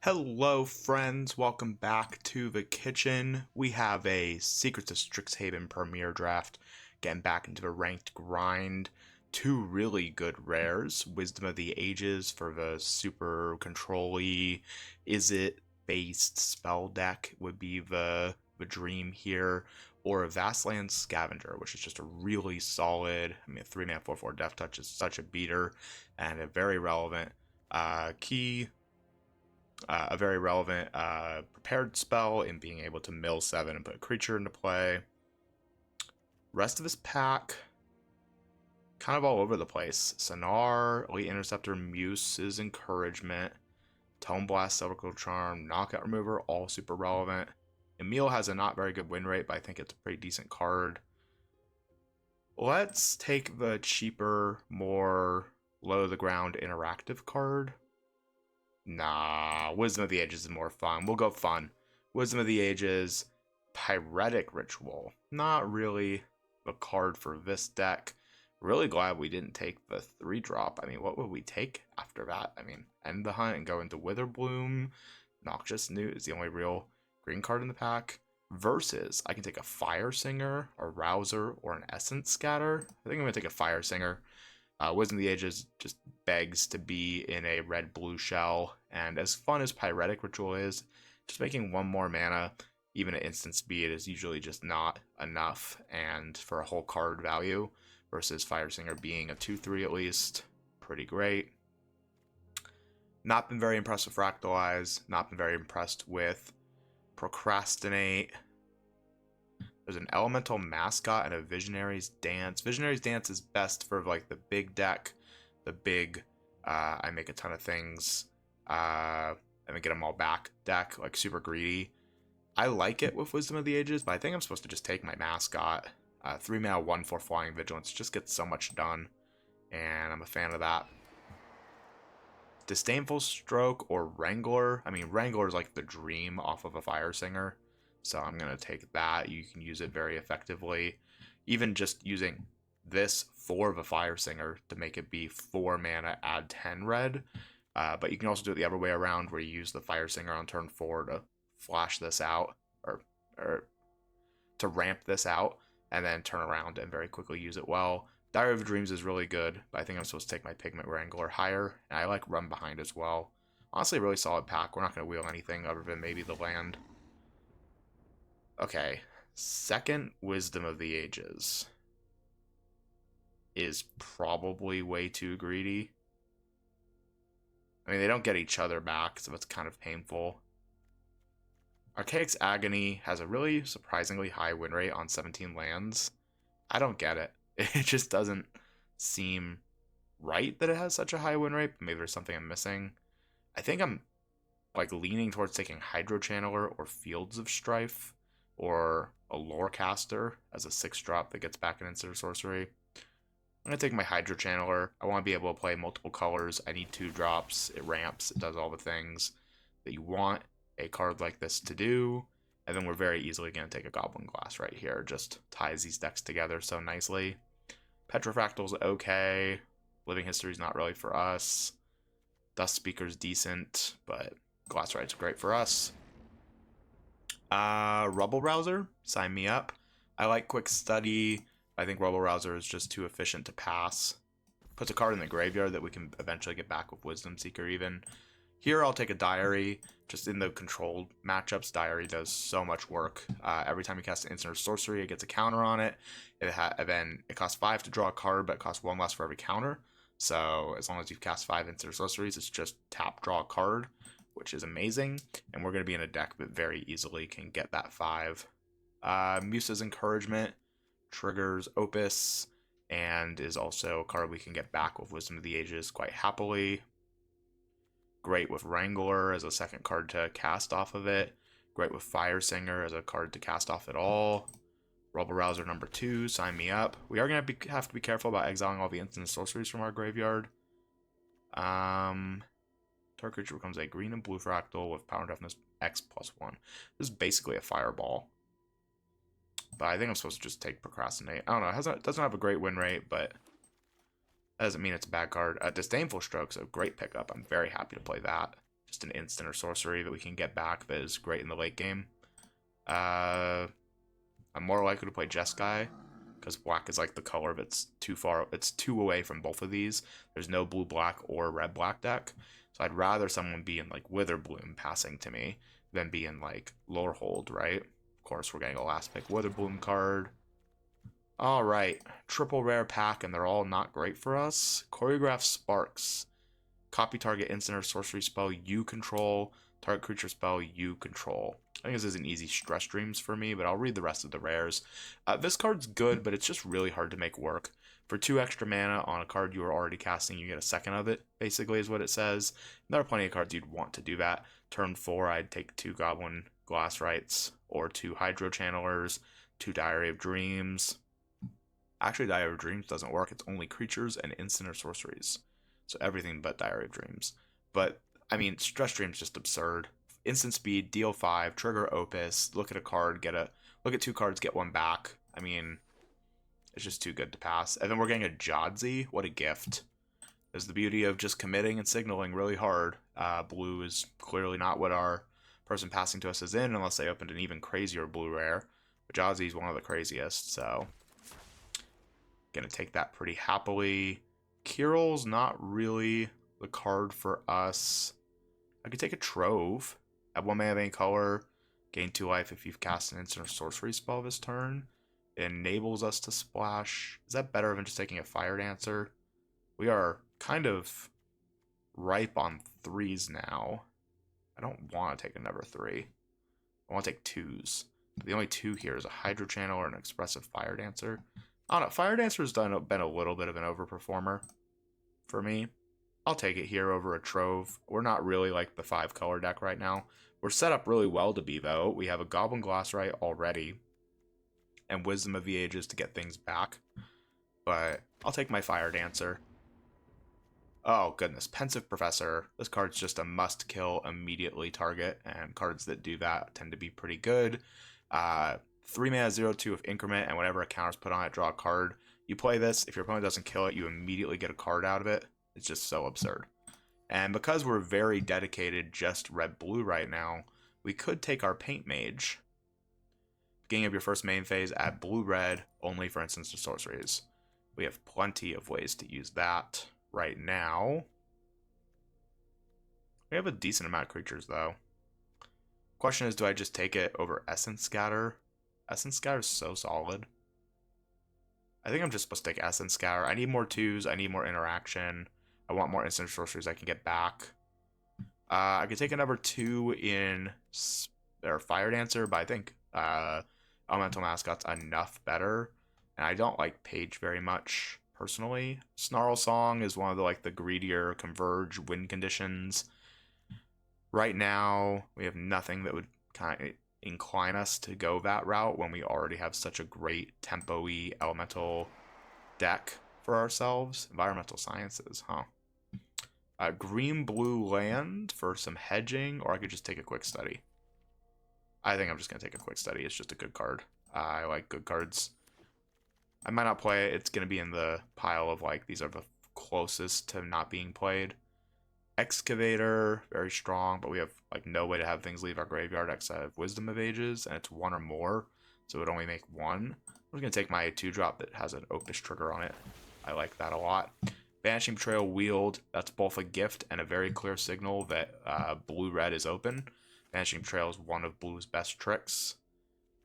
Hello friends, welcome back to the kitchen. We have a Secrets of Strixhaven Premier Draft, getting back into the ranked grind. Two really good rares, Wisdom of the Ages for the super control-y, is it based spell deck would be the dream here, or a Vastland Scavenger, which is just a really solid, 3-mana 4/4 Death Touch is such a beater, and a very relevant key a very relevant prepared spell in being able to mill 7 and put a creature into play. Rest of his pack, kind of all over the place. Sonar, Elite Interceptor, Muse's Encouragement, Tome Blast, Cylindrical Charm, Knockout Remover, all super relevant. Emil has a not very good win rate, but I think it's a pretty decent card. Let's take the cheaper, more low-to-the-ground interactive card. Nah, Wisdom of the Ages is more fun. We'll go fun. Wisdom of the Ages, Pyretic Ritual. Not really a card for this deck. Really glad we didn't take the 3-drop. I mean, what would we take after that? I mean, end the hunt and go into Witherbloom. Noxious Newt is the only real green card in the pack. Versus, I can take a Fire Singer, a Rouser, or an Essence Scatter. I think I'm going to take a Fire Singer. Wisdom of the Ages just begs to be in a red-blue shell, and as fun as Pyretic Ritual is, just making one more mana, even at instant speed, is usually just not enough, and for a whole card value, versus Fire Singer being a 2/3 at least, pretty great. Not been very impressed with Fractalize, not been very impressed with Procrastinate. There's an Elemental Mascot and a Visionary's Dance. Visionary's Dance is best for like the big deck, the big I make a ton of things and then get them all back deck, like super greedy. I like it with Wisdom of the Ages, but I think I'm supposed to just take my Mascot. 3-mana 1/4 Flying Vigilance just gets so much done, and I'm a fan of that. Disdainful Stroke or Wrangler. I mean, Wrangler is like the dream off of a Fire Singer. So I'm going to take that. You can use it very effectively. Even just using this for the Fire Singer to make it be 4 mana, add 10 red. But you can also do it the other way around, where you use the Fire Singer on turn 4 to flash this out, or to ramp this out, and then turn around and very quickly use it well. Diary of Dreams is really good, but I think I'm supposed to take my Pigment Wrangler higher, and I like Run Behind as well. Honestly, a really solid pack. We're not going to wheel anything other than maybe the land. Okay, second Wisdom of the Ages is probably way too greedy. I mean, they don't get each other back, so it's kind of painful. Archaic's Agony has a really surprisingly high win rate on 17 lands. I don't get it. It just doesn't seem right that it has such a high win rate, but maybe there's something I'm missing. I think I'm like leaning towards taking Hydro Channeler or Fields of Strife, or a Lorecaster as a 6-drop that gets back an instant sorcery. I'm going to take my Hydro Channeler. I want to be able to play multiple colors. I need 2 drops. It ramps. It does all the things that you want a card like this to do. And then we're very easily going to take a Goblin Glass right here. Just ties these decks together so nicely. Petrofractal's okay. Living History's not really for us. Dust Speaker's decent, but Glass Ride's great for us. Rubble Rouser, sign me up. I like Quick Study. I think Rubble Rouser is just too efficient to pass. Puts a card in the graveyard that we can eventually get back with Wisdom Seeker even. Here I'll take a Diary. Just in the controlled matchups, Diary does so much work. Every time you cast an instant or sorcery, it gets a counter on it. Then it costs 5 to draw a card, but it costs 1 less for every counter. So as long as you cast 5 instant or sorceries, it's just tap, draw a card, which is amazing, and we're going to be in a deck that very easily can get that 5. Muse's Encouragement triggers Opus, and is also a card we can get back with Wisdom of the Ages quite happily. Great with Wrangler as a second card to cast off of it. Great with Fire Singer as a card to cast off at all. Rubble Rouser number 2, sign me up. We are going to have to be careful about exiling all the instant sorceries from our graveyard. Target creature becomes a green and blue fractal with power and toughness X+1. This is basically a fireball. But I think I'm supposed to just take Procrastinate. I don't know. It doesn't have a great win rate, but that doesn't mean it's a bad card. Disdainful Stroke's a great pickup. I'm very happy to play that. Just an instant or sorcery that we can get back that is great in the late game. I'm more likely to play Jeskai, because black is like the color that's too far. It's too away from both of these. There's no blue-black or red-black deck. So I'd rather someone be in like Witherbloom passing to me than be in like Lorehold, right? Of course, we're getting a last pick Witherbloom card. All right, triple rare pack, and they're all not great for us. Choreograph Sparks. Copy target instant or sorcery spell you control. Target creature spell you control. I think this is an easy Stress Dreams for me, but I'll read the rest of the rares. This card's good, but it's just really hard to make work. For 2 extra mana on a card you are already casting, you get a second of it, basically is what it says. And there are plenty of cards you'd want to do that. Turn 4, I'd take 2 Goblin Glassrights, or 2 Hydro Channelers, 2 Diary of Dreams. Actually, Diary of Dreams doesn't work. It's only creatures and instant or sorceries. So everything but Diary of Dreams. But, I mean, Stress Dream's just absurd. Instant speed, deal 5, trigger Opus, look at a card, look at 2 cards, get 1 back. I mean, it's just too good to pass. And then we're getting a Jadzi. What a gift. There's the beauty of just committing and signaling really hard. Blue is clearly not what our person passing to us is in, unless they opened an even crazier blue rare. But Jadzi is one of the craziest, so gonna take that pretty happily. Kirill's not really the card for us. I could take a Trove. At 1 mana of any color, gain 2 life if you've cast an instant or sorcery spell this turn. It enables us to splash. Is that better than just taking a Fire Dancer? We are kind of ripe on 3s now. I don't want to take another 3. I want to take 2s. The only 2 here is a Hydro Channel or an Expressive Fire Dancer. I don't know. Fire Dancer's been a little bit of an overperformer for me. I'll take it here over a Trove. We're not really like the 5-color deck right now. We're set up really well to be, though. We have a Goblin Glassright already, and Wisdom of the Ages to get things back. But I'll take my Fire Dancer. Oh, goodness. Pensive Professor. This card's just a must-kill immediately target, and cards that do that tend to be pretty good. 3 mana, 0/2 of increment, and whenever a counter's put on it, draw a card. You play this, if your opponent doesn't kill it, you immediately get a card out of it. It's just so absurd. And because we're very dedicated just red-blue right now, we could take our Paint Mage. Beginning of your first main phase, add blue-red, only for instants or sorceries. We have plenty of ways to use that right now. We have a decent amount of creatures, though. Question is, do I just take it over Essence Scatter? Essence Scatter is so solid. I think I'm just supposed to take Essence Scatter. I need more 2s. I need more interaction. I want more instant sorceries I can get back. I could take a number 2 in Fire Dancer, but I think Elemental Mascot's enough better. And I don't like Page very much, personally. Snarl Song is one of the greedier Converge win conditions. Right now, we have nothing that would kind of incline us to go that route when we already have such a great tempo-y elemental deck for ourselves. Environmental Sciences, huh? Green-blue land for some hedging, or I could just take a Quick Study. I think I'm just going to take a Quick Study. It's just a good card. I like good cards. I might not play it. It's going to be in the pile of, these are the closest to not being played. Excavator, very strong, but we have, no way to have things leave our graveyard outside of Wisdom of Ages, and it's 1 or more, so it would only make 1. I'm going to take my 2-drop that has an Opus trigger on it. I like that a lot. Vanishing Betrayal Wield, that's both a gift and a very clear signal that blue-red is open. Vanishing Betrayal is one of blue's best tricks.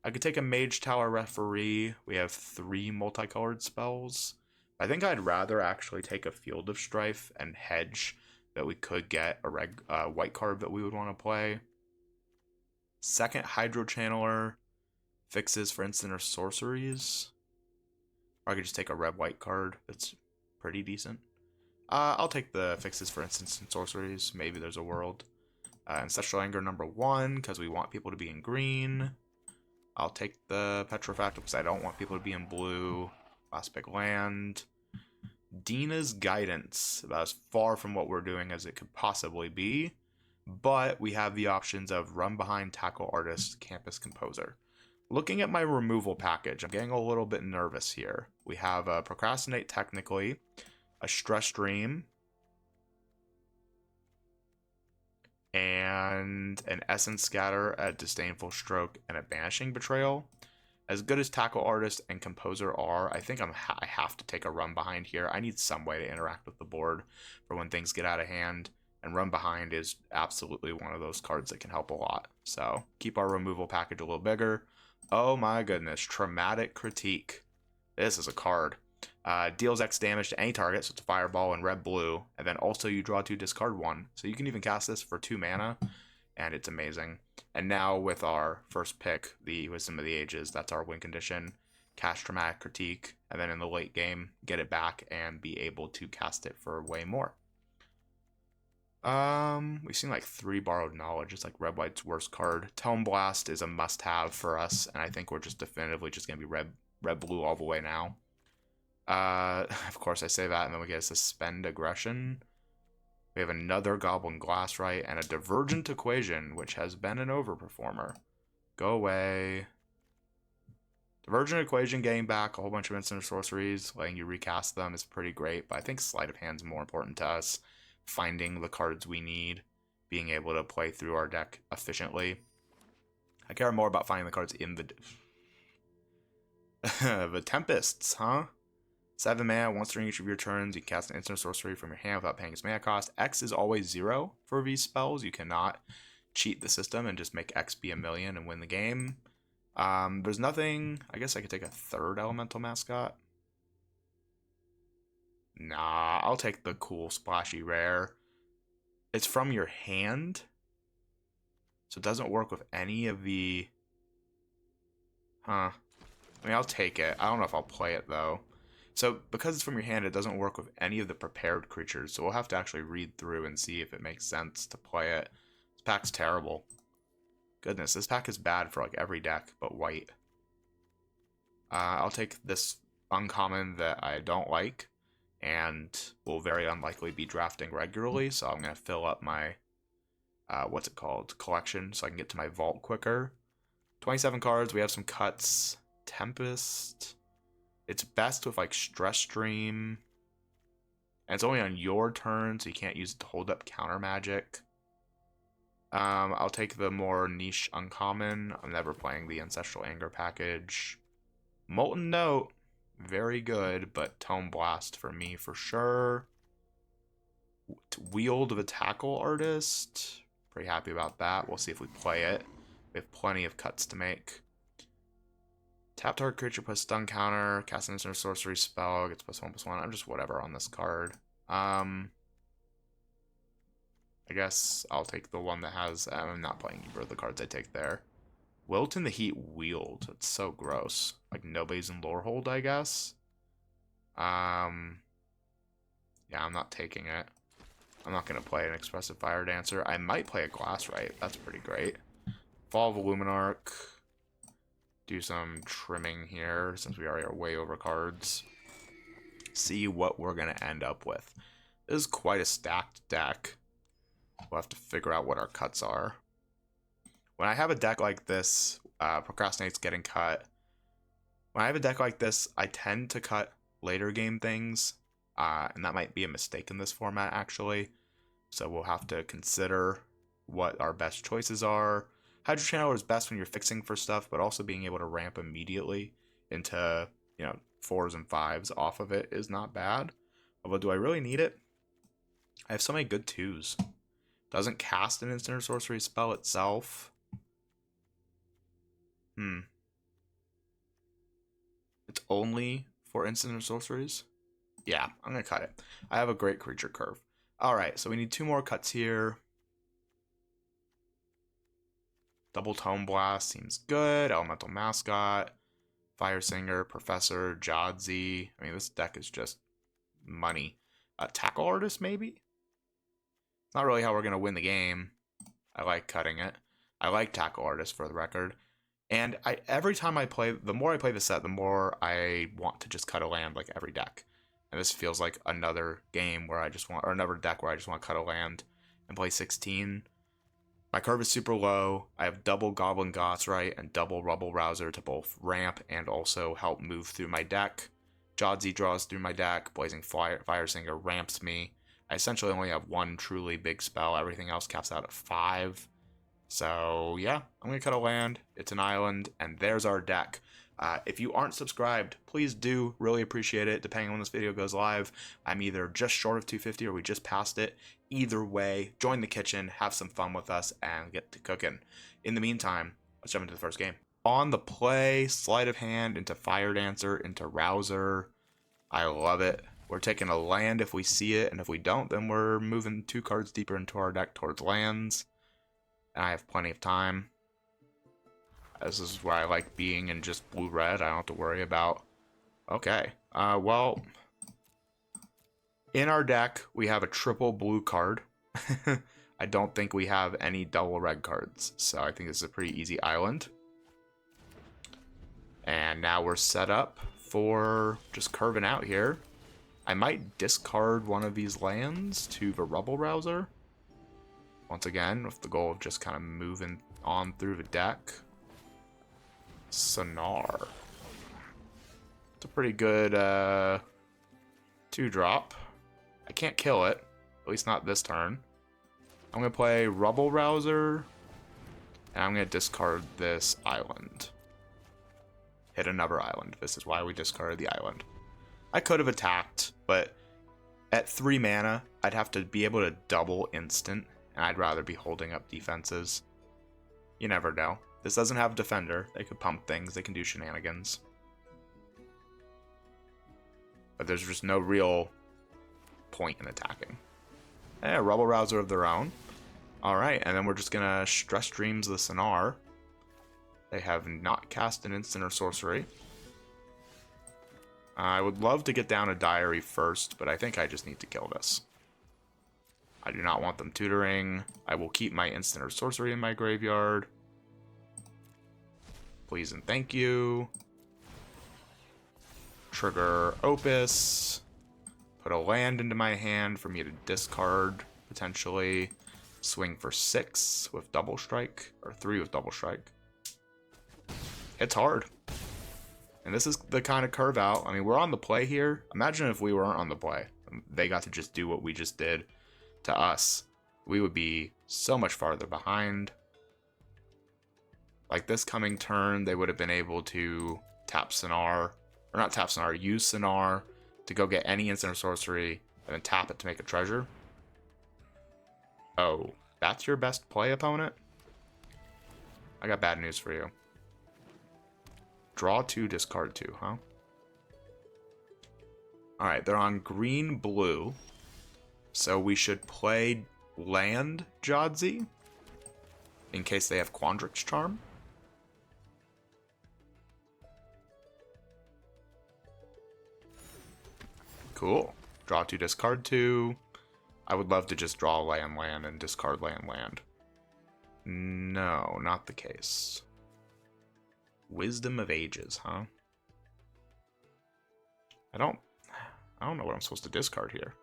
I could take a Mage Tower Referee. We have 3 multicolored spells. I think I'd rather actually take a Field of Strife and hedge that we could get a white card that we would want to play. Second Hydro Channeler fixes for instant or sorceries. Or I could just take a red-white card that's pretty decent. I'll take the fixes for instants and sorceries. Maybe there's a world. Ancestral Anger number 1, because we want people to be in green. I'll take the Petrofacto because I don't want people to be in blue. Last pick land. Dina's Guidance, about as far from what we're doing as it could possibly be. But we have the options of Run Behind, Tackle Artist, Campus Composer. Looking at my removal package, I'm getting a little bit nervous here. We have a Procrastinate technically, a Stress Dream, and an Essence Scatter, a Disdainful Stroke, and a Banishing Betrayal. As good as Tackle Artist and Composer are, I think I have to take a Run Behind here. I need some way to interact with the board for when things get out of hand, and Run Behind is absolutely one of those cards that can help a lot. So keep our removal package a little bigger. Oh my goodness, Traumatic Critique. This is a card. Deals X damage to any target, so it's a fireball in red-blue, and then also you draw 2, discard 1. So you can even cast this for 2 mana, and it's amazing. And now with our first pick, the Wisdom of the Ages, that's our win condition. Cast Traumatic Critique, and then in the late game, get it back and be able to cast it for way more. We've seen like 3 Borrowed Knowledge. It's like Red White's worst card. Tome Blast is a must-have for us, and I think we're just definitively just gonna be red blue all the way now. Of course I say that, and then we get a Suspend Aggression. We have another Goblin Glasswright and a Divergent Equation, which has been an overperformer. Go away. Divergent Equation getting back a whole bunch of instant sorceries, letting you recast them is pretty great, but I think Sleight of Hand's more important to us. Finding the cards we need, being able to play through our deck efficiently. I care more about finding the cards in the the Tempests, huh? 7 mana, once during each of your turns, you can cast an instant sorcery from your hand without paying its mana cost. X is always 0 for these spells. You cannot cheat the system and just make X be 1,000,000 and win the game. There's nothing. I guess I could take a 3rd Elemental Mascot. Nah, I'll take the cool splashy rare. It's from your hand, so it doesn't work with any of the... Huh. I mean, I'll take it. I don't know if I'll play it, though. So, because it's from your hand, it doesn't work with any of the prepared creatures, so we'll have to actually read through and see if it makes sense to play it. This pack's terrible. Goodness, this pack is bad for, like, every deck but white. I'll take this uncommon that I don't like, and will very unlikely be drafting regularly, so I'm going to fill up my, collection, so I can get to my vault quicker. 27 cards, we have some cuts. Tempest... It's best with like Stress Stream. And it's only on your turn, so you can't use it to hold up counter magic. I'll take the more niche uncommon. I'm never playing the Ancestral Anger package. Molten Note, very good, but Tome Blast for me for sure. Wield of a Tackle Artist. Pretty happy about that. We'll see if we play it. We have plenty of cuts to make. Tap target creature plus stun counter, cast an instant sorcery spell, gets +1/+1. I'm just whatever on this card. I guess I'll take the one that has... I'm not playing either of the cards I take there. Wilt in the Heat Wield. It's so gross. Like nobody's in Lorehold, I guess. Yeah, I'm not taking it. I'm not going to play an Expressive Fire Dancer. I might play a Glasswright. That's pretty great. Fall of Illuminarch. Do some trimming here since we already are way over cards. See what we're going to end up with. This is quite a stacked deck. We'll have to figure out what our cuts are. When I have a deck like this, Procrastinate's getting cut. When I have a deck like this, I tend to cut later game things. And that might be a mistake in this format, actually. So we'll have to consider what our best choices are. Hydro Channeler is best when you're fixing for stuff, but also being able to ramp immediately into, 4s and 5s off of it is not bad. Although, do I really need it? I have so many good 2s. Doesn't cast an instant or sorcery spell itself. It's only for instant or sorceries? Yeah, I'm going to cut it. I have a great creature curve. Alright, so we need 2 more cuts here. Double Tome Blast seems good. Elemental Mascot, Fire Singer, Professor, Jadzi. I mean, this deck is just money. Tackle Artist, maybe? Not really how we're going to win the game. I like cutting it. I like Tackle Artist, for the record. And every time I play, the more I play the set, the more I want to just cut a land like every deck. And this feels like another game where I just want, or another deck where I just want to cut a land and play 16. My curve is super low. I have double Goblin Glasswright and double Rubble Rouser to both ramp and also help move through my deck. Jadzi draws through my deck. Blazing Fire Singer ramps me. I essentially only have one truly big spell. Everything else caps out at 5. So yeah, I'm going to cut a land. It's an island, and there's our deck. If you aren't subscribed, please do. Really appreciate it. Depending on when this video goes live, I'm either just short of 250 or we just passed it. Either way, join the kitchen, have some fun with us, and get to cooking. In the meantime, let's jump into the first game. On the play, sleight of hand into Fire Dancer, into Rouser. I love it. We're taking a land if we see it, and if we don't, then we're moving 2 cards deeper into our deck towards lands. And I have plenty of time. This is where I like being in just blue-red. I don't have to worry about... Okay. Well... In our deck, we have a triple blue card. I don't think we have any double red cards. So I think this is a pretty easy island. And now we're set up for just curving out here. I might discard one of these lands to the Rubble Rouser. Once again, with the goal of just kind of moving on through the deck. Sonar. It's a pretty good 2-drop. I can't kill it, at least not this turn. I'm going to play Rubble Rouser, and I'm going to discard this island. Hit another island. This is why we discarded the island. I could have attacked, but at 3 mana, I'd have to be able to double instant, and I'd rather be holding up defenses. You never know. This doesn't have a defender. They could pump things. They can do shenanigans. But there's just no real point in attacking. Rubble Rouser of their own. Alright, and then we're just going to Stress Dreams the Sonar. They have not cast an instant or sorcery. I would love to get down a Diary first, but I think I just need to kill this. I do not want them tutoring. I will keep my instant or sorcery in my graveyard. Please and thank you. Trigger Opus. Put a land into my hand for me to discard, potentially. Swing for 6 with double strike, or 3 with double strike. It's hard. And this is the kind of curve out. I mean, we're on the play here. Imagine if we weren't on the play. They got to just do what we just did to us. We would be so much farther behind. Like this coming turn, they would have been able to tap Sonar, or not tap Sonar, use Sonar to go get any instant or sorcery, and then tap it to make a treasure. Oh, that's your best play, opponent? I got bad news for you. Draw 2, discard 2, huh? Alright, they're on green-blue. So we should play land Jadzi in case they have Quandrix Charm. Cool. Draw 2, discard 2. I would love to just draw land and discard land. No, not the case. Wisdom of Ages, huh? I don't know what I'm supposed to discard here.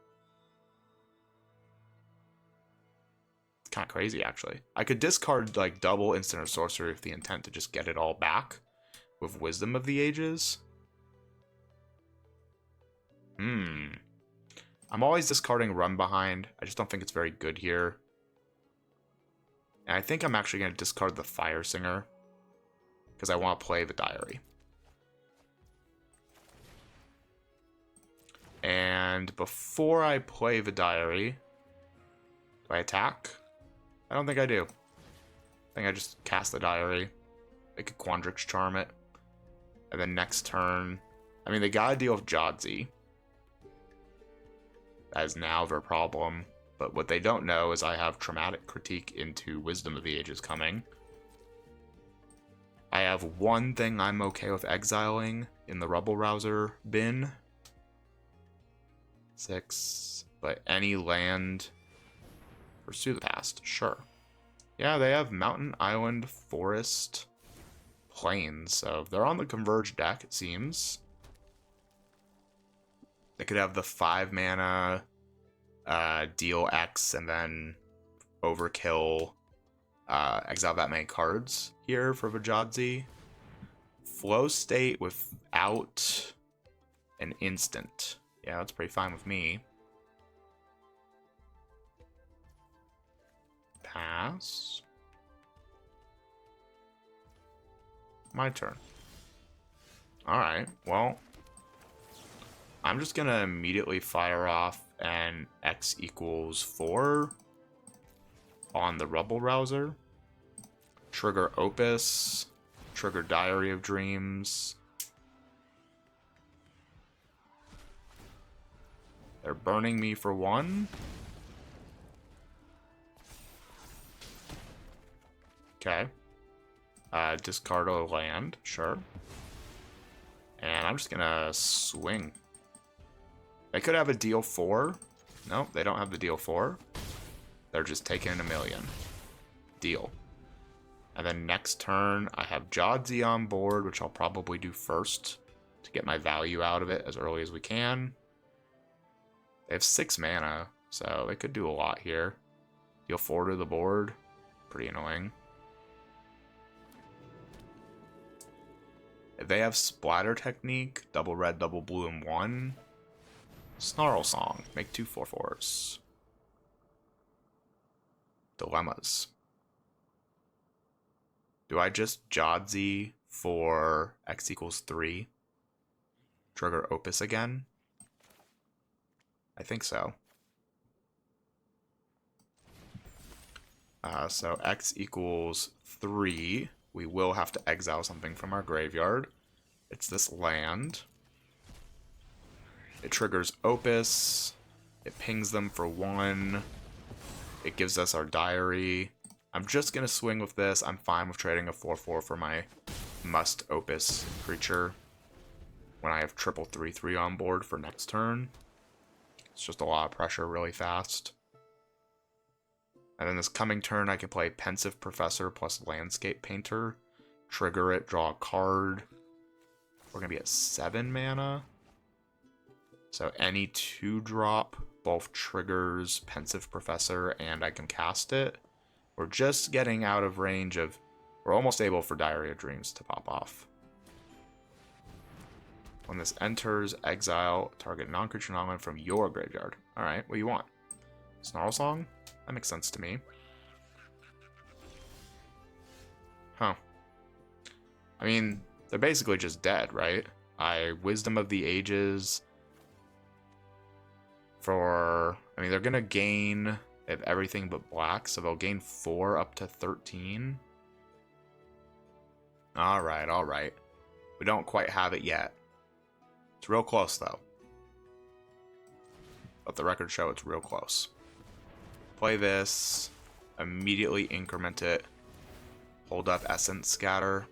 It's kind of crazy, actually. I could discard like double instant or sorcery with the intent to just get it all back with Wisdom of the Ages. I'm always discarding Run Behind. I just don't think it's very good here. And I think I'm actually going to discard the Fire Singer because I want to play the Diary. And before I play the Diary, do I attack? I don't think I do. I think I just cast the Diary. I could Quandrix Charm it. And then next turn, I mean, they gotta deal with Jadzi. That is now their problem. But what they don't know is I have Traumatic Critique into Wisdom of the Ages coming. I have one thing I'm okay with exiling in the Rubble Rouser bin. 6. But any land... Pursue the Past, sure. Yeah, they have Mountain, Island, Forest, Plains. So they're on the Converge deck, it seems. They could have the 5 mana deal X and then overkill exile that many cards here for Vajadzi. Flow State without an instant. Yeah, that's pretty fine with me. pass. My turn. Alright, well, I'm just gonna immediately fire off an X equals 4 on the Rubble Rouser. Trigger Opus. Trigger Diary of Dreams. They're burning me for 1. Okay. Discard a land, sure. And I'm just gonna swing. They could have a deal 4. Nope, they don't have the deal 4. They're just taking a million. Deal. And then next turn, I have Jodsy on board, which I'll probably do first to get my value out of it as early as we can. They have 6 mana, so they could do a lot here. Deal 4 to the board. Pretty annoying. If they have Splatter Technique, double red, double blue, and 1. Snarl Song, make 2 4/4s. Dilemmas. Do I just Jodsy for X equals 3? Trigger Opus again? I think so. So X equals 3. We will have to exile something from our graveyard. It's this land. It triggers Opus. It pings them for 1. It gives us our diary. I'm just going to swing with this. I'm fine with trading a 4/4 for my must Opus creature when I have triple 3/3 on board for next turn. It's just a lot of pressure really fast. And then this coming turn, I can play Pensive Professor plus Landscape Painter. Trigger it, draw a card. We're going to be at 7 mana. So any 2-drop, both triggers Pensive Professor, and I can cast it. We're just getting out of range of... We're almost able for Diary of Dreams to pop off. When this enters, exile target non-creature non-land from your graveyard. Alright, what do you want? Snarl Song? That makes sense to me. Huh. I mean, they're basically just dead, right? Wisdom of the Ages for... I mean, they're going to gain everything but black, so they'll gain 4 up to 13. Alright, alright. We don't quite have it yet. It's real close, though. Let the record show it's real close. Play this, immediately increment it, hold up Essence Scatter.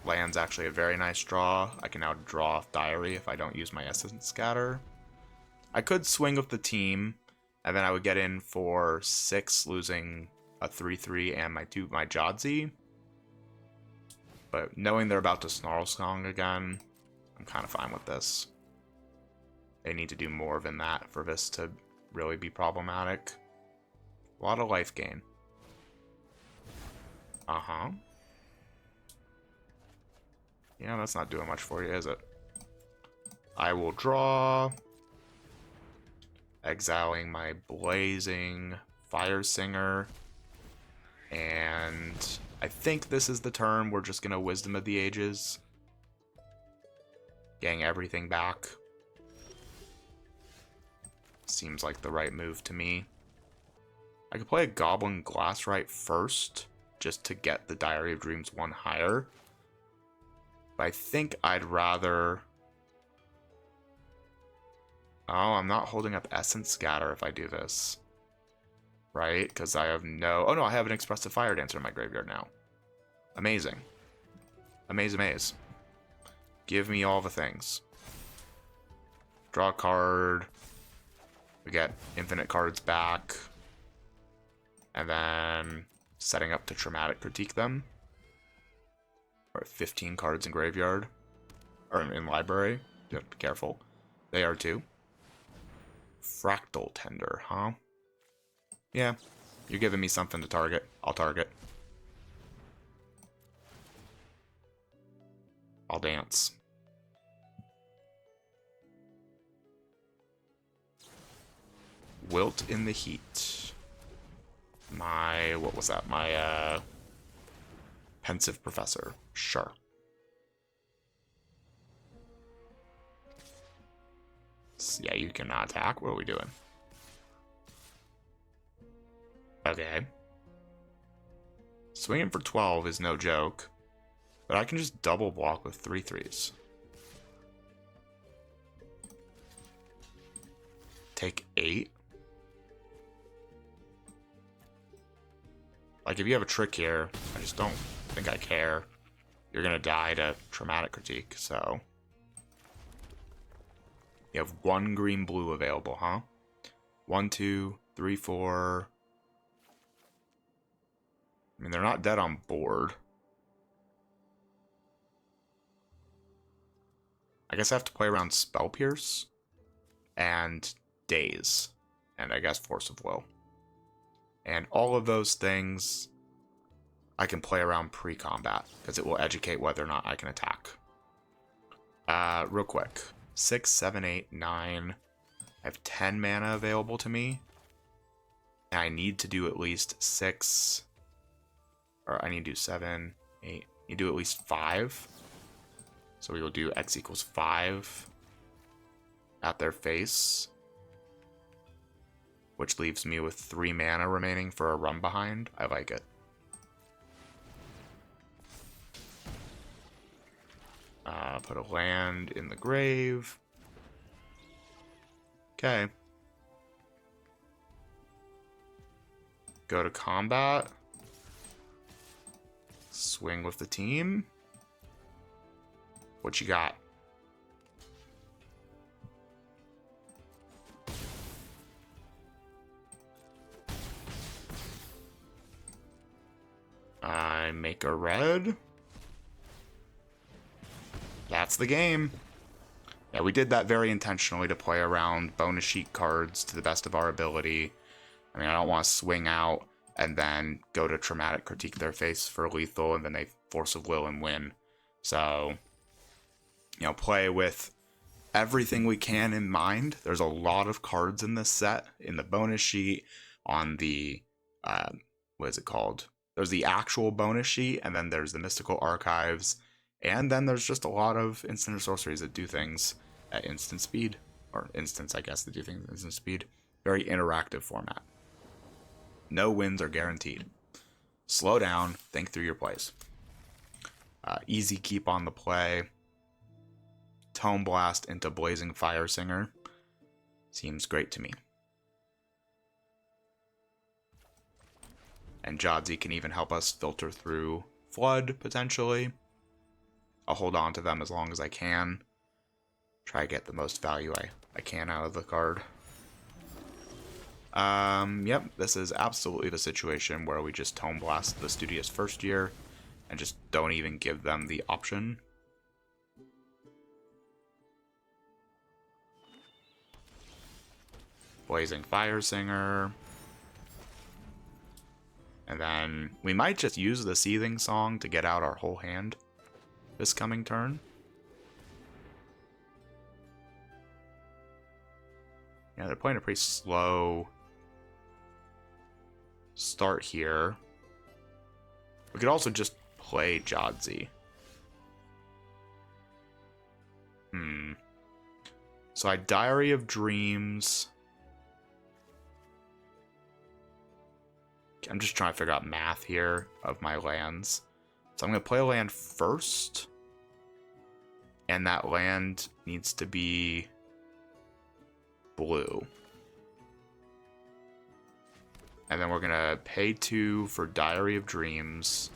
Land's actually a very nice draw. I can now draw Diary if I don't use my Essence Scatter. I could swing with the team, and then I would get in for 6, losing a 3/3 and my Jodsy. But knowing they're about to Snarl Song again, I'm kind of fine with this. They need to do more than that for this to really be problematic. A lot of life gain. Uh-huh. Yeah, that's not doing much for you, is it? I will draw. Exiling my Blazing Fire Singer. And I think this is the turn we're just going to Wisdom of the Ages. Getting everything back. Seems like the right move to me. I could play a Goblin Glasswrite first, just to get the Diary of Dreams 1 higher. But I think I'd rather... Oh, I'm not holding up Essence Scatter if I do this. Right? Because I have no... Oh no, I have an Expressive Fire Dancer in my graveyard now. Amazing. Amaze. Give me all the things. Draw a card. We get infinite cards back. And then setting up to Traumatic Critique them. We're at 15 cards in graveyard. Or in library. You have to be careful. They are too. Fractal Tender, huh? Yeah. You're giving me something to target. I'll target. I'll dance. Wilt in the Heat. My, what was that? My, Pensive Professor. Sure. Yeah, you cannot attack. What are we doing? Okay. Swinging for 12 is no joke. But I can just double block with 3/3s. Take 8. Like, if you have a trick here, I just don't think I care. You're gonna die to Traumatic Critique, so... You have 1 green blue available, huh? 1, 2, 3, 4... I mean, they're not dead on board. I guess I have to play around Spell Pierce and Daze, and I guess Force of Will. And all of those things I can play around pre-combat, because it will educate whether or not I can attack. Real quick. 6, 7, 8, 9. I have 10 mana available to me. And I need to do at least 6... Or I need to do 7, 8... I need to do at least 5. So we will do X equals 5 at their face, which leaves me with 3 mana remaining for a run behind. I like it. Put a land in the grave. Okay. Go to combat. Swing with the team. What you got? I make a red. That's the game. Yeah, we did that very intentionally to play around bonus sheet cards to the best of our ability. I mean, I don't want to swing out and then go to Traumatic Critique their face for lethal and then they Force of Will and win. So, you know, play with everything we can in mind. There's a lot of cards in this set, in the bonus sheet, on the, what is it called? There's the actual bonus sheet, and then there's the Mystical Archives, and then there's just a lot of instant or sorceries that do things at instant speed. Or instants, I guess, that do things at instant speed. Very interactive format. No wins are guaranteed. Slow down, think through your plays. Easy keep on the play. Tome Blast into Blazing Fire Singer. Seems great to me. And Jadzi can even help us filter through Flood, potentially. I'll hold on to them as long as I can. Try to get the most value I can out of the card. Yep, this is absolutely the situation where we just Tome Blast the Studious First Year and just don't even give them the option. Blazing Fire Singer. And then we might just use the Seething Song to get out our whole hand this coming turn. Yeah, they're playing a pretty slow start here. We could also just play Jadzi. So I Diary of Dreams. I'm just trying to figure out math here of my lands. So I'm going to play a land first. And that land needs to be blue. And then we're going to pay 2 for Diary of Dreams.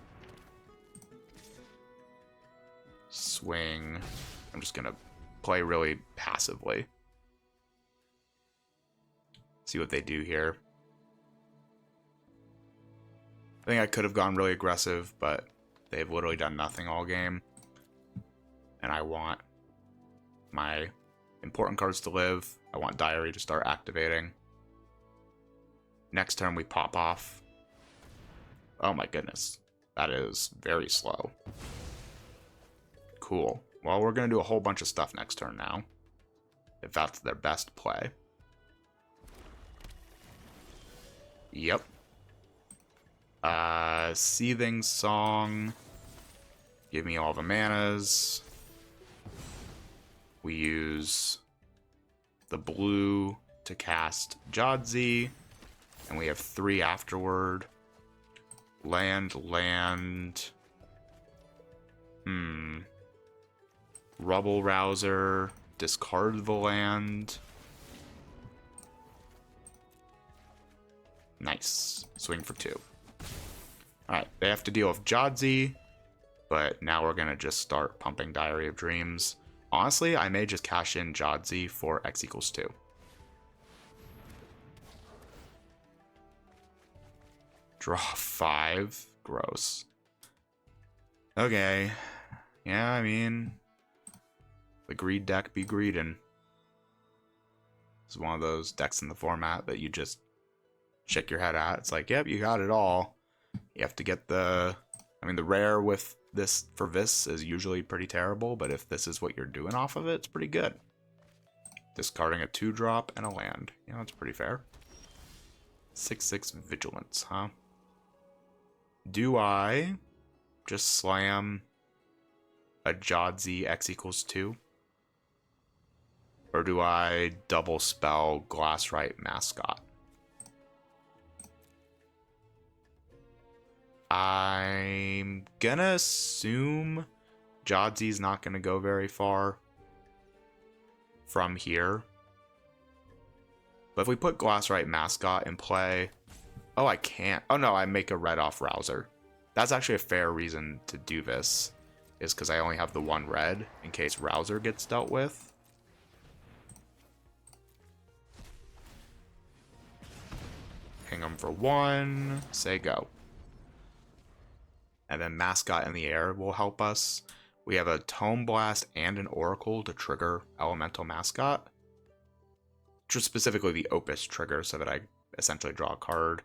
Swing. I'm just going to play really passively. See what they do here. I think I could have gone really aggressive, but they've literally done nothing all game. And I want my important cards to live. I want Diary to start activating. Next turn we pop off. Oh my goodness. That is very slow. Cool. Well, we're going to do a whole bunch of stuff next turn now. If that's their best play. Yep. Seething Song. Give me all the manas. We use the blue to cast Jadzi, and we have 3 afterward. Land. Rubble Rouser. Discard the land. Nice. Swing for 2. Alright, they have to deal with Jadzi, but now we're going to just start pumping Diary of Dreams. Honestly, I may just cash in Jadzi for X equals 2. Draw 5. Gross. Okay. Yeah, I mean, the greed deck be greedin'. It's one of those decks in the format that you just shake your head at. It's like, yep, you got it all. You have to get the... I mean, the rare with this for this is usually pretty terrible, but if this is what you're doing off of it, it's pretty good. Discarding a 2-drop and a land. You know, it's pretty fair. 6/6 Vigilance, huh? Do I just slam a Jadzi X equals 2? Or do I double spell Glassrite Mascot? I'm gonna assume Jadzi's not gonna go very far from here. But if we put Glassrite Mascot in play... Oh, I can't. Oh, no, I make a red off Rouser. That's actually a fair reason to do this, is because I only have the 1 red in case Rouser gets dealt with. Ping them for 1. Say go. And then Mascot in the air will help us. We have a Tome Blast and an Oracle to trigger Elemental Mascot. Just specifically the Opus trigger so that I essentially draw a card.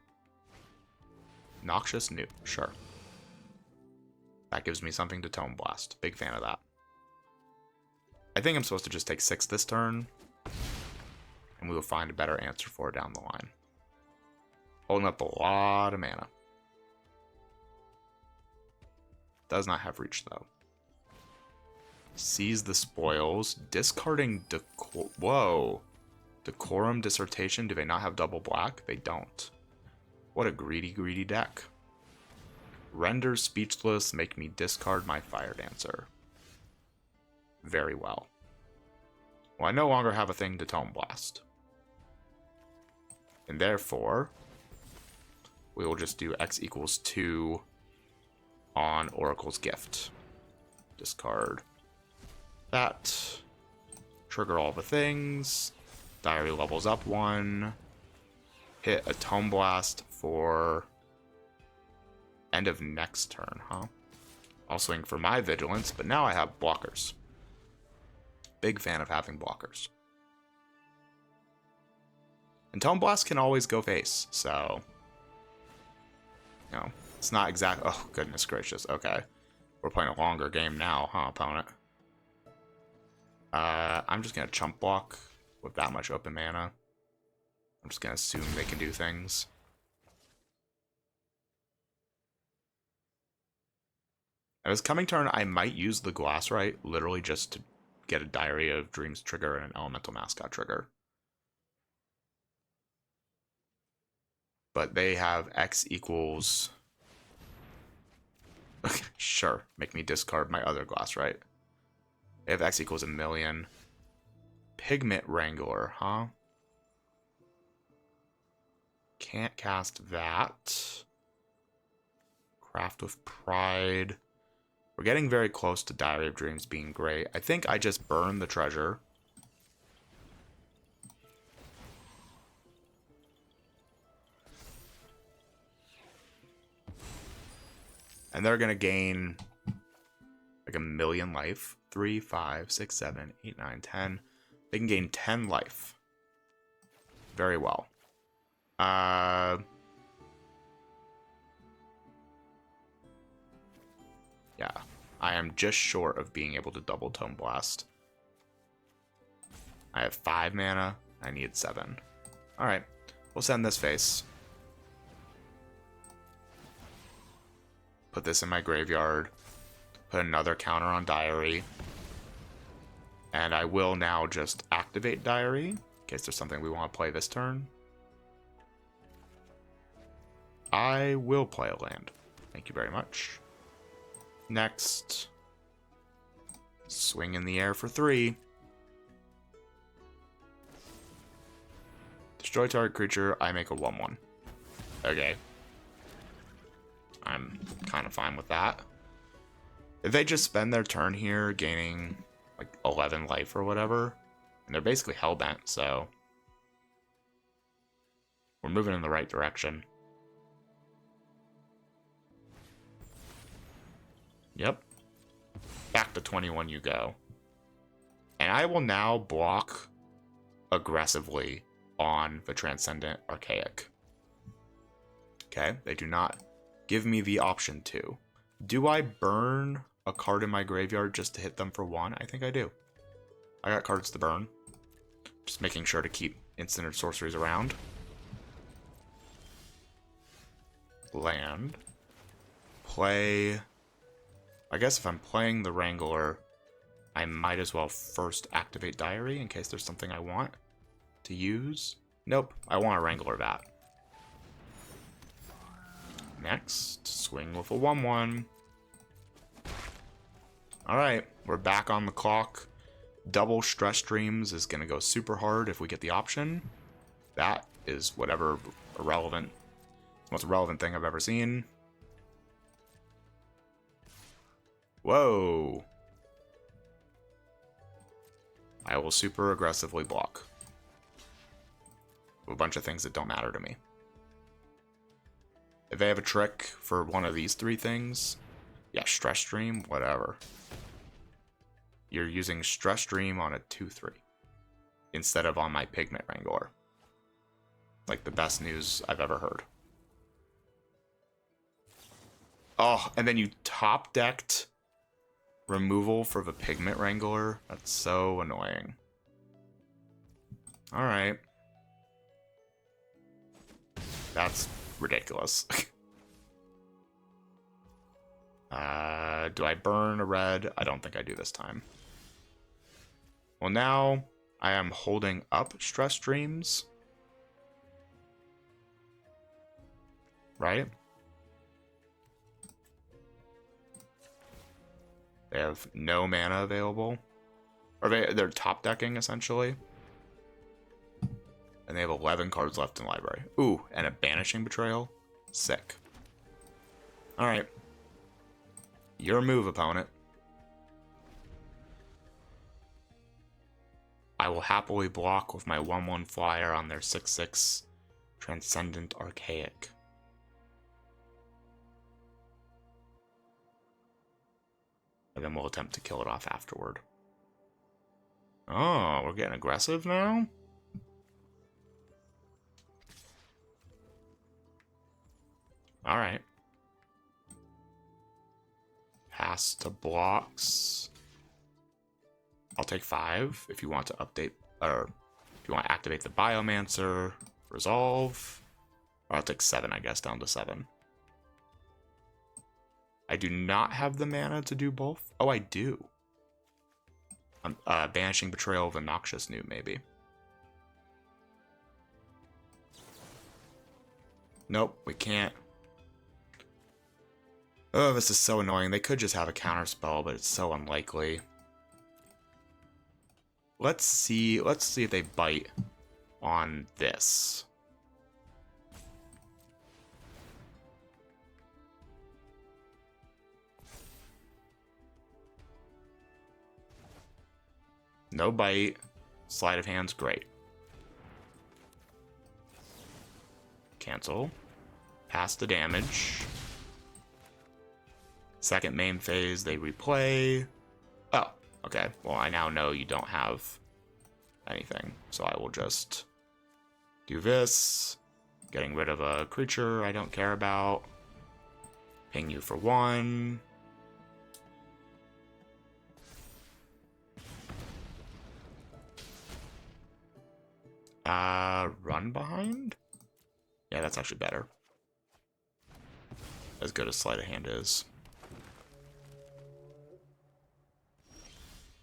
Noxious New, sure. That gives me something to Tome Blast. Big fan of that. I think I'm supposed to just take 6 this turn. And we will find a better answer for it down the line. Holding up a lot of mana. Does not have reach, though. Seize the spoils. Discarding Whoa. Decorum Dissertation. Do they not have double black? They don't. What a greedy, greedy deck. Render Speechless. Make me discard my Fire Dancer. Very well. Well, I no longer have a thing to Tome Blast. And therefore, we will just do X equals 2 on Oracle's Gift. Discard that. Trigger all the things. Diary levels up 1. Hit a Tome Blast for end of next turn, huh? I'll swing for my Vigilance, but now I have blockers. Big fan of having blockers. And Tome Blast can always go face, so... You know, it's not exact... Oh, goodness gracious. Okay. We're playing a longer game now, huh, opponent? I'm just going to chump block with that much open mana. I'm just going to assume they can do things. At this coming turn, I might use the Glassrite literally just to get a Diary of Dreams trigger and an Elemental Mascot trigger. But they have X equals... Okay, sure, make me discard my other Glassrite. They have X equals 1,000,000. Pigment Wrangler, huh? Can't cast that. Craft with Pride. We're getting very close to Diary of Dreams being great. I think I just burn the treasure. And they're going to gain like 1,000,000 life. 3, 5, 6, 7, 8, 9, 10. They can gain 10 life. Very well. Yeah, I am just short of being able to double Tome Blast. I have 5 mana. I need 7. Alright, we'll send this face. put this in my graveyard, put another counter on Diary, and I will now just activate Diary in case there's something we want to play this turn. I will play a land. Thank you very much. Next, swing in the air for 3. Destroy target creature, I make a 1/1. Okay. I'm kind of fine with that. If they just spend their turn here gaining like 11 life or whatever, and they're basically hellbent, so we're moving in the right direction. Yep. Back to 21 you go. And I will now block aggressively on the Transcendent Archaic. Okay, they do not give me the option to. Do I burn a card in my graveyard just to hit them for 1? I think I do. I got cards to burn. Just making sure to keep instant or sorceries around. Land. Play. I guess if I'm playing the Wrangler, I might as well first activate Diary in case there's something I want to use. Nope, I want a Wrangler that. Next, swing with a 1/1. Alright, we're back on the clock. Double Stress Streams is going to go super hard if we get the option. That is whatever irrelevant, most irrelevant thing I've ever seen. Whoa. I will super aggressively block a bunch of things that don't matter to me. If they have a trick for one of these 3 things, yeah, Stress Stream, whatever. You're using Stress Stream on a 2/3 instead of on my Pigment Wrangler. Like the best news I've ever heard. Oh, and then you top decked removal for the Pigment Wrangler. That's so annoying. Alright. That's ridiculous. Do I burn a red? I don't think I do this time. Well, now I am holding up Stress Streams. Right? They have no mana available. Or they're top decking, essentially. And they have 11 cards left in the library. Ooh, and a Banishing Betrayal. Sick. Alright. Your move, opponent. I will happily block with my 1/1 flyer on their 6/6 Transcendent Archaic. And then we'll attempt to kill it off afterward. Oh, we're getting aggressive now? Alright. Pass to blocks. I'll take 5 if you want to update, or if you want to activate the Biomancer, resolve. Or I'll take 7, I guess, down to 7. I do not have the mana to do both. Oh, I do. Banishing Betrayal of a Noxious Newt, maybe. Nope, we can't. Oh, this is so annoying. They could just have a counter spell, but it's so unlikely. Let's see if they bite on this. No bite. Sleight of hand's great. Cancel. Pass the damage. Second main phase, they replay. Oh, okay. Well, I now know you don't have anything. So I will just do this. Getting rid of a creature I don't care about. Ping you for 1. Run behind? Yeah, that's actually better. as good as sleight of hand is.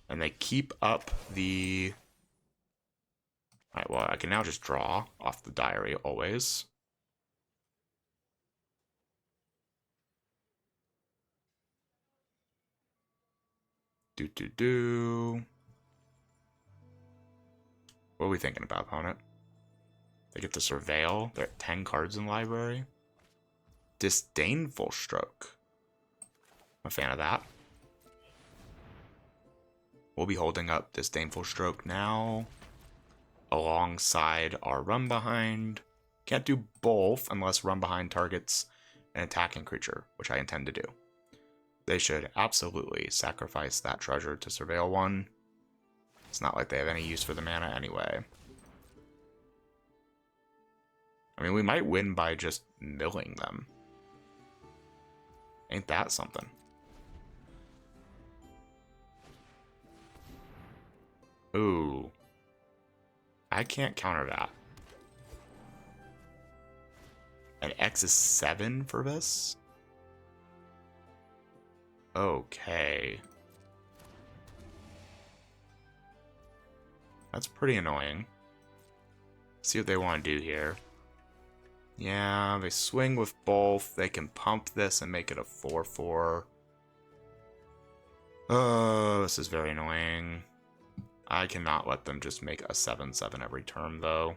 And they keep up the... Alright, well, I can now just draw off the diary always. What are we thinking about, opponent? They get to surveil. They're at 10 cards in library. Disdainful Stroke. I'm a fan of that. We'll be holding up Disdainful Stroke now, alongside our Run Behind. Can't do both unless Run Behind targets an attacking creature, which I intend to do. They should absolutely sacrifice that treasure to surveil one. It's not like they have any use for the mana anyway. I mean, we might win by just milling them. Ain't that something? Ooh. I can't counter that. And X is 7 for this? Okay. That's pretty annoying. See what they want to do here. Yeah, they swing with both. They can pump this and make it a 4/4. Oh, this is very annoying. I cannot let them just make a 7/7 every turn, though.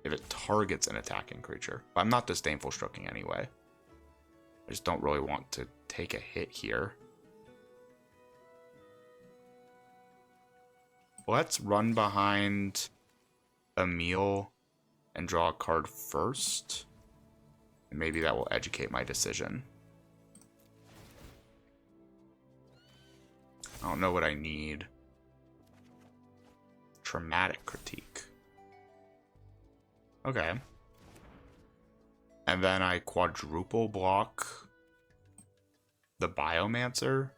If it targets an attacking creature. But I'm not Disdainful Stroking anyway. I just don't really want to take a hit here. Let's Run Behind Emil and draw a card first. And maybe that will educate my decision. I don't know what I need. Traumatic Critique. Okay. And then I quadruple block the Biomancer.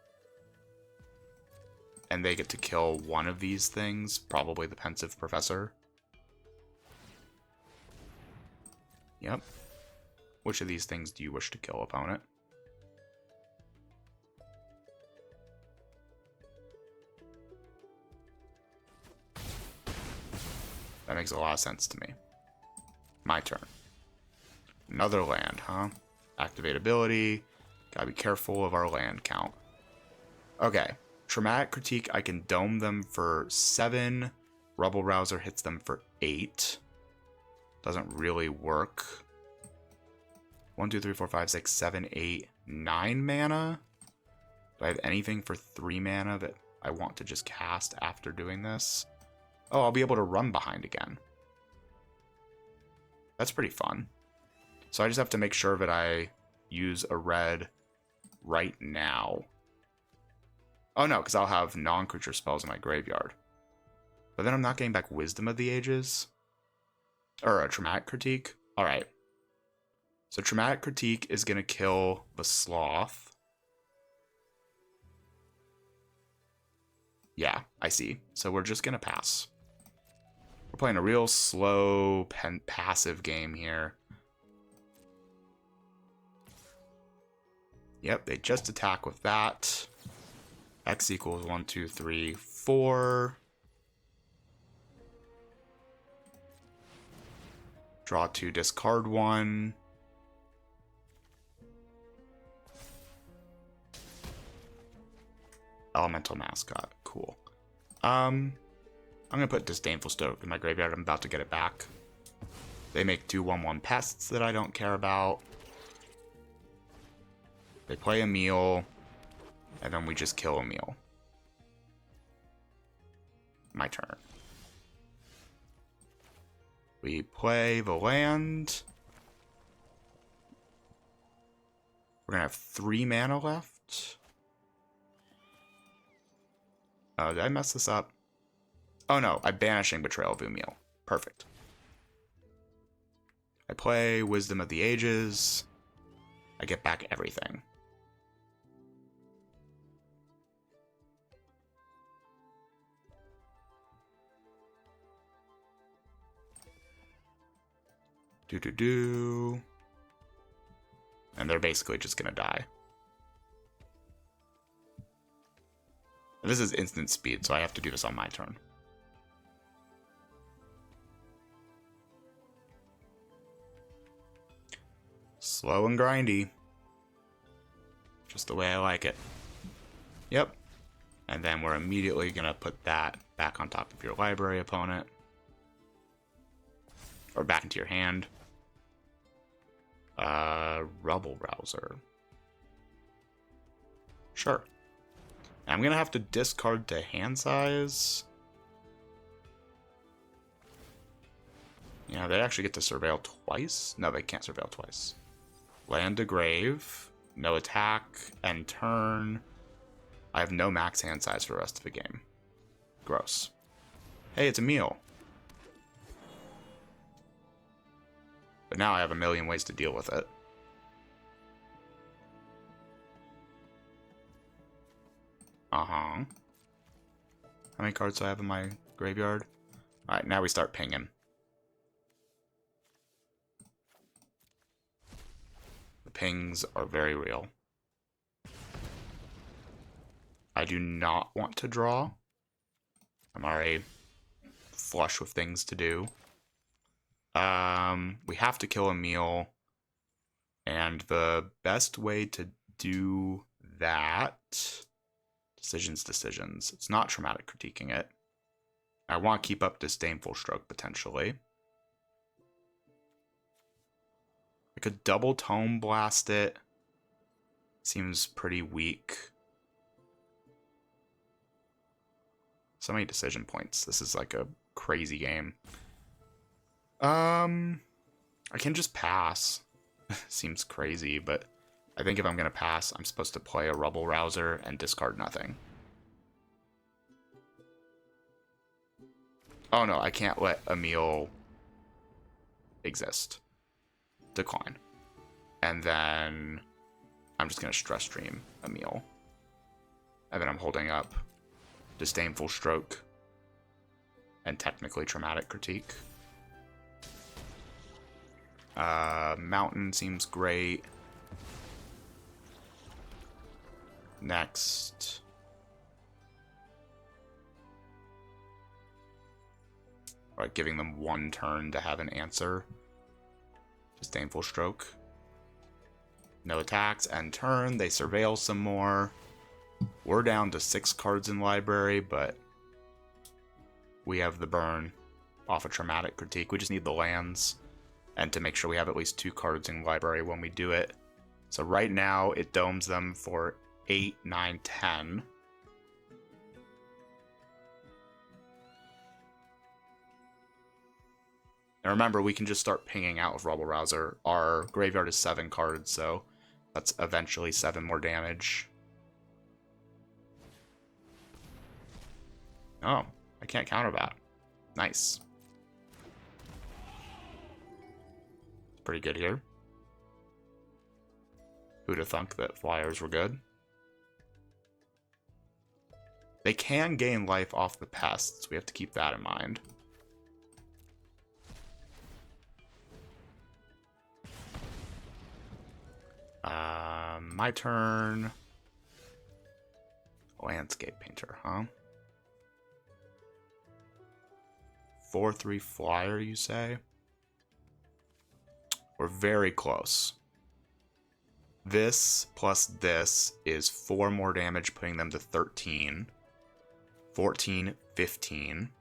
And they get to kill one of these things, probably the Pensive Professor. Yep. Which of these things do you wish to kill, opponent? That makes a lot of sense to me. My turn. Another land, huh? Activate ability. Gotta be careful of our land count. Okay. Traumatic Critique, I can dome them for 7. Rubble Rouser hits them for 8. Doesn't really work. 1, 2, 3, 4, 5, 6, 7, 8, 9 mana. Do I have anything for 3 mana that I want to just cast after doing this? Oh, I'll be able to Run Behind again. That's pretty fun. So I just have to make sure that I use a red right now. Oh no, because I'll have non-creature spells in my graveyard. But then I'm not getting back Wisdom of the Ages. Or a Traumatic Critique. Alright. So Traumatic Critique is going to kill the Sloth. Yeah, I see. So we're just going to pass. We're playing a real slow, passive game here. Yep, they just attack with that. X equals 1, 2, 3, 4. Draw 2, discard 1. Elemental Mascot, cool. I'm gonna put Disdainful Stroke in my graveyard. I'm about to get it back. They make 2 1/1 pests that I don't care about. They play Emil, and then we just kill Emil. My turn. We play the land. We're gonna have 3 mana left. Oh, did I mess this up? Oh no, I'm banishing Betrayal of Emil. Perfect. I play Wisdom of the Ages. I get back everything. And they're basically just gonna die. And this is instant speed, so I have to do this on my turn. Slow and grindy. Just the way I like it. Yep. And then we're immediately gonna put that back on top of your library opponent. Or back into your hand. Rubble Rouser. Sure. I'm gonna have to discard to hand size. Yeah, they actually get to surveil twice? No, they can't surveil twice. Land to grave. No attack. End turn. I have no max hand size for the rest of the game. Gross. Hey, it's a meal. But now I have a million ways to deal with it. How many cards do I have in my graveyard? Alright, now we start pinging. The pings are very real. I do not want to draw. I'm already flush with things to do. We have to kill a meal. And the best way to do that... Decisions. It's not traumatic critiquing it. I want to keep up Disdainful Stroke, potentially. I could double Tome Blast it. Seems pretty weak. So many decision points. This is like a crazy game. I can just pass. Seems crazy, but I think if I'm going to pass, I'm supposed to play a Rubble Rouser and discard nothing. Oh no, I can't let Emil exist. Decline. And then I'm just going to Stress Stream Emil. And then I'm holding up Disdainful Stroke and technically Traumatic Critique. Mountain seems great. Next. Alright, giving them one turn to have an answer. Disdainful Stroke. No attacks, end turn. They surveil some more. We're down to 6 cards in library, but we have the burn off a Traumatic Critique. We just need the lands, and to make sure we have at least 2 cards in library when we do it. So right now, it domes them for 8, 9, 10. And remember, we can just start pinging out with Rubble Rouser. Our graveyard is 7 cards, so that's eventually 7 more damage. Oh, I can't counter that. Nice. Pretty good here. Who'd have thunk that flyers were good? They can gain life off the pests. We have to keep that in mind. My turn. Landscape Painter, huh? 4/3 flyer, you say? We're very close. This plus this is 4 more damage, putting them to 13. 14, 15.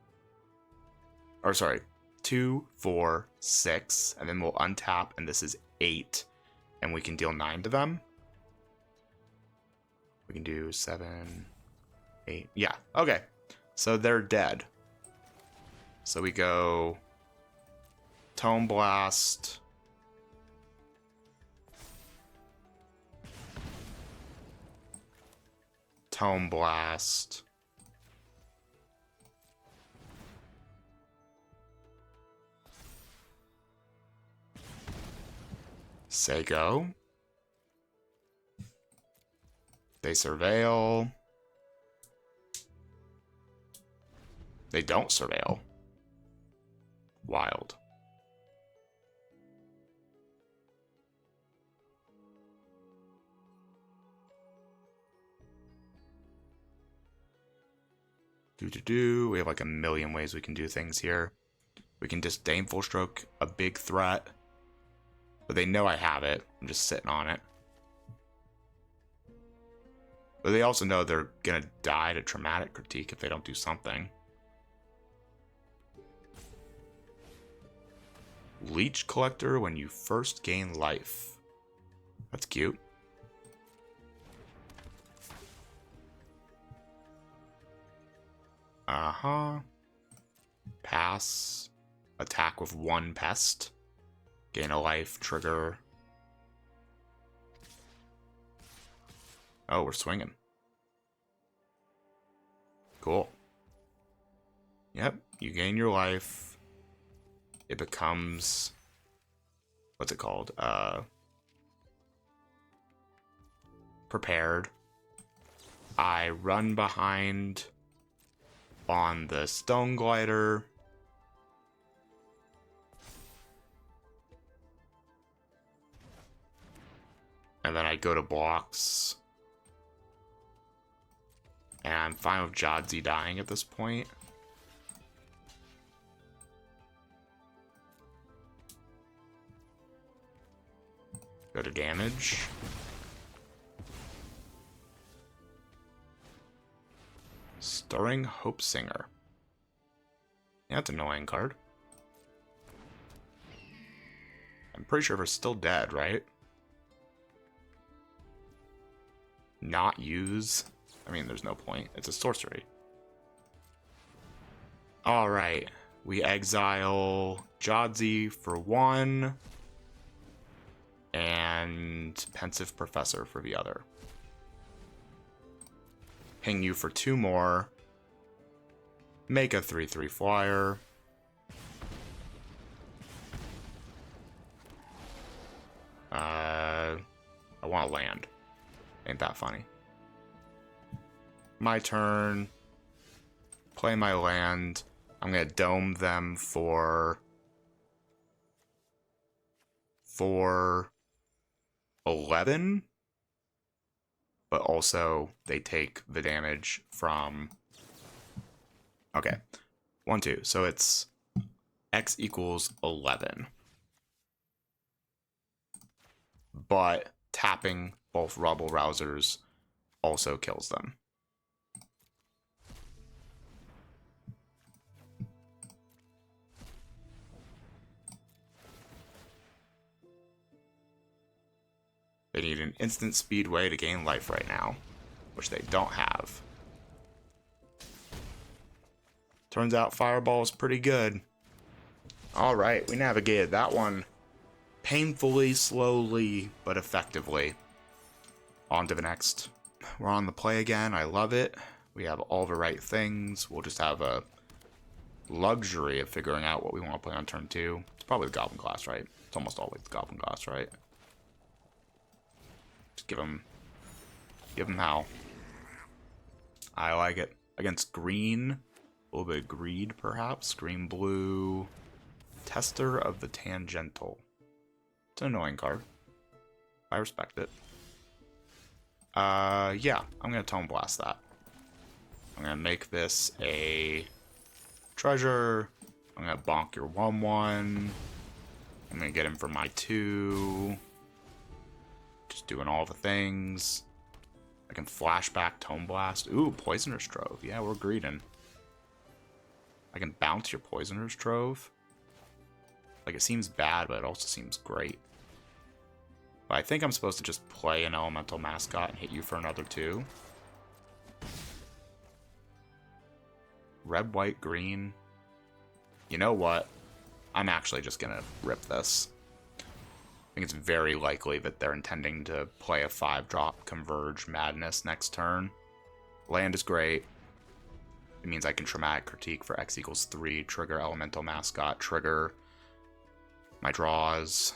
Or sorry, 2, 4, 6. And then we'll untap, and this is 8. And we can deal 9 to them. We can do 7, 8. Yeah, okay. So they're dead. So we go Tome Blast. Tome Blast. Say go. They surveil. They don't surveil. Wild. We have like a million ways we can do things here. We can disdainful stroke a big threat. But they know I have it. I'm just sitting on it. But they also know they're gonna die to traumatic critique if they don't do something. Leech collector when you first gain life. That's cute. Pass. Attack with one pest. Gain a life. Trigger. Oh, we're swinging. Cool. Yep, you gain your life. It becomes... what's it called? Prepared. I run behind on the stone glider. And then I go to blocks. And I'm fine with Jadzi dying at this point. Go to damage. Stirring Hope Singer. Yeah, that's an annoying card. I'm pretty sure we're still dead, right? Not use. I mean, there's no point. It's a sorcery. Alright. We exile Jadzi for 1. And Pensive Professor for the other. Ping you for 2 more. Make a 3/3 flyer. I want to land. Ain't that funny? My turn. Play my land. I'm gonna dome them for 11. But also they take the damage from... okay. 1, 2. So it's X equals 11. But tapping both Rubble Rousers also kills them. They need an instant speed way to gain life right now, which they don't have. Turns out Fireball is pretty good. Alright, we navigated that one painfully, slowly, but effectively. On to the next. We're on the play again. I love it. We have all the right things. We'll just have a luxury of figuring out what we want to play on turn 2. It's probably the Goblin class, right? It's almost always the Goblin class, right? Just give him hell. I like it. Against green, a little bit of greed, perhaps. Green, blue. Tester of the Tangential. It's an annoying card. I respect it. Yeah, I'm gonna Tome Blast that. I'm gonna make this a treasure. I'm gonna bonk your 1/1. I'm gonna get him for my 2. Just doing all the things. I can flashback Tome Blast. Ooh, Poisoner's Trove. Yeah, we're greeding. I can bounce your Poisoner's Trove. Like, it seems bad, but it also seems great. But I think I'm supposed to just play an Elemental Mascot and hit you for another 2. Red, white, green. You know what? I'm actually just gonna rip this. I think it's very likely that they're intending to play a 5-drop Converge Madness next turn. Land is great. It means I can Traumatic Critique for X equals 3, trigger Elemental Mascot, trigger my draws.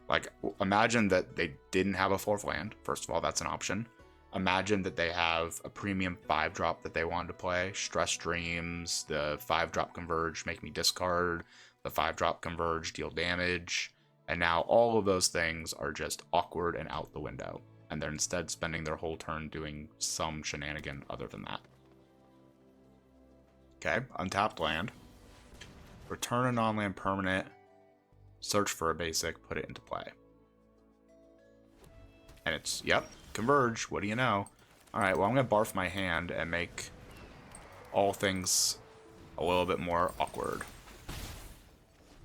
Like, imagine that they didn't have a 4th land. First of all, that's an option. Imagine that they have a premium 5-drop that they wanted to play. Stress Dreams, the 5-drop Converge, make me discard. The 5-drop Converge, deal damage. And now all of those things are just awkward and out the window. And they're instead spending their whole turn doing some shenanigan other than that. Okay, untapped land. Return a non-land permanent. Search for a basic, put it into play. And it's, yep, converge. What do you know? Alright, well, I'm going to barf my hand and make all things a little bit more awkward.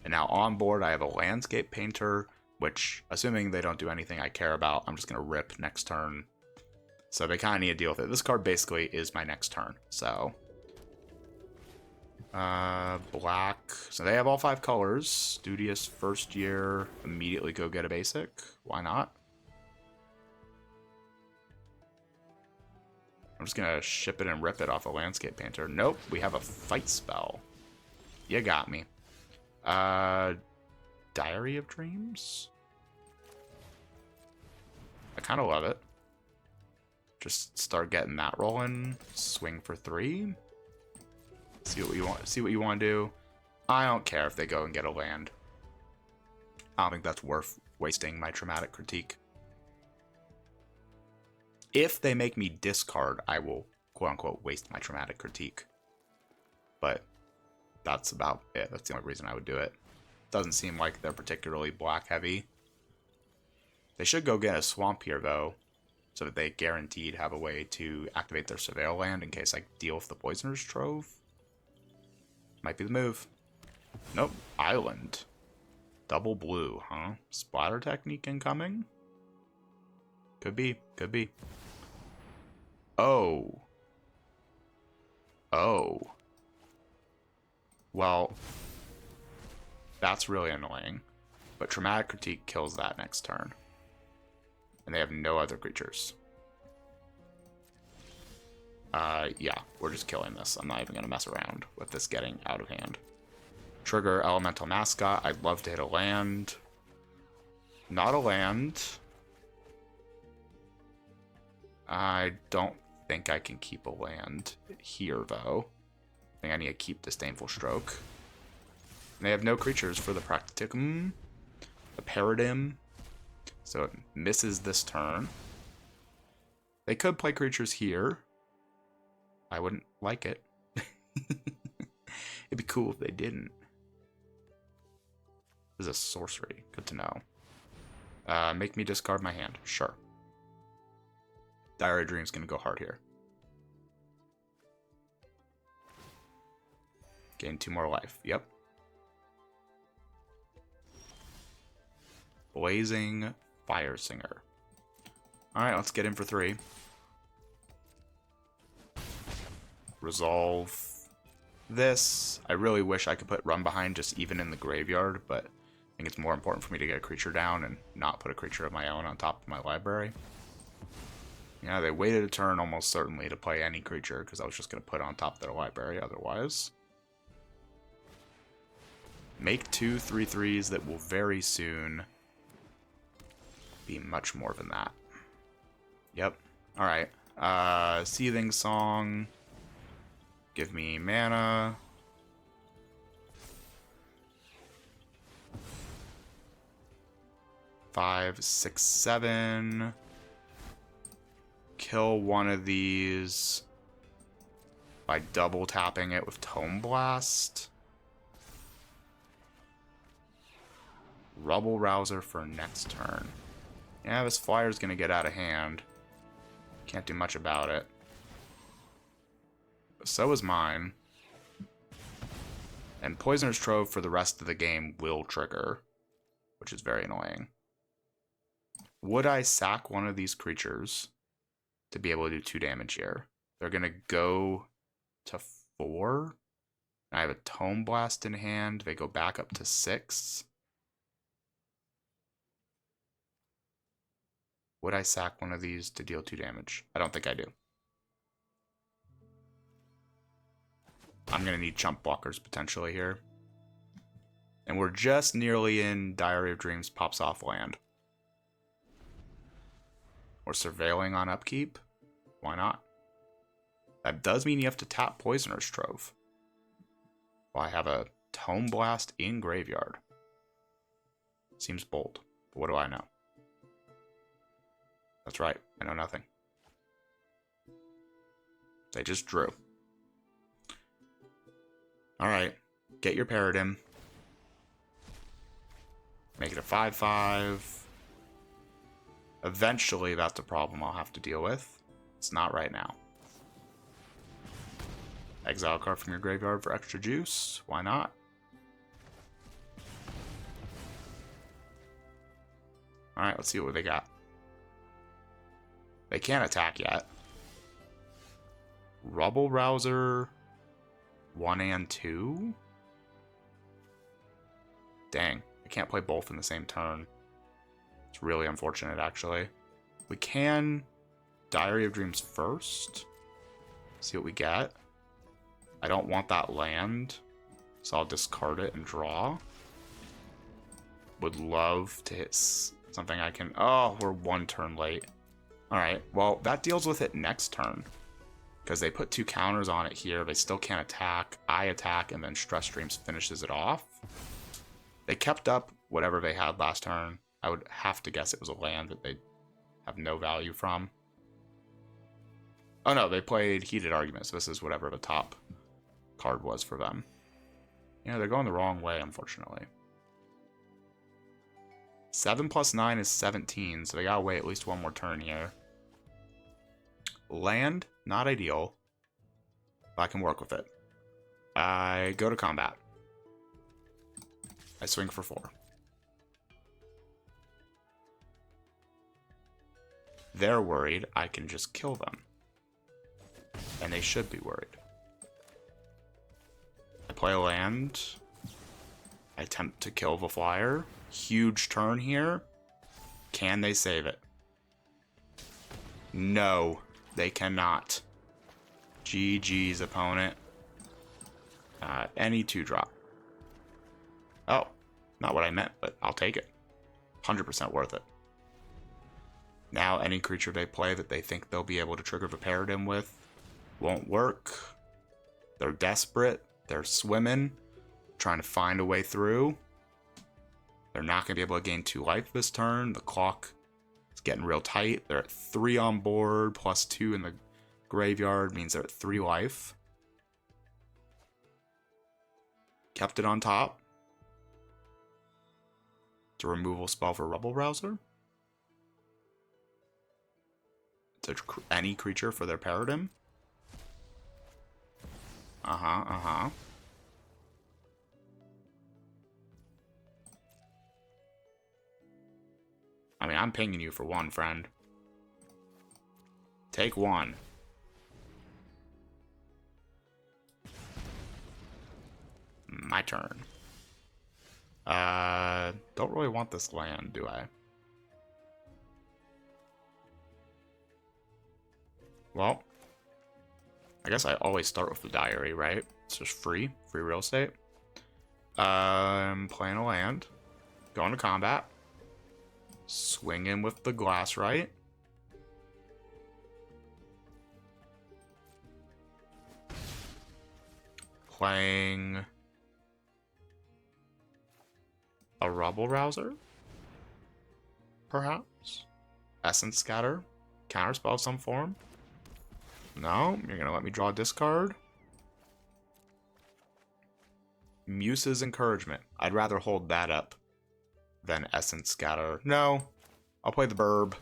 And now on board, I have a landscape painter, which, assuming they don't do anything I care about, I'm just going to rip next turn. So they kind of need to deal with it. This card basically is my next turn, so... black. So they have all 5 colors. Studious first year. Immediately go get a basic. Why not? I'm just gonna ship it and rip it off a landscape painter. Nope, we have a fight spell. You got me. Diary of Dreams? I kind of love it. Just start getting that rolling. Swing for 3. See what you want. See what you want to do. I don't care if they go and get a land. I don't think that's worth wasting my traumatic critique. If they make me discard, I will quote unquote waste my traumatic critique. But that's about it. That's the only reason I would do it. Doesn't seem like they're particularly black heavy. They should go get a swamp here though, so that they guaranteed have a way to activate their surveil land in case I deal with the Poisoner's Trove. Might be the move. Nope. Island. Double blue, huh? Splatter technique incoming? Could be. Could be. Oh. Oh. Well, that's really annoying. But Traumatic Critique kills that next turn. And they have no other creatures. Yeah, we're just killing this. I'm not even going to mess around with this getting out of hand. Trigger Elemental Mascot. I'd love to hit a land. Not a land. I don't think I can keep a land here, though. I think I need to keep Disdainful Stroke. And they have no creatures for the Practicum. A Paradigm. So it misses this turn. They could play creatures here. I wouldn't like it. It'd be cool if they didn't. This is a sorcery. Good to know. Make me discard my hand. Sure. Diary of Dreams gonna go hard here. Gain 2 more life. Yep. Blazing Fire Singer. Alright, let's get in for 3. Resolve this. I really wish I could put Run Behind just even in the graveyard, but I think it's more important for me to get a creature down and not put a creature of my own on top of my library. Yeah, they waited a turn almost certainly to play any creature because I was just going to put it on top of their library otherwise. Make 2 3/3s that will very soon be much more than that. Yep. Alright. Seething Song. Give me mana. Five, 6, 7. Kill one of these by double tapping it with Tome Blast. Rubble Rouser for next turn. Yeah, this flyer's gonna get out of hand. Can't do much about it. So is mine. And Poisoner's Trove for the rest of the game will trigger, which is very annoying. Would I sack one of these creatures to be able to do 2 damage here? They're going to go to 4. I have a Tome Blast in hand. They go back up to 6. Would I sack one of these to deal 2 damage? I don't think I do. I'm going to need chump blockers potentially here. And we're just nearly in Diary of Dreams pops off land. Or surveilling on upkeep. Why not? That does mean you have to tap Poisoner's Trove. Well, I have a Tome Blast in graveyard. Seems bold, but what do I know? That's right, I know nothing. They just drew. Alright. Get your Paradigm. Make it a 5/5. Eventually, that's a problem I'll have to deal with. It's not right now. Exile a card from your graveyard for extra juice. Why not? Alright, let's see what they got. They can't attack yet. Rubble Rouser 1 and 2? Dang, I can't play both in the same turn. It's really unfortunate, actually. We can Diary of Dreams first. See what we get. I don't want that land, so I'll discard it and draw. Would love to hit something I can... Oh, we're 1 turn late. Alright, well, that deals with it next turn. Because they put 2 counters on it here. They still can't attack. I attack, and then Stress Dreams finishes it off. They kept up whatever they had last turn. I would have to guess it was a land that they have no value from. Oh no, they played Heated Argument, so this is whatever the top card was for them. Yeah, they're going the wrong way, unfortunately. 7 plus 9 is 17, so they gotta wait at least 1 more turn here. Land, not ideal, but I can work with it. I go to combat. I swing for 4. They're worried I can just kill them. And they should be worried. I play a land. I attempt to kill the flyer. Huge turn here. Can they save it? No, they cannot. GG's, opponent. Any 2-drop. Oh, not what I meant, but I'll take it. 100% worth it. Now, any creature they play that they think they'll be able to trigger the Paradigm with won't work. They're desperate. They're swimming, trying to find a way through. They're not going to be able to gain 2 life this turn. The clock is getting real tight. They're at 3 on board, plus 2 in the graveyard means they're at 3 life. Kept it on top. It's a removal spell for Rubble Rouser. It's any creature for their Paradigm. I mean, I'm pinging you for 1, friend. Take 1. My turn. Don't really want this land, do I? Well, I guess I always start with the diary, right? It's just free real estate. I'm playing a land, going to combat, swinging with the glass right. Playing a Rubble Rouser, perhaps. Essence Scatter, counterspell of some form. No, you're gonna let me draw a discard. Muse's Encouragement. I'd rather hold that up than Essence Scatter. No, I'll play the Burb.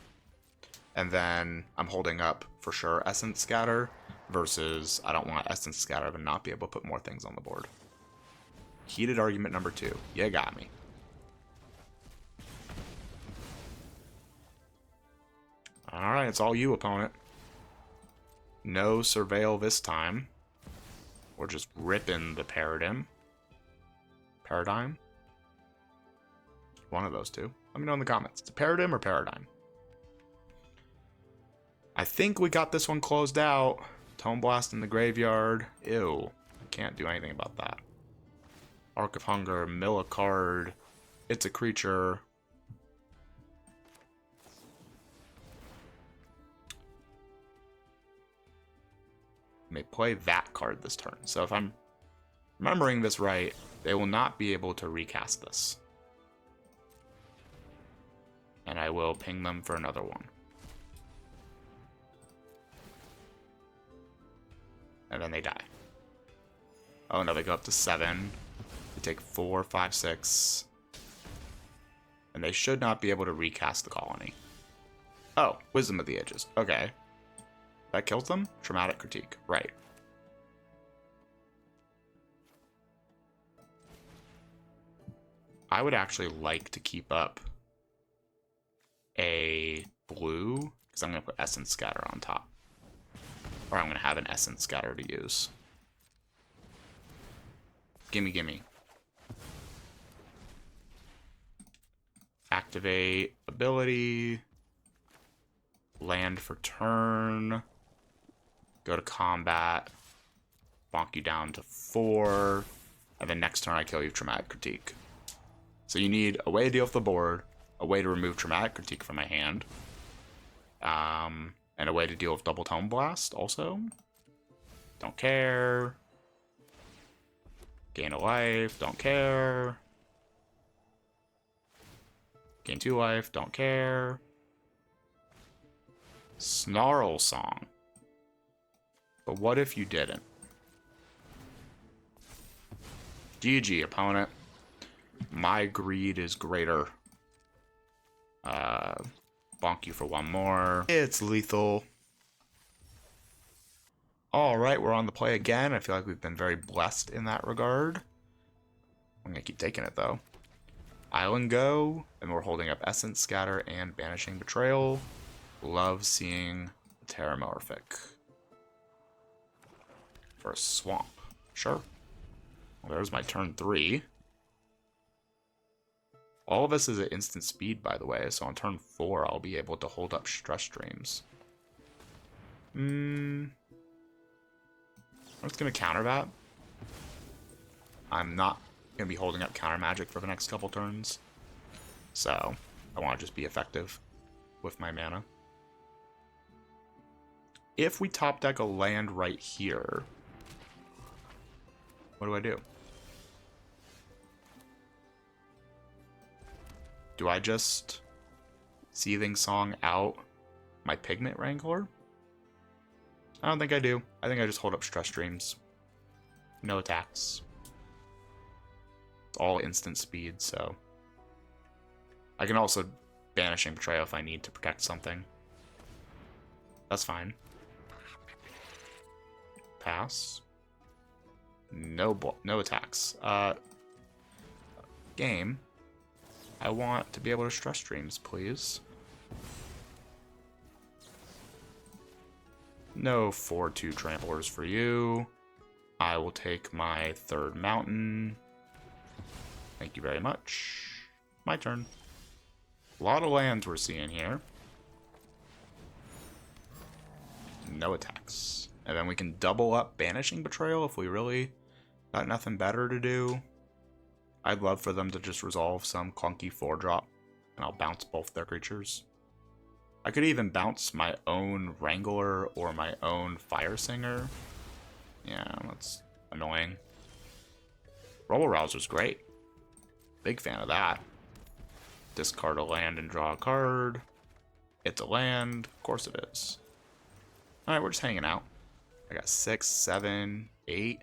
And then I'm holding up, for sure, Essence Scatter. Versus, I don't want Essence Scatter to not be able to put more things on the board. Heated Argument number 2. You got me. Alright, it's all you, opponent. No Surveil this time. We're just ripping the Paradigm. Paradigm? One of those two. Let me know in the comments. It's a Paradigm or Paradigm? I think we got this one closed out. Tome Blast in the graveyard. Ew. I can't do anything about that. Arc of Hunger. Mill a card. It's a creature. May play that card this turn. So if I'm remembering this right, they will not be able to recast this. And I will ping them for another one. And then they die. Oh no, they go up to 7. They take 4, 5, 6. And they should not be able to recast the colony. Oh, Wisdom of the Ages. Okay. That kills them? Traumatic Critique. Right. I would actually like to keep up a blue, because I'm going to put Essence Scatter on top. Or I'm going to have an Essence Scatter to use. Gimme, gimme. Activate ability. Land for turn. Go to combat. Bonk you down to 4. And then next turn I kill you with Traumatic Critique. So you need a way to deal with the board, a way to remove Traumatic Critique from my hand, and a way to deal with Double Tone Blast also. Don't care. Gain a life, don't care. Gain 2 life, don't care. Snarl Song. But what if you didn't? GG, opponent. My greed is greater. Bonk you for 1 more. It's lethal. Alright, we're on the play again. I feel like we've been very blessed in that regard. I'm going to keep taking it, though. Island Go, and we're holding up Essence Scatter and Banishing Betrayal. Love seeing Terramorphic. For a swamp. Sure. Well, there's my turn 3. All of this is at instant speed, by the way, so on turn 4 I'll be able to hold up Stress Streams. I'm just going to counter that. I'm not going to be holding up counter magic for the next couple turns. So, I want to just be effective with my mana. If we top deck a land right here, what do I do? Do I just Seething Song out my Pigment Wrangler? I don't think I do. I think I just hold up Stress Streams. No attacks. It's all instant speed, so... I can also Banishing Betrayal if I need to protect something. That's fine. Pass. No attacks. Game. I want to be able to Stress Streams, please. No 4/2 tramplers for you. I will take my 3rd mountain. Thank you very much. My turn. A lot of lands we're seeing here. No attacks. And then we can double up Banishing Betrayal if we really got nothing better to do. I'd love for them to just resolve some clunky 4-drop, and I'll bounce both their creatures. I could even bounce my own Wrangler or my own Fire Singer. Yeah, that's annoying. Robo Rouser's great. Big fan of that. Discard a land and draw a card. It's a land. Of course it is. Alright, we're just hanging out. I got 6, 7, 8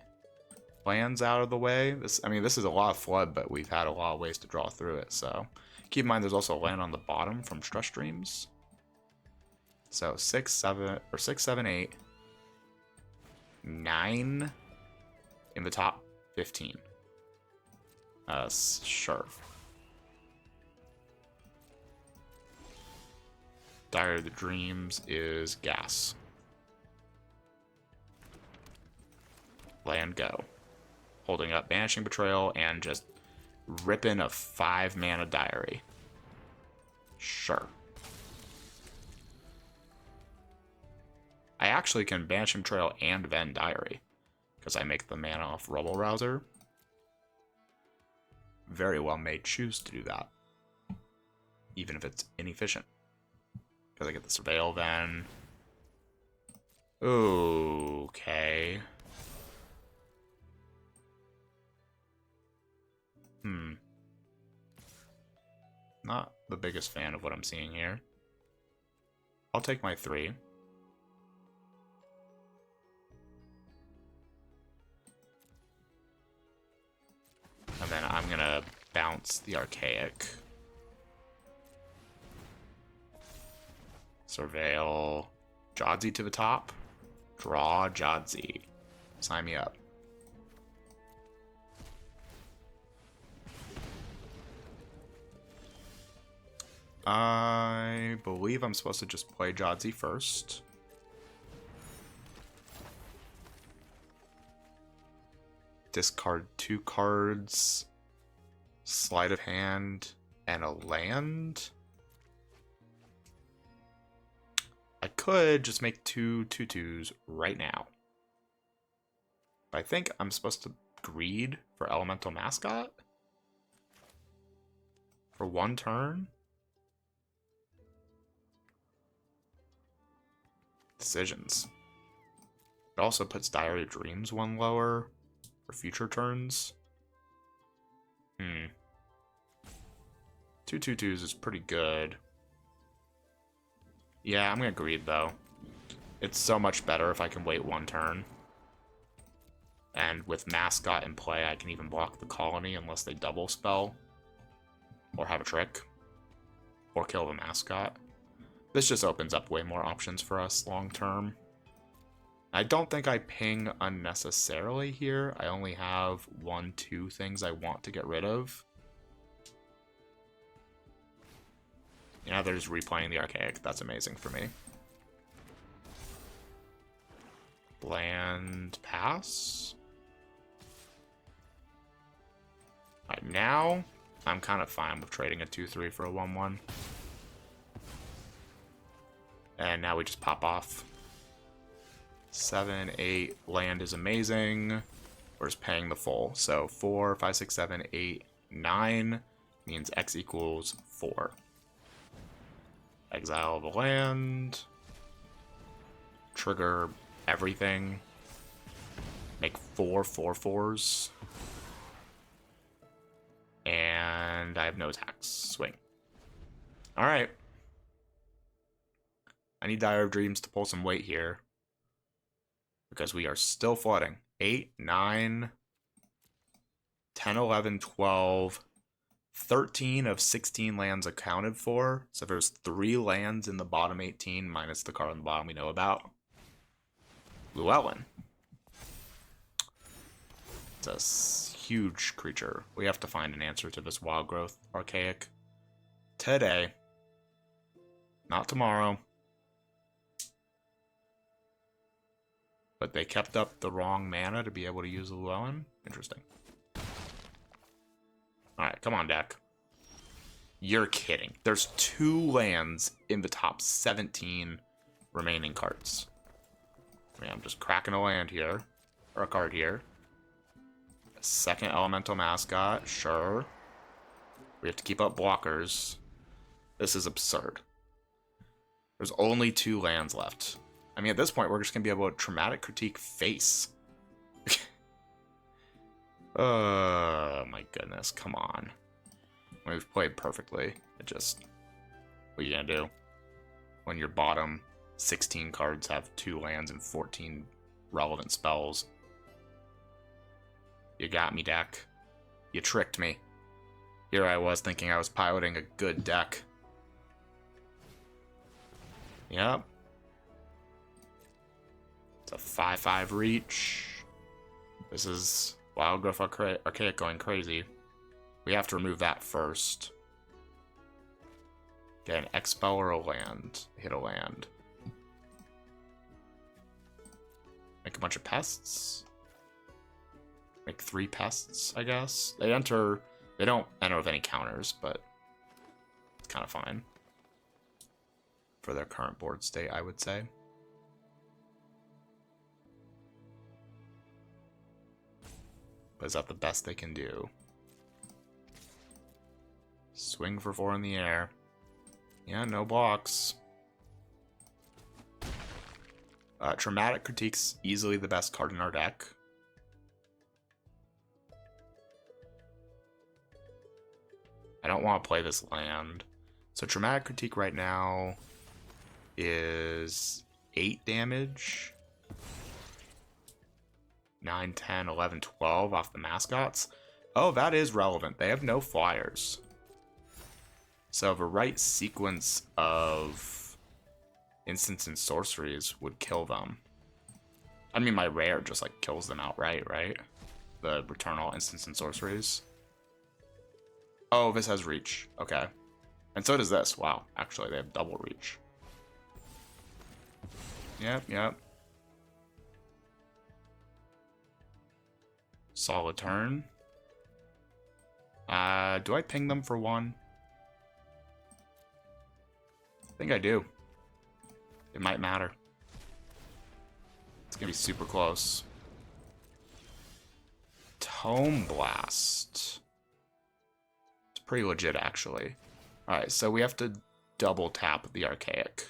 lands out of the way. This is a lot of flood, but we've had a lot of ways to draw through it, so keep in mind there's also a land on the bottom from Stress Streams. So 6, 7, 8, 9 in the top 15. Sure. Diary of the Dreams is gas. Land go. Holding up Banishing Betrayal and just ripping a 5-mana Diary. Sure. I actually can Banishing Betrayal and then Diary, because I make the mana off Rubble Rouser. Very well may choose to do that, even if it's inefficient. Because I get the Surveil then. Okay. Not the biggest fan of what I'm seeing here. I'll take my 3. And then I'm gonna bounce the Archaic. Surveil Jodzi to the top. Draw Jodzi. Sign me up. I believe I'm supposed to just play Jodzi first. Discard 2 cards. Sleight of hand and a land. I could just make 2 2/2s right now. But I think I'm supposed to greed for Elemental Mascot for 1 turn. Decisions. It also puts Diary of Dreams 1 lower for future turns. 2 2/2s is pretty good. Yeah, I'm gonna greed though. It's so much better if I can wait 1 turn. And with Mascot in play, I can even block the colony unless they double spell. Or have a trick. Or kill the Mascot. This just opens up way more options for us long term. I don't think I ping unnecessarily here. I only have 1, 2 things I want to get rid of. Yeah, there's replaying the Archaic. That's amazing for me. Bland pass. Alright, now I'm kind of fine with trading a 2/3 for a 1/1. And now we just pop off. 7, 8, land is amazing. We're just paying the full. So 4, 5, 6, 7, 8, 9 means X equals 4. Exile the land. Trigger everything. Make 4 4/4s. And I have no attacks. Swing. Alright. I need Diary of Dreams to pull some weight here. Because we are still flooding. 8, 9, 10, 11, 12, 13 of 16 lands accounted for. So there's 3 lands in the bottom 18 minus the card on the bottom we know about. Llewellyn. It's a huge creature. We have to find an answer to this Wild Growth Archaic today. Not tomorrow. But they kept up the wrong mana to be able to use Llewellyn. Interesting. Alright, come on, deck. You're kidding. There's 2 lands in the top 17 remaining cards. I mean, I'm just cracking a land here. Or a card here. A second Elemental Mascot, sure. We have to keep up blockers. This is absurd. There's only 2 lands left. I mean, at this point, we're just going to be able to Traumatic Critique face. Oh, my goodness. Come on. We've played perfectly. It just... What are you going to do? When your bottom 16 cards have 2 lands and 14 relevant spells. You got me, deck. You tricked me. Here I was thinking I was piloting a good deck. Yep. It's a 5/5 reach. This is Wild Growth Archaic going crazy. We have to remove that first. Get an Expel or a land. Hit a land. Make a bunch of pests. Make 3 pests, I guess. They don't enter with any counters, but it's kind of fine. For their current board state, I would say. But is that the best they can do? Swing for 4 in the air. Yeah, no blocks. Traumatic Critique's easily the best card in our deck. I don't want to play this land. So Traumatic Critique right now is 8 damage. 9, 10, 11, 12 off the mascots. Oh, that is relevant. They have no flyers. So the right sequence of instants and sorceries would kill them. I mean, my rare just like kills them outright, right? The return all instants and sorceries. Oh, this has reach. Okay. And so does this. Wow. Actually, they have double reach. Yep. Solid turn. Do I ping them for one? I think I do. It might matter. It's gonna be super close. Tome Blast. It's pretty legit, actually. Alright, so we have to double tap the Archaic.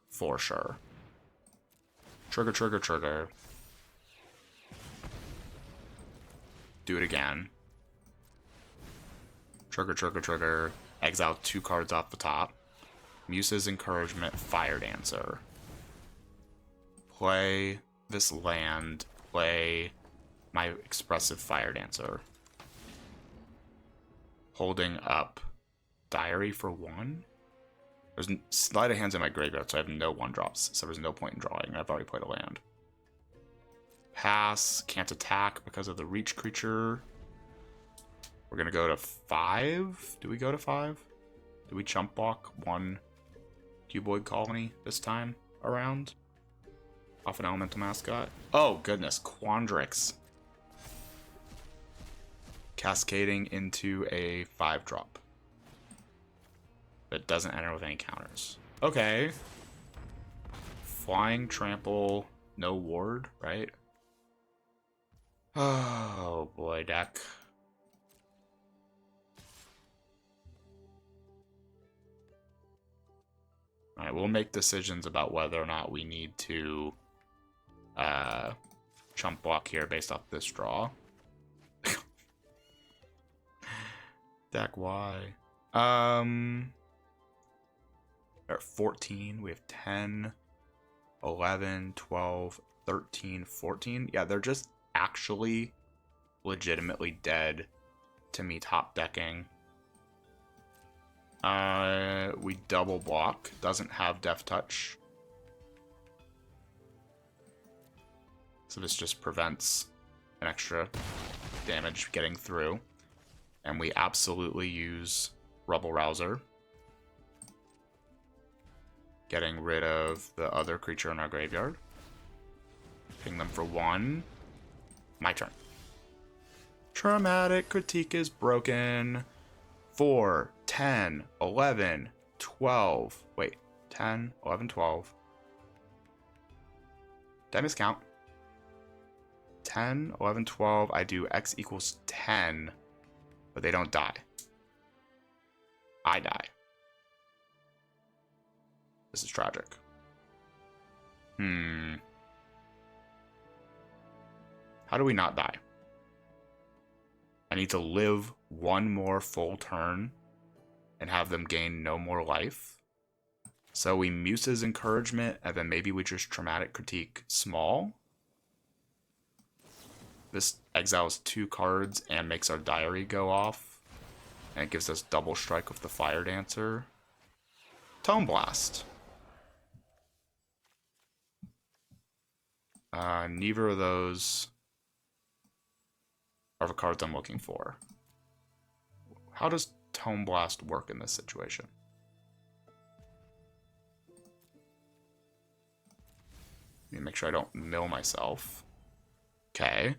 For sure. Trigger. Do it again. Trigger. Exile 2 cards off the top. Muse's Encouragement, Fire Dancer. Play this land. Play my Expressive Fire Dancer. Holding up Diary for 1. There's Sleight of Hands in my graveyard, so I have no 1-drops, so there's no point in drawing. I've already played a land. Pass, can't attack because of the reach creature. We're gonna go to 5. Do we go to 5? Do we chump block 1 Cuboid Colony this time around? Off an Elemental Mascot? Oh, goodness. Quandrix. Cascading into a 5-drop. That doesn't enter with any counters. Okay. Flying, trample, no ward, right? Oh, boy, deck. Alright, we'll make decisions about whether or not we need to chump block here based off this draw. Deck Y. We're at 14. We have 10, 11, 12, 13, 14. Yeah, they're just actually legitimately dead to me top decking. We double block. Doesn't have Death Touch. So this just prevents an extra damage getting through. And we absolutely use Rubble Rouser. Getting rid of the other creature in our graveyard. Ping them for 1. My turn. Traumatic Critique is broken. 4, 10, 11, 12. Wait, 10, 11, 12. Did I miscount? 10, 11, 12. I do X equals 10, but they don't die. I die. This is tragic. How do we not die? I need to live one more full turn and have them gain no more life. So we Muse's Encouragement, and then maybe we just Traumatic Critique small. This exiles 2 cards and makes our diary go off. And it gives us double strike with the Fire Dancer. Tome Blast. Neither of those are the cards I'm looking for. How does Tome Blast work in this situation? Let me make sure I don't mill myself. Okay.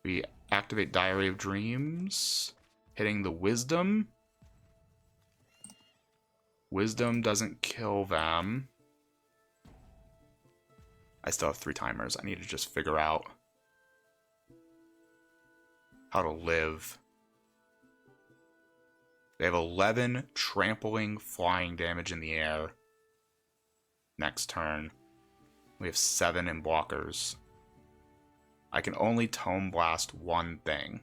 We activate Diary of Dreams. Hitting the Wisdom. Wisdom doesn't kill them. I still have 3 timers. I need to just figure out how to live. They have 11 trampling flying damage in the air. Next turn. We have 7 in blockers. I can only Tome Blast 1 thing,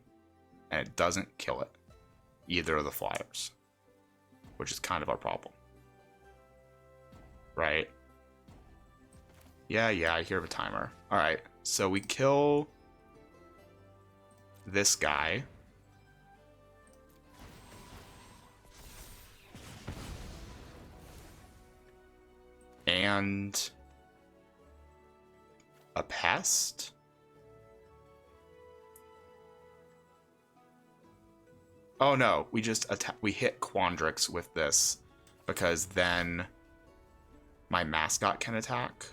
and it doesn't kill it. Either of the flyers. Which is kind of our problem. Right? Yeah, I hear the timer. Alright, so we kill this guy. And a pest? Oh no, we just we hit Quandrix with this because then my mascot can attack.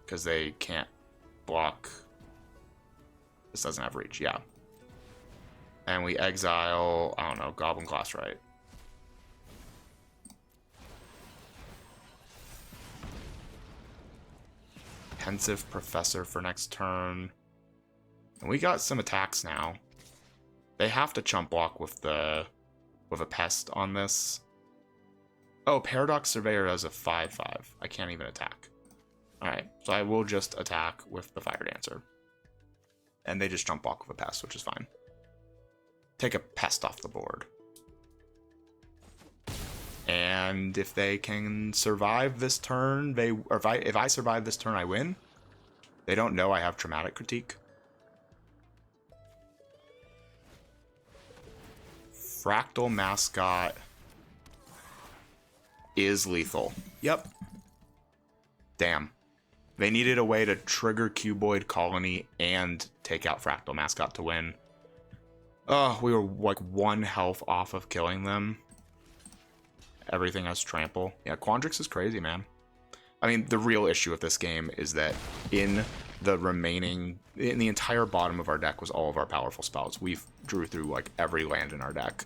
Because they can't block. This doesn't have reach, yeah. And we exile, I don't know, Goblin Class, right? Pensive Professor for next turn. And we got some attacks now. They have to chump block with a pest on this. Oh, Paradox Surveyor has a 5/5. I can't even attack. Alright, so I will just attack with the Fire Dancer. And they just jump block with a pest, which is fine. Take a pest off the board. And if they can survive this turn, if I survive this turn, I win. They don't know I have Traumatic Critique. Fractal Mascot is lethal. Yep. Damn. They needed a way to trigger Cuboid Colony and take out Fractal Mascot to win. Oh, we were like 1 health off of killing them. Everything has trample. Yeah, Quandrix is crazy, man. I mean, the real issue with this game is that in the entire bottom of our deck was all of our powerful spells. We drew through like every land in our deck.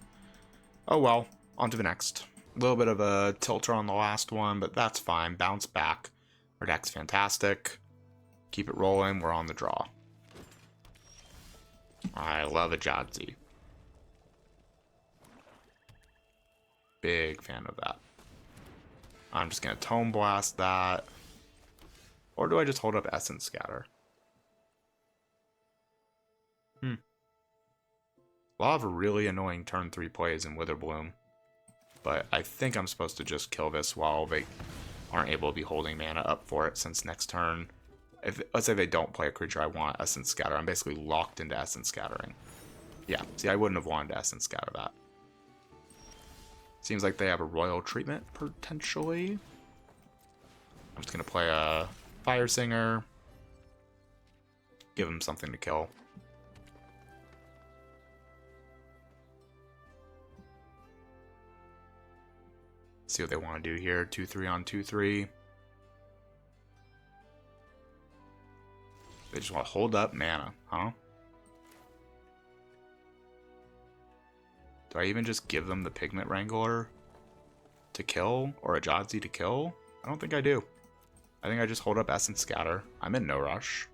Oh well, on to the next. A little bit of a tilter on the last one, but that's fine. Bounce back. Our deck's fantastic. Keep it rolling. We're on the draw. I love a Jadzi. Big fan of that. I'm just going to Tome Blast that. Or do I just hold up Essence Scatter? A lot of really annoying turn 3 plays in Witherbloom. But I think I'm supposed to just kill this while they aren't able to be holding mana up for it, since next turn, let's say they don't play a creature I want Essence Scatter, I'm basically locked into Essence Scattering. Yeah, see, I wouldn't have wanted to Essence Scatter that. Seems like they have a Royal Treatment, potentially. I'm just going to play a Fire Singer. Give them something to kill. See what they want to do here. 2/3 on 2/3. They just want to hold up mana, huh? Do I even just give them the Pigment Wrangler to kill? Or a Jadzi to kill? I don't think I do. I think I just hold up Essence Scatter. I'm in no rush.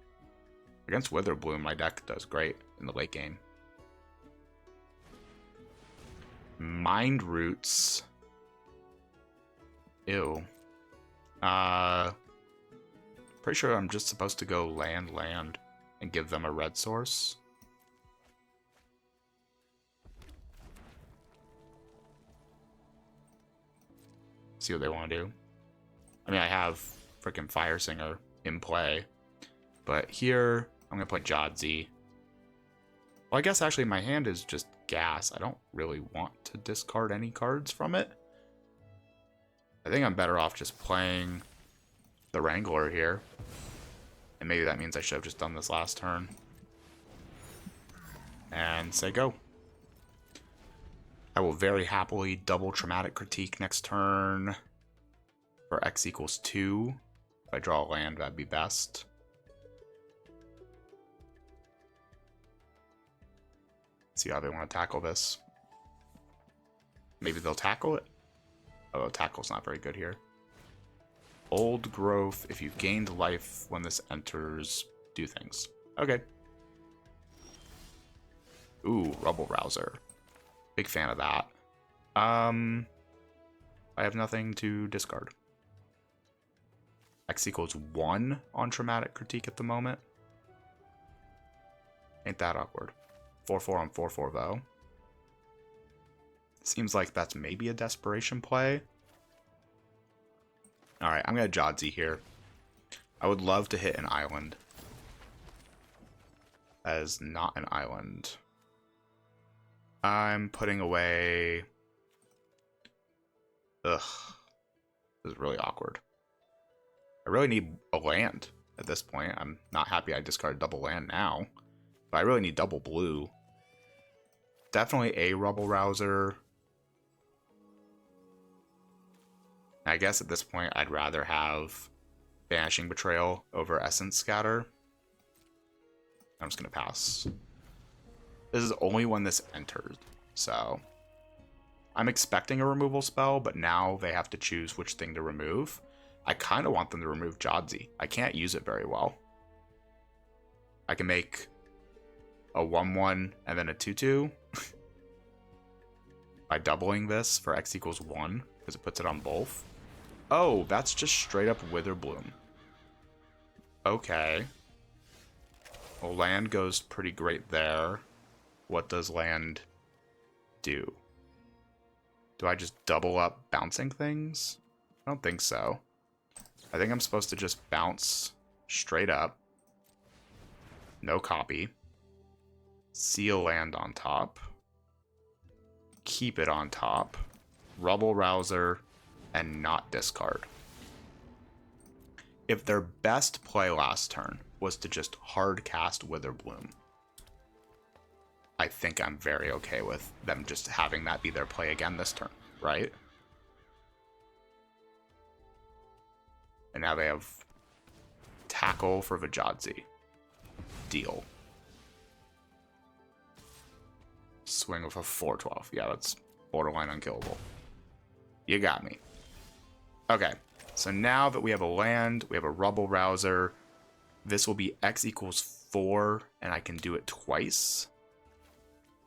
Against Witherbloom, my deck does great in the late game. Mind Roots. Ew. Pretty sure I'm just supposed to go land, and give them a red source. See what they want to do. I mean, I have freaking Fire Singer in play, but here I'm gonna play Jadzi. Well, I guess actually my hand is just gas. I don't really want to discard any cards from it. I think I'm better off just playing the Wrangler here. And maybe that means I should have just done this last turn. And say go. I will very happily double Traumatic Critique next turn. For X equals 2. If I draw a land, that'd be best. See how they want to tackle this. Maybe they'll tackle it. Oh, tackle's not very good here. Old Growth. If you've gained life when this enters, do things. Okay. Ooh, Rubble Rouser. Big fan of that. I have nothing to discard. X equals 1 on Traumatic Critique at the moment. Ain't that awkward. 4/4 on 4/4 though. Seems like that's maybe a desperation play. Alright, I'm going to Jadzi here. I would love to hit an island. as not an island. I'm putting away... Ugh. This is really awkward. I really need a land at this point. I'm not happy I discarded double land now. But I really need double blue. Definitely a Rubble Rouser. I guess at this point I'd rather have Banishing Betrayal over Essence Scatter. I'm just going to pass. This is only when this enters, so... I'm expecting a removal spell, but now they have to choose which thing to remove. I kind of want them to remove Jadzi. I can't use it very well. I can make a 1/1 and then a 2/2 by doubling this for X equals 1, because it puts it on both. Oh, that's just straight up Witherbloom. Okay. Well, land goes pretty great there. What does land do? Do I just double up bouncing things? I don't think so. I think I'm supposed to just bounce straight up. No copy. Seal land on top. Keep it on top. Rubble Rouser. And not discard. If their best play last turn was to just hard cast Witherbloom, I think I'm very okay with them just having that be their play again this turn, right? And now they have Tackle for Vajadzi. Deal. Swing with a 4/12. Yeah, that's borderline unkillable. You got me. Okay, so now that we have a land, we have a Rubble Rouser. This will be X equals 4, and I can do it twice.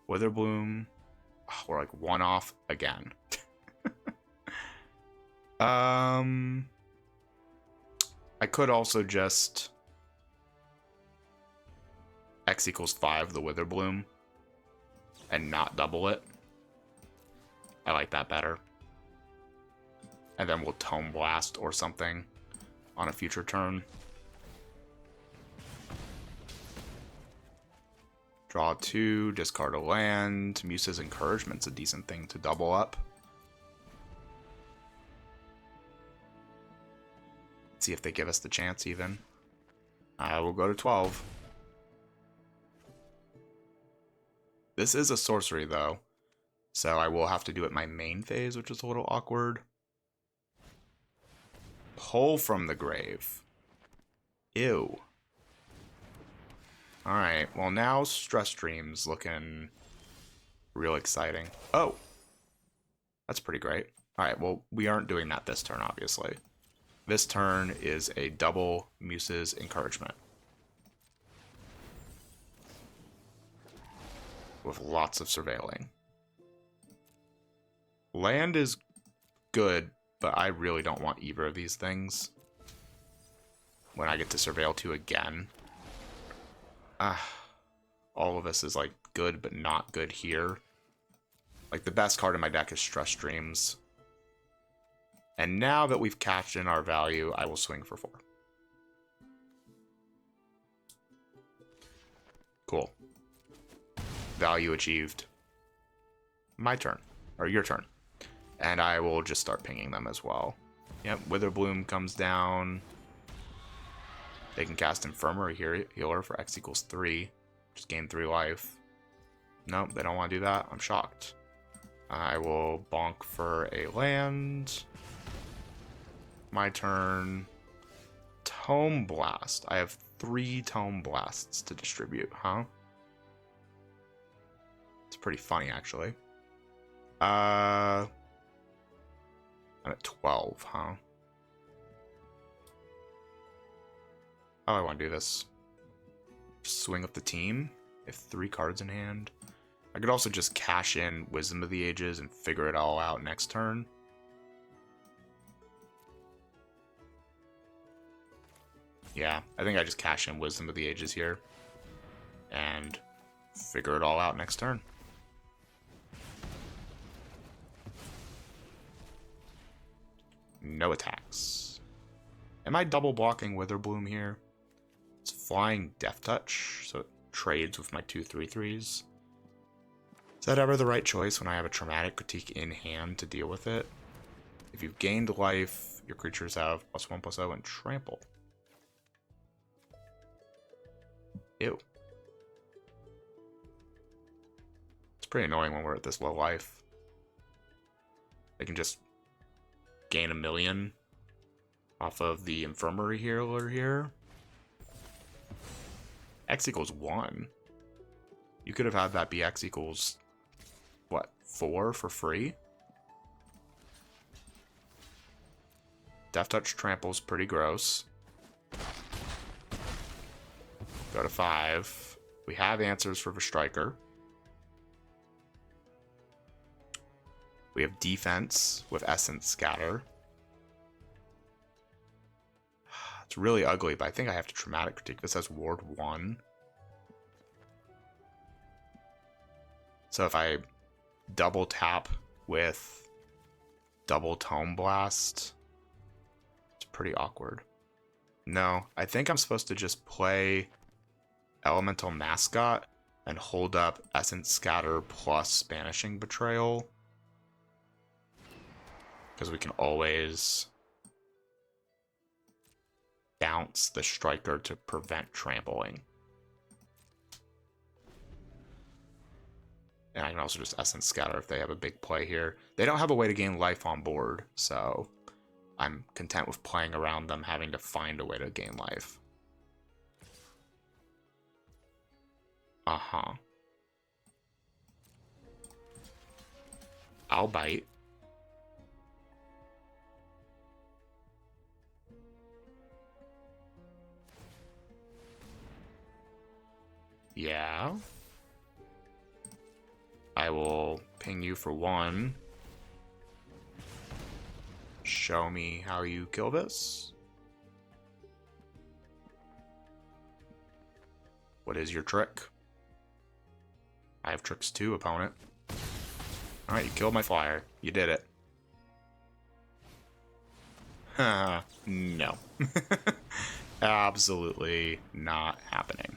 Witherbloom. Oh, we're like one off again. I could also just X equals 5 the Witherbloom and not double it. I like that better. And then we'll Tome Blast or something on a future turn. Draw 2, discard a land. Muse's Encouragement's a decent thing to double up. Let's see if they give us the chance even. We'll go to 12. This is a sorcery though, so I will have to do it my main phase, which is a little awkward. Pull from the grave. Ew. Alright, well now Stress Dream's looking real exciting. Oh! That's pretty great. Alright, well we aren't doing that this turn, obviously. This turn is a double Muse's Encouragement. With lots of surveilling. Land is good, but I really don't want either of these things. When I get to surveil 2 again. All of this is like good, but not good here. Like the best card in my deck is Stress Dreams. And now that we've cashed in our value, I will swing for 4. Cool. Value achieved. My turn. Or your turn. And I will just start pinging them as well. Yep, Witherbloom comes down. They can cast Infirmary Healer for X equals 3. Just gain 3 life. Nope, they don't want to do that. I'm shocked. I will bonk for a land. My turn. Tome Blast. I have 3 Tome Blasts to distribute, huh? It's pretty funny, actually. I'm at 12, huh? How do I want to do this? Just swing up the team. I have 3 cards in hand. I could also just cash in Wisdom of the Ages and figure it all out next turn. Yeah, I think I just cash in Wisdom of the Ages here. And figure it all out next turn. No attacks. Am I double blocking Witherbloom here? It's flying Death Touch, so it trades with my 2/3/3s. Is that ever the right choice when I have a Traumatic Critique in hand to deal with it? If you've gained life, your creatures have +1/+0 and trample. Ew. It's pretty annoying when we're at this low life. They can just gain 1,000,000 off of the Infirmary Healer here. X equals 1. You could have had that be X equals, what, 4 for free? Death Touch Trample's pretty gross. Go to 5. We have answers for the Striker. We have defense with Essence Scatter. It's really ugly, but I think I have to Traumatic Critique. This has Ward 1. So if I double tap with double Tome Blast, it's pretty awkward. No, I think I'm supposed to just play Elemental Mascot and hold up Essence Scatter plus Banishing Betrayal. Because we can always bounce the Striker to prevent trampling. And I can also just Essence Scatter if they have a big play here. They don't have a way to gain life on board, so I'm content with playing around them having to find a way to gain life. Uh-huh. I'll bite. Yeah. I will ping you for 1. Show me how you kill this. What is your trick? I have tricks too, opponent. Alright, you killed my flyer. You did it. No. Absolutely not happening.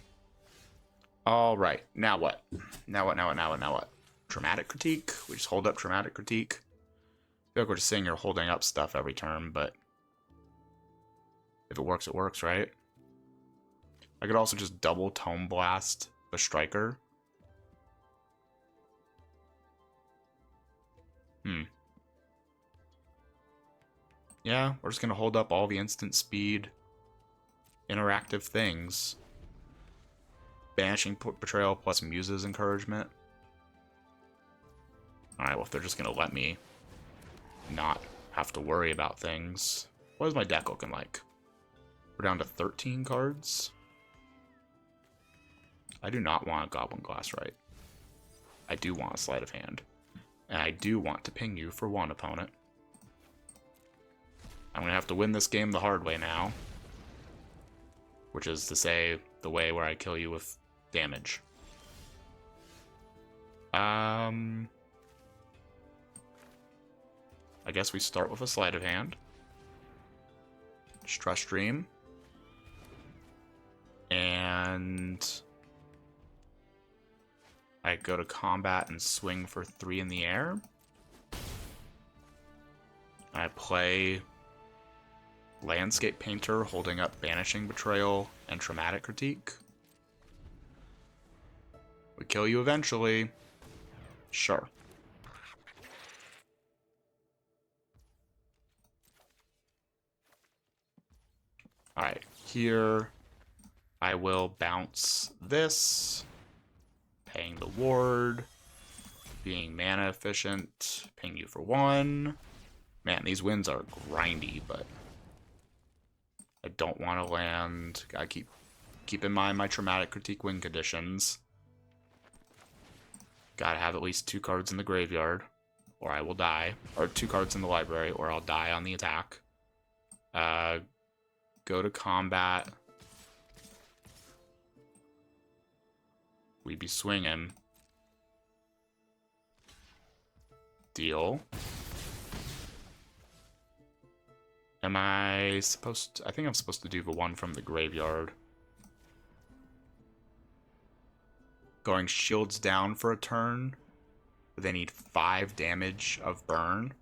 Alright, now what? Now what? Traumatic Critique? We just hold up Traumatic Critique. I feel like we're just saying you're holding up stuff every turn, but if it works, right? I could also just double Tome Blast the Striker. Yeah, we're just going to hold up all the instant speed interactive things. Banishing Betrayal plus Muse's Encouragement. Alright, well, if they're just going to let me not have to worry about things. What is my deck looking like? We're down to 13 cards. I do not want a Goblin Glasswright. I do want a Sleight of Hand. And I do want to ping you for 1, opponent. I'm going to have to win this game the hard way now. Which is to say, the way where I kill you with damage. I guess we start with a Sleight of Hand. Stress Stream. And I go to combat and swing for 3 in the air. I play Landscape Painter, holding up Banishing Betrayal and Traumatic Critique. We kill you eventually. Sure. Alright, here I will bounce this, paying the ward, being mana efficient, ping you for 1. Man, these wins are grindy, but I don't want to land. Gotta keep in mind my Traumatic Critique win conditions. Gotta have at least 2 cards in the graveyard, or I will die. Or 2 cards in the library, or I'll die on the attack. Go to combat. We be swinging. Deal. Am I supposed to... I think I'm supposed to do the one from the graveyard. going shields down for a turn. But they need 5 damage of burn.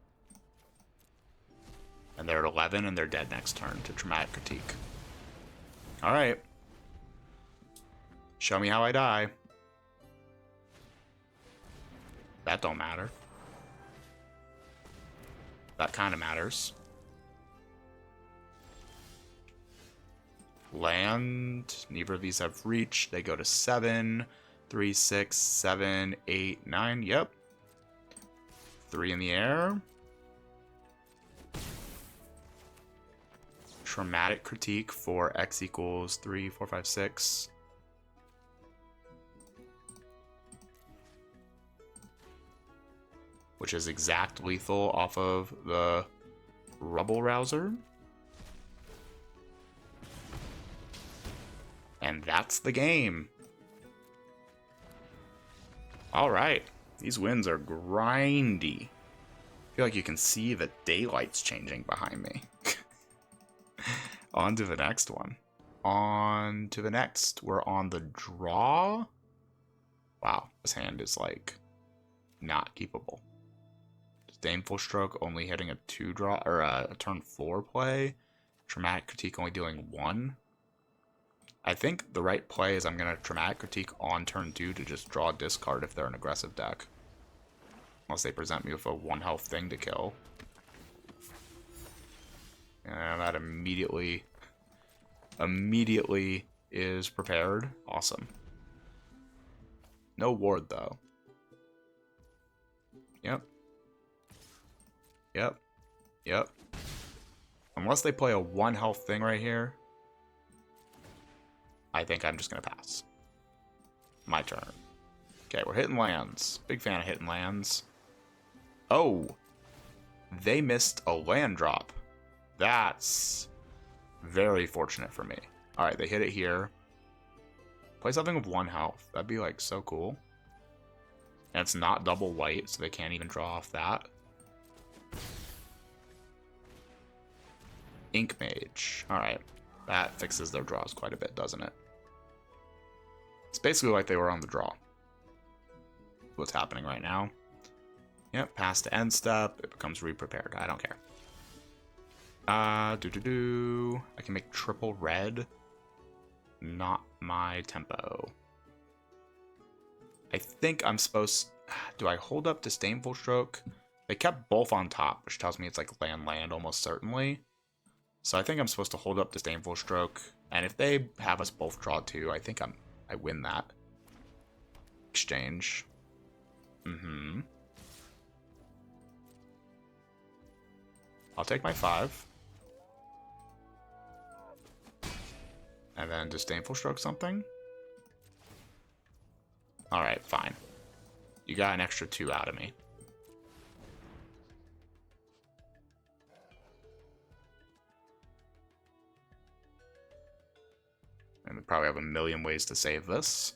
And they're at 11 and they're dead next turn to Traumatic Critique. Alright. Show me how I die. That don't matter. That kind of matters. Land. Neither of these have reach. They go to 7. 3, 6, 7, 8, 9. Yep. 3 in the air. Traumatic Critique for X equals 3, 4, 5, 6. Which is exact lethal off of the Rubble Rouser. And that's the game. Alright. These wins are grindy. I feel like you can see the daylight's changing behind me. On to the next one. On to the next. We're on the draw. Wow, this hand is like not keepable. Disdainful Stroke only hitting a 2 draw or a turn 4 play. Traumatic Critique only dealing 1. I think the right play is I'm gonna Traumatic Critique on turn 2 to just draw a discard if they're an aggressive deck. Unless they present me with a 1 health thing to kill. And that immediately is prepared. Awesome. No ward though. Yep. Yep. Yep. Unless they play a 1 health thing right here, I think I'm just gonna pass. My turn. Okay, we're hitting lands. Big fan of hitting lands. Oh! They missed a land drop. That's very fortunate for me. Alright, they hit it here. Play something with 1 health. That'd be like so cool. And it's not double white, so they can't even draw off that. Ink Mage. Alright. That fixes their draws quite a bit, doesn't it? It's basically like they were on the draw. What's happening right now? Yep, pass to end step. It becomes re-prepared. I don't care. I can make triple red. Not my tempo. I think I'm supposed... Do I hold up Disdainful Stroke? They kept both on top, which tells me it's like land almost certainly. So I think I'm supposed to hold up Disdainful Stroke. And if they have us both draw 2, I think I win that. Exchange. I'll take my 5. And then Disdainful Stroke something. Alright, fine. You got an extra 2 out of me. And we probably have a million ways to save this.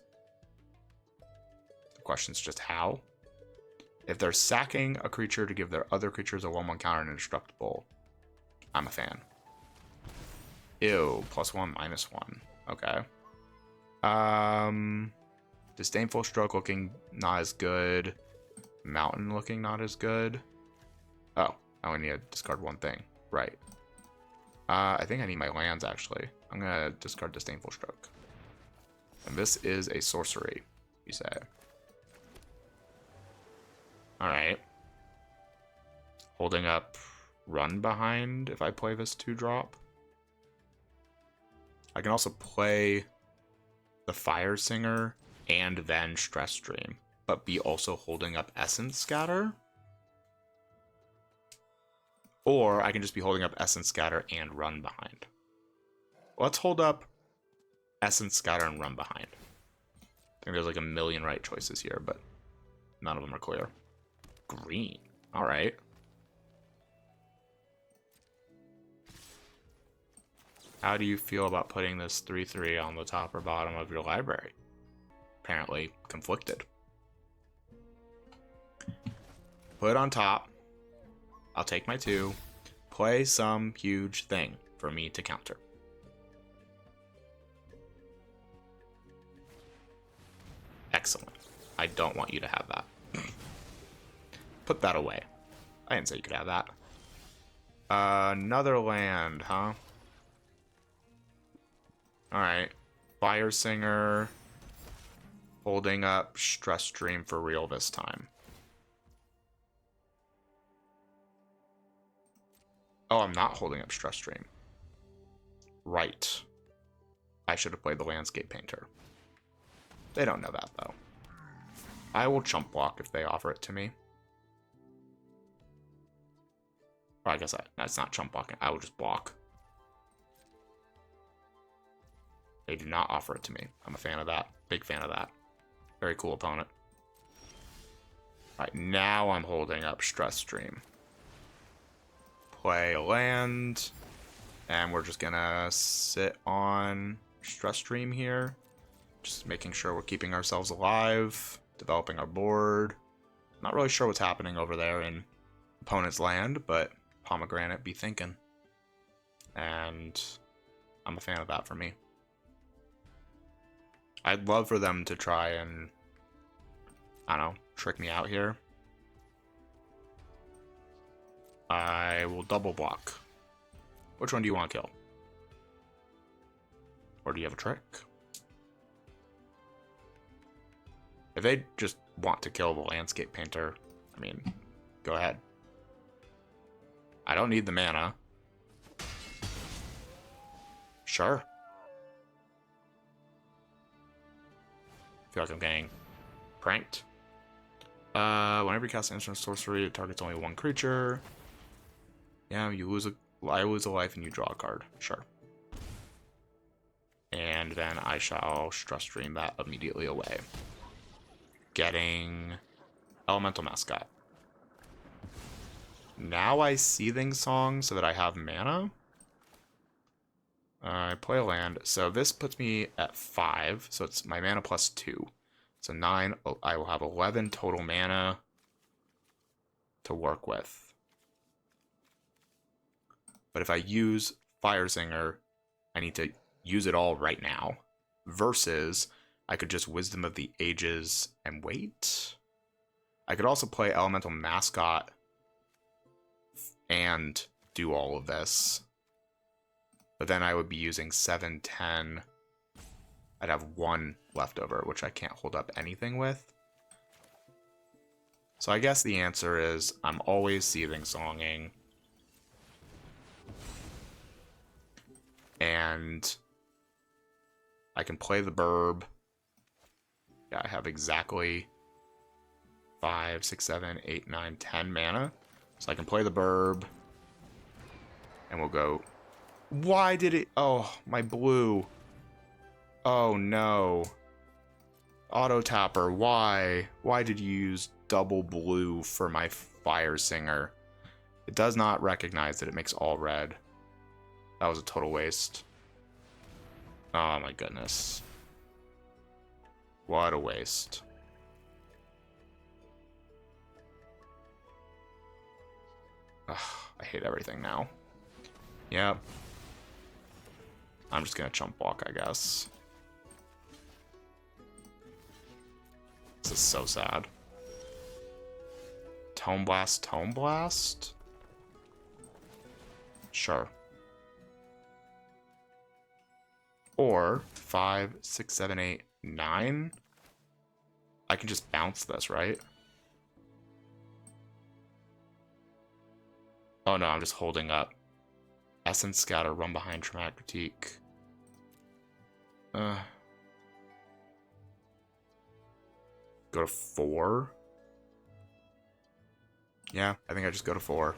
The question's just how. If they're sacking a creature to give their other creatures a 1/1 counter and indestructible, I'm a fan. Ew, +1, -1. Okay. Disdainful Stroke looking not as good. Mountain looking not as good. Oh, I only need to discard 1 thing. Right. I think I need my lands, actually. I'm going to discard Disdainful Stroke. And this is a sorcery, you say. Alright. Holding up Run Behind if I play this 2-drop. I can also play the Fire Singer and then Stress Stream, but be also holding up Essence Scatter. Or I can just be holding up Essence Scatter and Run Behind. Let's hold up Essence Scatter and Run Behind. I think there's like a million right choices here, but none of them are clear. Green. Alright. How do you feel about putting this 3/3 on the top or bottom of your library? Apparently conflicted. Put it on top. I'll take my 2. Play some huge thing for me to counter. Excellent. I don't want you to have that. Put that away. I didn't say you could have that. Another land, huh? Alright. Fire Singer. Holding up Stress Stream for real this time. Oh, I'm not holding up Stress Stream. Right. I should have played the Landscape Painter. They don't know that, though. I will chump block if they offer it to me. Or I guess that's not chump blocking. I will just block. They do not offer it to me. I'm a fan of that. Big fan of that. Very cool opponent. Alright, now I'm holding up Stress Stream. Play a land. And we're just gonna sit on Stress Stream here. Just making sure we're keeping ourselves alive. Developing our board. Not really sure what's happening over there in opponent's land, but Pomegranate be thinking. And I'm a fan of that for me. I'd love for them to try and, I don't know, trick me out here. I will double block. Which one do you want to kill? Or do you have a trick? If they just want to kill the Landscape Painter, I mean, go ahead. I don't need the mana. Sure. Feel like I'm getting pranked. Whenever you cast an instant sorcery, it targets only one creature. Yeah, I lose a life and you draw a card. Sure. And then I shall Stress Stream that immediately away. Getting Elemental Mascot. Now I Seething Song so that I have mana. I play a land. So this puts me at 5. So it's my mana plus 2. So 9. I will have 11 total mana to work with. But if I use Fire Singer, I need to use it all right now. Versus, I could just Wisdom of the Ages and wait. I could also play Elemental Mascot and do all of this. But then I would be using 7, 10. I'd have 1 left over, which I can't hold up anything with. So I guess the answer is I'm always Seething Songing. And I can play the Burb. Yeah, I have exactly 5, 6, 7, 8, 9, 10 mana. So I can play the Burb. And we'll go... Why did it... Oh, my blue. Oh, no. Auto Tapper, why? Why did you use double blue for my Fire Singer? It does not recognize that it makes all red. That was a total waste. Oh, my goodness. What a waste. Ugh, I hate everything now. Yep. I'm just gonna chump block, I guess. This is so sad. Tome Blast, Tome Blast? Sure. Or 5, 6, 7, 8, 9. I can just bounce this, right? Oh no, I'm just holding up. Essence Scatter, Run Behind, Traumatic Critique. Go to 4. Yeah, I think I just go to 4.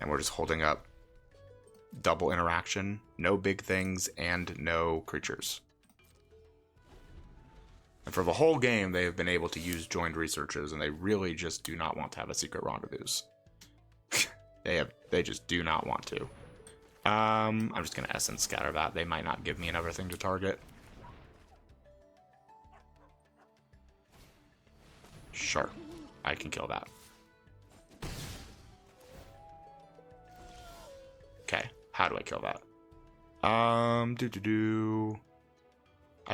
And we're just holding up double interaction, no big things, and no creatures. And for the whole game, they have been able to use joined researches, and they really just do not want to have a secret rendezvous. They just do not want to. I'm just gonna Essence Scatter that. They might not give me another thing to target. Sure, I can kill that. Okay, how do I kill that? I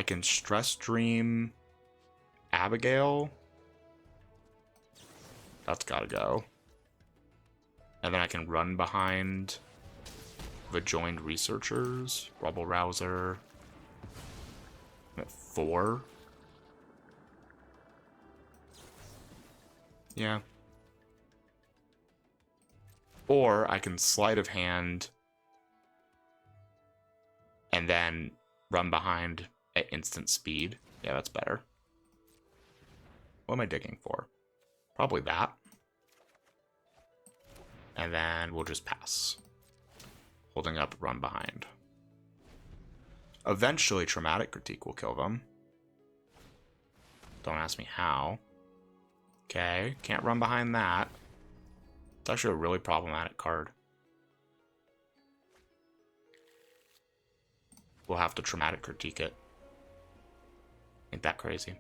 can Stress Dream Abigail. That's gotta go. And then I can run behind the joined researchers. Rubble Rouser. I'm at 4. Yeah. Or I can sleight of hand and then run behind at instant speed. Yeah, that's better. What am I digging for? Probably that. And then we'll just pass. Holding up, run behind. Eventually, Traumatic Critique will kill them. Don't ask me how. Okay, can't run behind that. It's actually a really problematic card. We'll have to Traumatic Critique it. Ain't that crazy?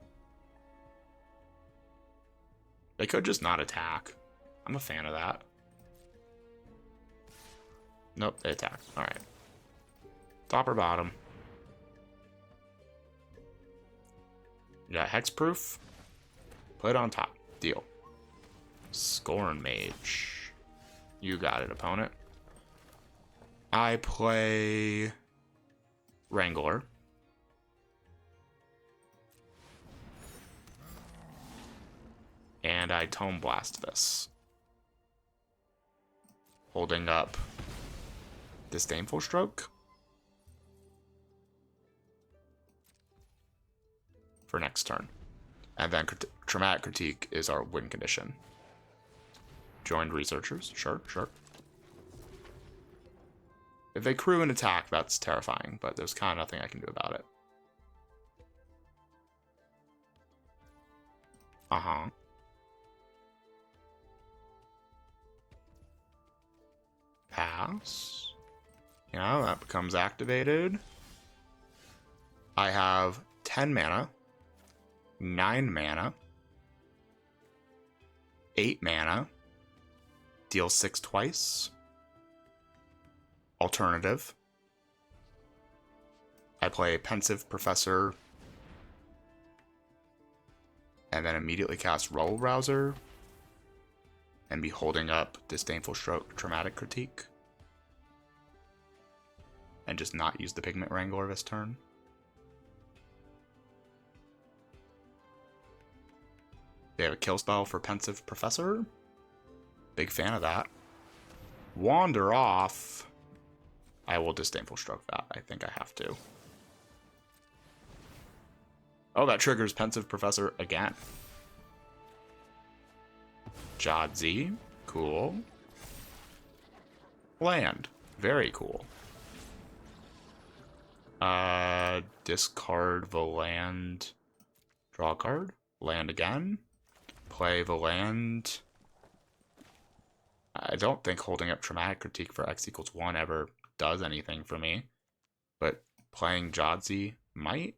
They could just not attack. I'm a fan of that. Nope, they attack. Alright. Top or bottom? You got Hexproof. Put it on top. Deal. Scorn Mage. You got it, opponent. I play Wrangler. And I Tome Blast this. Holding up Disdainful Stroke. For next turn. And then Traumatic Critique is our win condition. Joined Researchers. Sure, sure. If they crew and attack, that's terrifying, but there's kind of nothing I can do about it. Uh-huh. Pass. Yeah, that becomes activated. I have 10 mana. 9 mana. 8 mana. Deal 6 twice. Alternative. I play Pensive Professor. And then immediately cast Rubble Rouser. And be holding up Disdainful Stroke, Traumatic Critique. And just not use the Pigment Wrangler this turn. They have a kill spell for Pensive Professor. Big fan of that. Wander off. I will Disdainful Stroke that. I think I have to. Oh, that triggers Pensive Professor again. Jadzi. Cool. Land. Very cool. Discard the land. Draw a card. Land again. Play the land. I don't think holding up Traumatic Critique for X=1 ever does anything for me. But playing Jadzi might.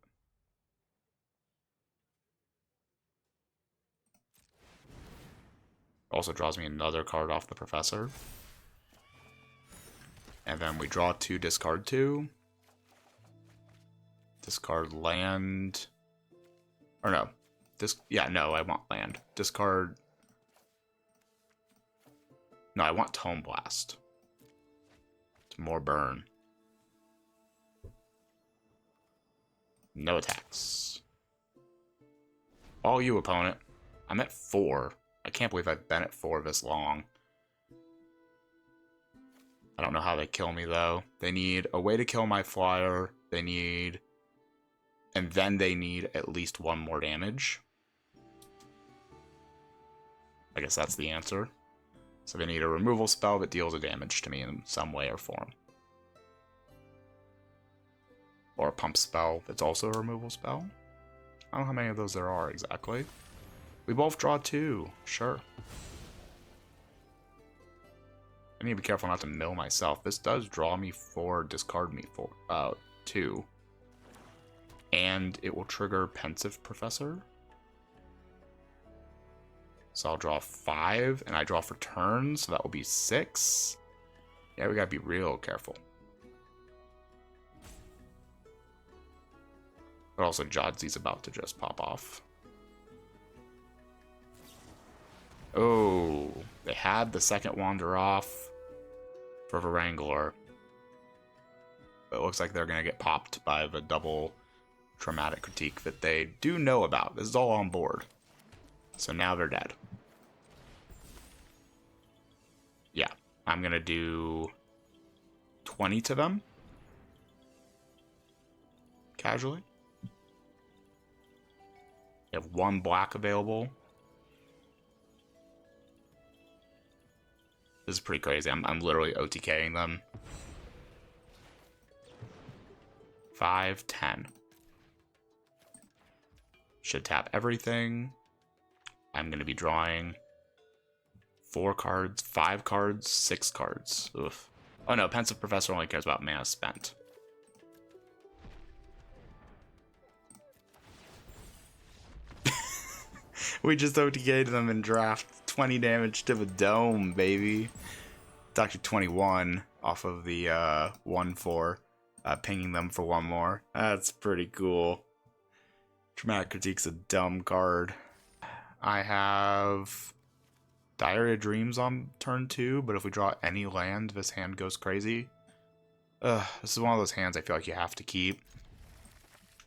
Also draws me another card off the Professor. And then we draw 2, discard 2. Discard land. Or no. Yeah, no, I want land. Discard. No, I want Tome Blast. It's more burn. No attacks. All you, opponent. I'm at 4. I can't believe I've been at 4 this long. I don't know how they kill me, though. They need a way to kill my flyer. They need... And then they need at least 1 more damage. I guess that's the answer. So they need a removal spell that deals a damage to me in some way or form. Or a pump spell that's also a removal spell. I don't know how many of those there are exactly. We both draw 2. Sure. I need to be careful not to mill myself. This does draw me 4, discard me 2. And it will trigger Pensive Professor. So I'll draw 5, and I draw for turns, so that will be 6. Yeah, we gotta be real careful. But also, Jadzi's about to just pop off. Oh, they had the second Wander off for the Wrangler. But it looks like they're going to get popped by the double traumatic critique that they do know about. This is all on board. So now they're dead. Yeah, I'm going to do 20 to them. Casually. You have one black available. This is pretty crazy. I'm literally OTKing them. 5, 10. Should tap everything. I'm going to be drawing 4 cards, 5 cards, 6 cards. Oof. Oh no, Pensive Professor only cares about mana spent. We just OTK'd them in draft. 20 damage to the dome, baby. It's actually 21 off of the 1-4. Pinging them for 1 more. That's pretty cool. Traumatic Critique's a dumb card. I have Diary of Dreams on turn 2, but if we draw any land, this hand goes crazy. This is one of those hands I feel like you have to keep.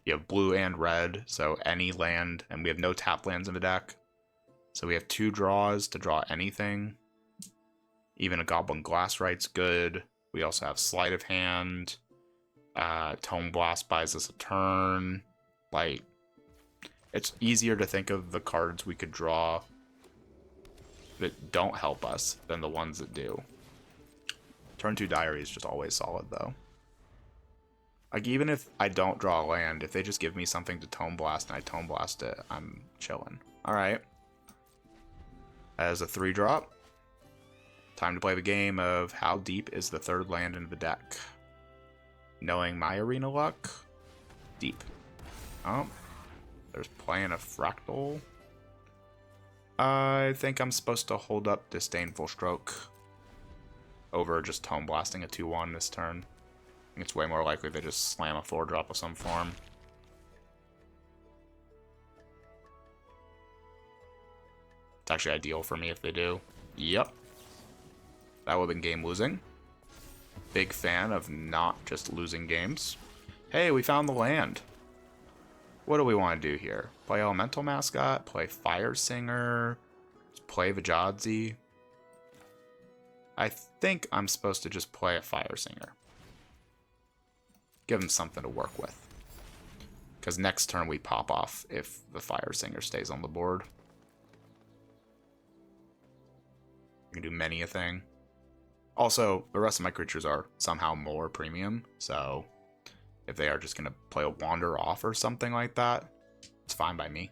You have blue and red, so any land, and we have no tap lands in the deck. So we have 2 draws to draw anything. Even a Goblin Glasswright's good. We also have Sleight of Hand. Tome Blast buys us a turn. Like, it's easier to think of the cards we could draw that don't help us than the ones that do. Turn 2 Diary is just always solid, though. Like, even if I don't draw a land, if they just give me something to Tome Blast and I Tome Blast it, I'm chilling. Alright. As a 3-drop, time to play the game of how deep is the 3rd land in the deck. Knowing my arena luck, deep. Oh, there's playing a Fractal. I think I'm supposed to hold up Disdainful Stroke over just Tome Blasting a 2-1 this turn. I think it's way more likely they just slam a 4-drop of some form. It's actually ideal for me if they do. Yep. That would have been game losing. Big fan of not just losing games. Hey, we found the land. What do we want to do here? Play Elemental Mascot? Play Fire Singer? Play Vajadzi? I think I'm supposed to just play a Fire Singer. Give him something to work with. Because next turn we pop off if the Fire Singer stays on the board. You can do many a thing. Also, the rest of my creatures are somehow more premium, so if they are just going to play a Wander off or something like that, it's fine by me.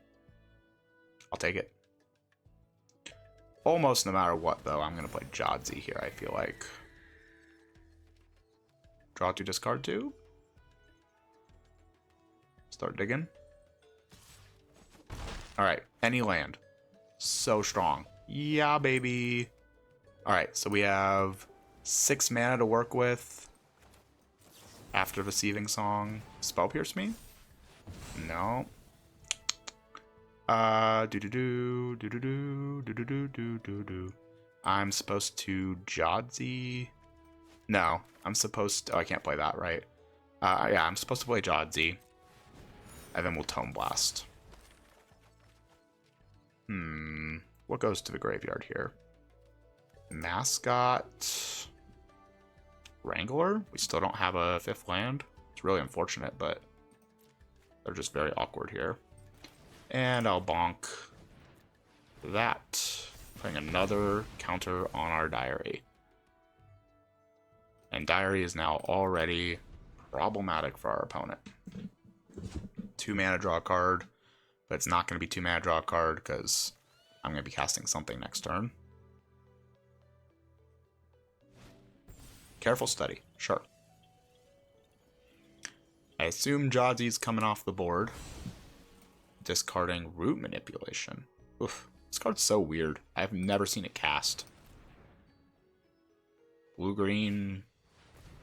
I'll take it. Almost no matter what, though, I'm going to play Jadzi here, I feel like. Draw 2, discard 2. Start digging. Alright, any land. So strong. Yeah, baby. Alright, so we have 6 mana to work with. After the Seething Song. Spell Pierce me? No. I'm supposed to Jadzi. No, I'm supposed to. Oh, I can't play that, right? Yeah, I'm supposed to play Jadzi. And then we'll Tome Blast. What goes to the graveyard here? Mascot. Wrangler? We still don't have a 5th land. It's really unfortunate, but they're just very awkward here. And I'll bonk that. Putting another counter on our Diary. And Diary is now already problematic for our opponent. 2 mana draw a card, but it's not going to be 2 mana draw a card because I'm going to be casting something next turn. Careful Study, sure. I assume Jadzi's coming off the board. Discarding Root Manipulation. Oof, this card's so weird. I've never seen it cast. Blue-green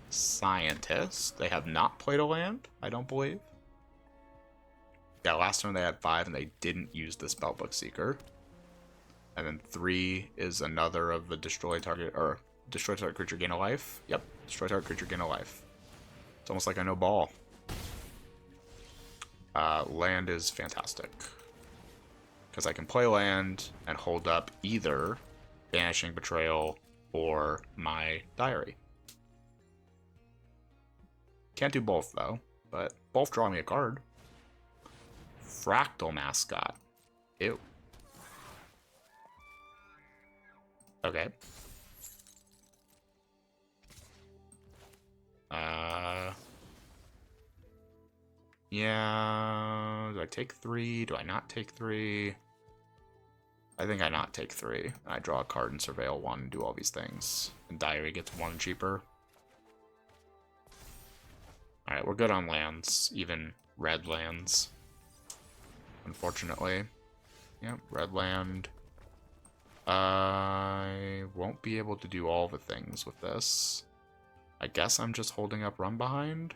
Scientist. They have not played a land, I don't believe. Yeah, last turn they had 5 and they didn't use the Spellbook Seeker. And then 3 is another of the destroy target, or destroy target creature gain a life. Yep, destroy target creature gain a life. It's almost like I know ball. Land is fantastic. Because I can play land and hold up either Banishing Betrayal or my Diary. Can't do both, though, but both draw me a card. Fractal Mascot. Ew. Okay. Yeah. Do I take 3? Do I not take 3? I think I not take 3. I draw a card and surveil 1 and do all these things. And Diary gets 1 cheaper. Alright, we're good on lands. Even red lands. Unfortunately. Yep, red land. I won't be able to do all the things with this. I guess I'm just holding up Run Behind.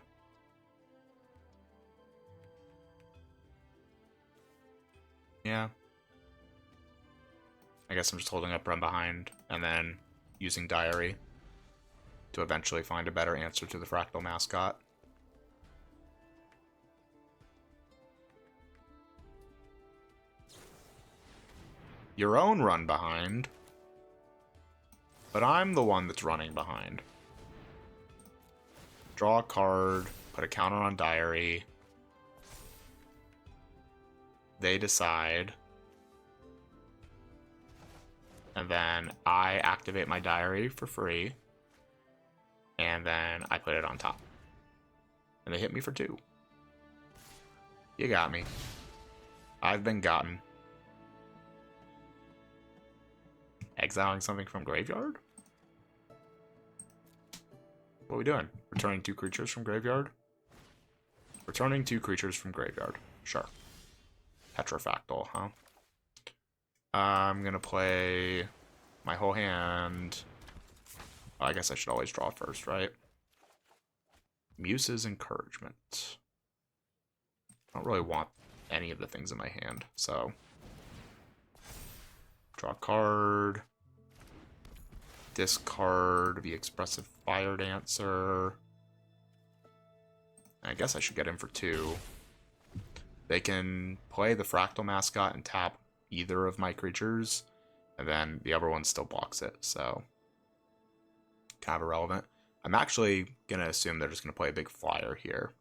Yeah. I guess I'm just holding up Run Behind and then using Diary to eventually find a better answer to the Fractal Mascot. Your own Run Behind, but I'm the one that's running behind. Draw a card, put a counter on Diary. They decide. And then I activate my Diary for free. And then I put it on top. And they hit me for 2. You got me. I've been gotten. Exiling something from graveyard? What are we doing? Returning 2 creatures from graveyard? Returning 2 creatures from graveyard. Sure. Petrofractal, huh? I'm gonna play my whole hand. Oh, I guess I should always draw first, right? Muse's Encouragement. I don't really want any of the things in my hand, so... Draw a card. Discard the Expressive Fire Dancer. I guess I should get him for 2. They can play the Fractal Mascot and tap either of my creatures, and then the other one still blocks it, so kind of irrelevant. I'm actually going to assume they're just going to play a big flyer here.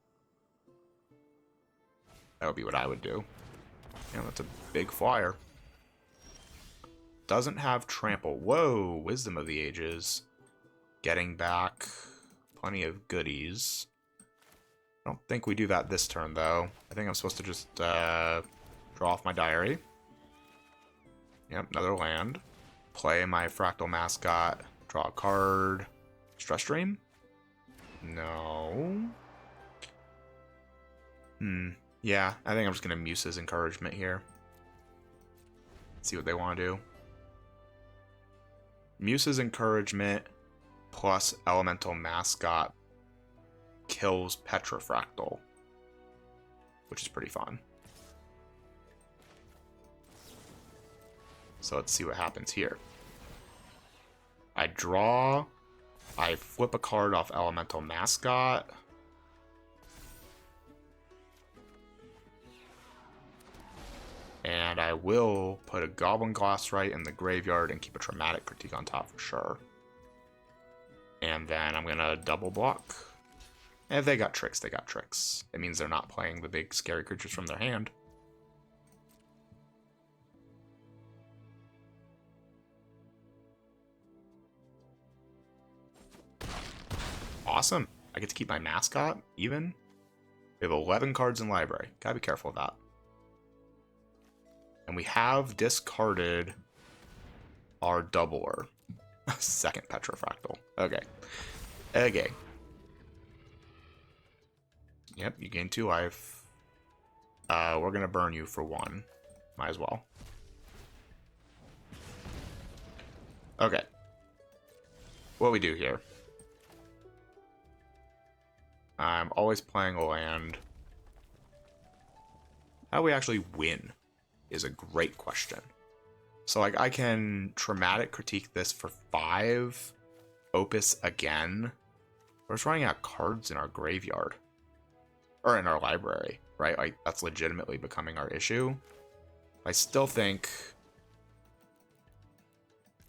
That would be what I would do. Yeah, that's a big flyer. Doesn't have trample. Whoa, Wisdom of the Ages. Getting back plenty of goodies. I don't think we do that this turn, though. I think I'm supposed to just draw off my Diary. Yep, another land. Play my Fractal Mascot. Draw a card. Stress Stream? No. Yeah, I think I'm just going to Muse's Encouragement here. See what they want to do. Muse's Encouragement plus Elemental Mascot kills Petrofractal, which is pretty fun. So let's see what happens here. I draw, I flip a card off Elemental Mascot. And I will put a Goblin Glasswright in the graveyard and keep a Traumatic Critique on top for sure. And then I'm going to double block. And if they got tricks, they got tricks. It means they're not playing the big scary creatures from their hand. Awesome. I get to keep my mascot even. We have 11 cards in library. Gotta be careful of that. And we have discarded our doubler. Second Petrofractal. Okay. Okay. Yep, you gain 2 life. We're gonna burn you for 1. Might as well. Okay. What we do here? I'm always playing a land. How do we actually win is a great question. So, like, I can Traumatic Critique this for 5. Opus again. We're just running out of cards in our graveyard. Or in our library, right? Like, that's legitimately becoming our issue. I still think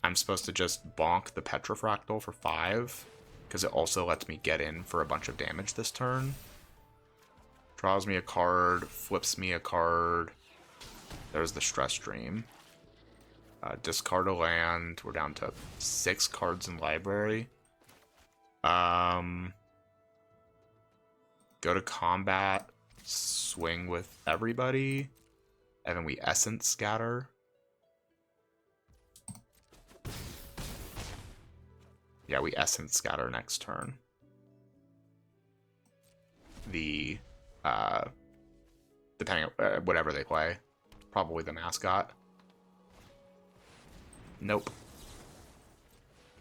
I'm supposed to just bonk the Petrofractal for 5, because it also lets me get in for a bunch of damage this turn. Draws me a card, flips me a card. There's the Stress Stream. Discard a land. We're down to 6 cards in library. Go to combat, swing with everybody, and then we Essence Scatter. Yeah, we Essence Scatter next turn. Depending on whatever they play. Probably the Mascot. Nope.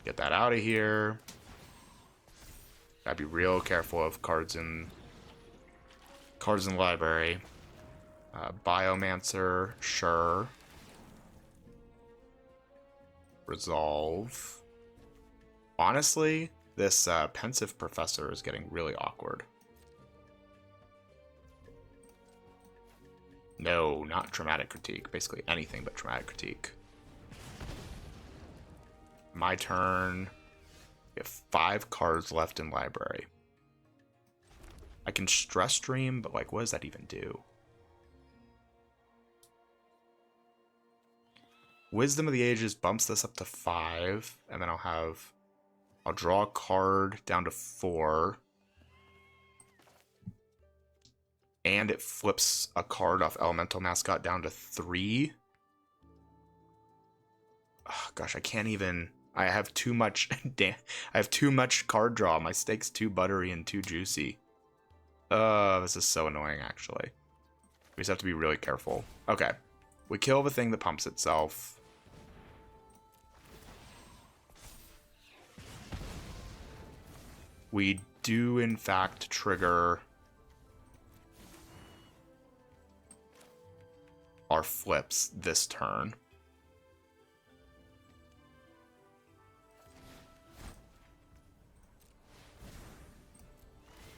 Get that out of here. Gotta be real careful of cards in library. Biomancer, sure. Resolve. Honestly, this Pensive Professor is getting really awkward. No, not Traumatic Critique. Basically anything but Traumatic Critique. My turn. We have 5 cards left in library. I can Stress Stream, but like, what does that even do? Wisdom of the Ages bumps this up to 5, and then I'll draw a card down to 4. And it flips a card off Elemental Mascot down to 3. Oh, gosh, I can't even. I have too much. I have too much card draw. My stake's too buttery and too juicy. This is so annoying, actually. We just have to be really careful. Okay. We kill the thing that pumps itself. We do, in fact, trigger our flips this turn.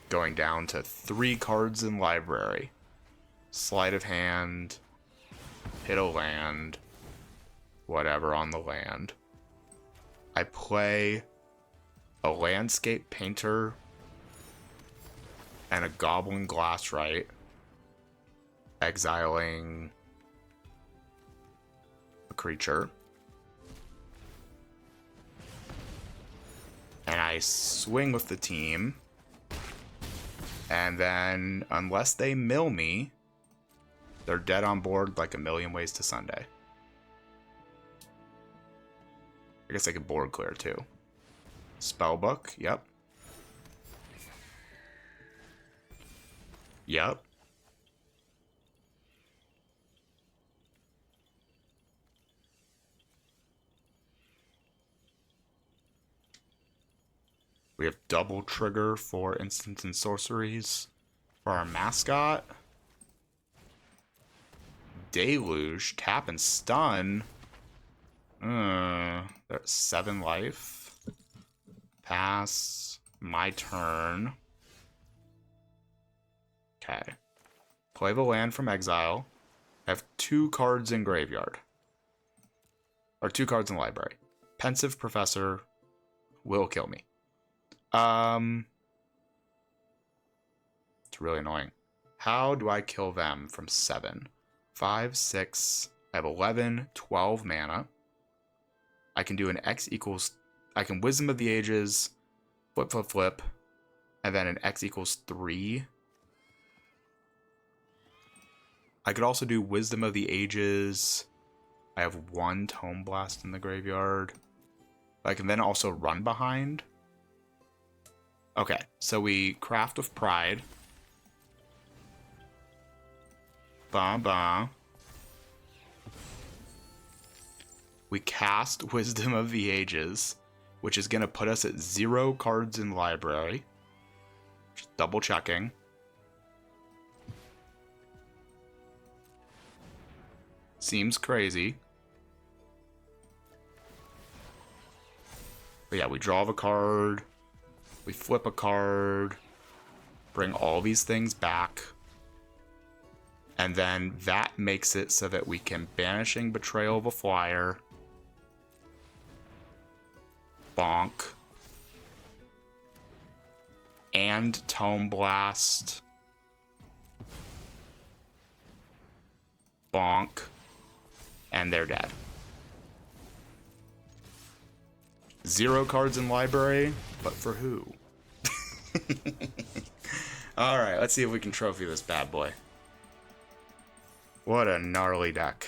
Going down to 3 cards in library. Sleight of hand. Hit a land. Whatever on the land. I play a Landscape Painter and a Goblin Glasswright. Exiling a creature. And I swing with the team. And then, unless they mill me, they're dead on board like A Million Ways to Sunday. I guess I could board clear too. Spellbook, yep. Yep. We have double trigger for instants and sorceries for our mascot. Deluge, tap and stun. There's 7 life. Pass. My turn. Okay. Play the land from exile. I have 2 cards in graveyard. Or 2 cards in library. Pensive Professor will kill me. It's really annoying. How do I kill them from 7? 5, 6. I have 11, 12 mana. I can do an X equals. I can Wisdom of the Ages, flip, flip, flip, and then an X equals 3. I could also do Wisdom of the Ages. I have 1 Tome Blast in the graveyard. I can then also run behind. Okay, so we Craft of Pride. Ba. We cast Wisdom of the Ages, which is going to put us at 0 cards in library. Just double checking. Seems crazy. But yeah, we draw a card, we flip a card, bring all these things back, and then that makes it so that we can Banishing Betrayal of a Flyer, bonk, and Tome Blast, bonk, and they're dead. 0 cards in library, but for who? Alright, let's see if we can trophy this bad boy. What a gnarly deck.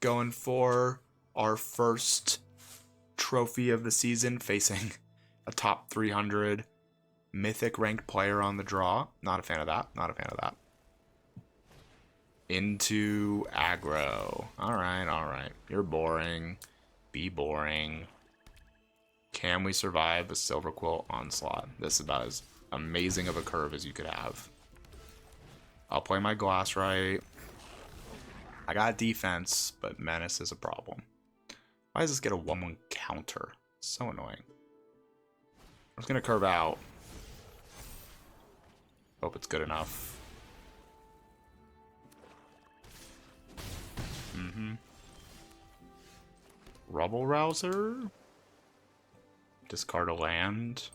Going for our first trophy of the season, facing a top 300 mythic ranked player on the draw. Not a fan of that. Not a fan of that. Into aggro. Alright, alright. You're boring. Be boring. Can we survive a Silver Quilt Onslaught? This is about as amazing of a curve as you could have. I'll play my Glassrite. I got defense, but Menace is a problem. Why does this get a 1-1 counter? So annoying. I'm just gonna curve out. Hope it's good enough. Rubble Rouser? Discard a land.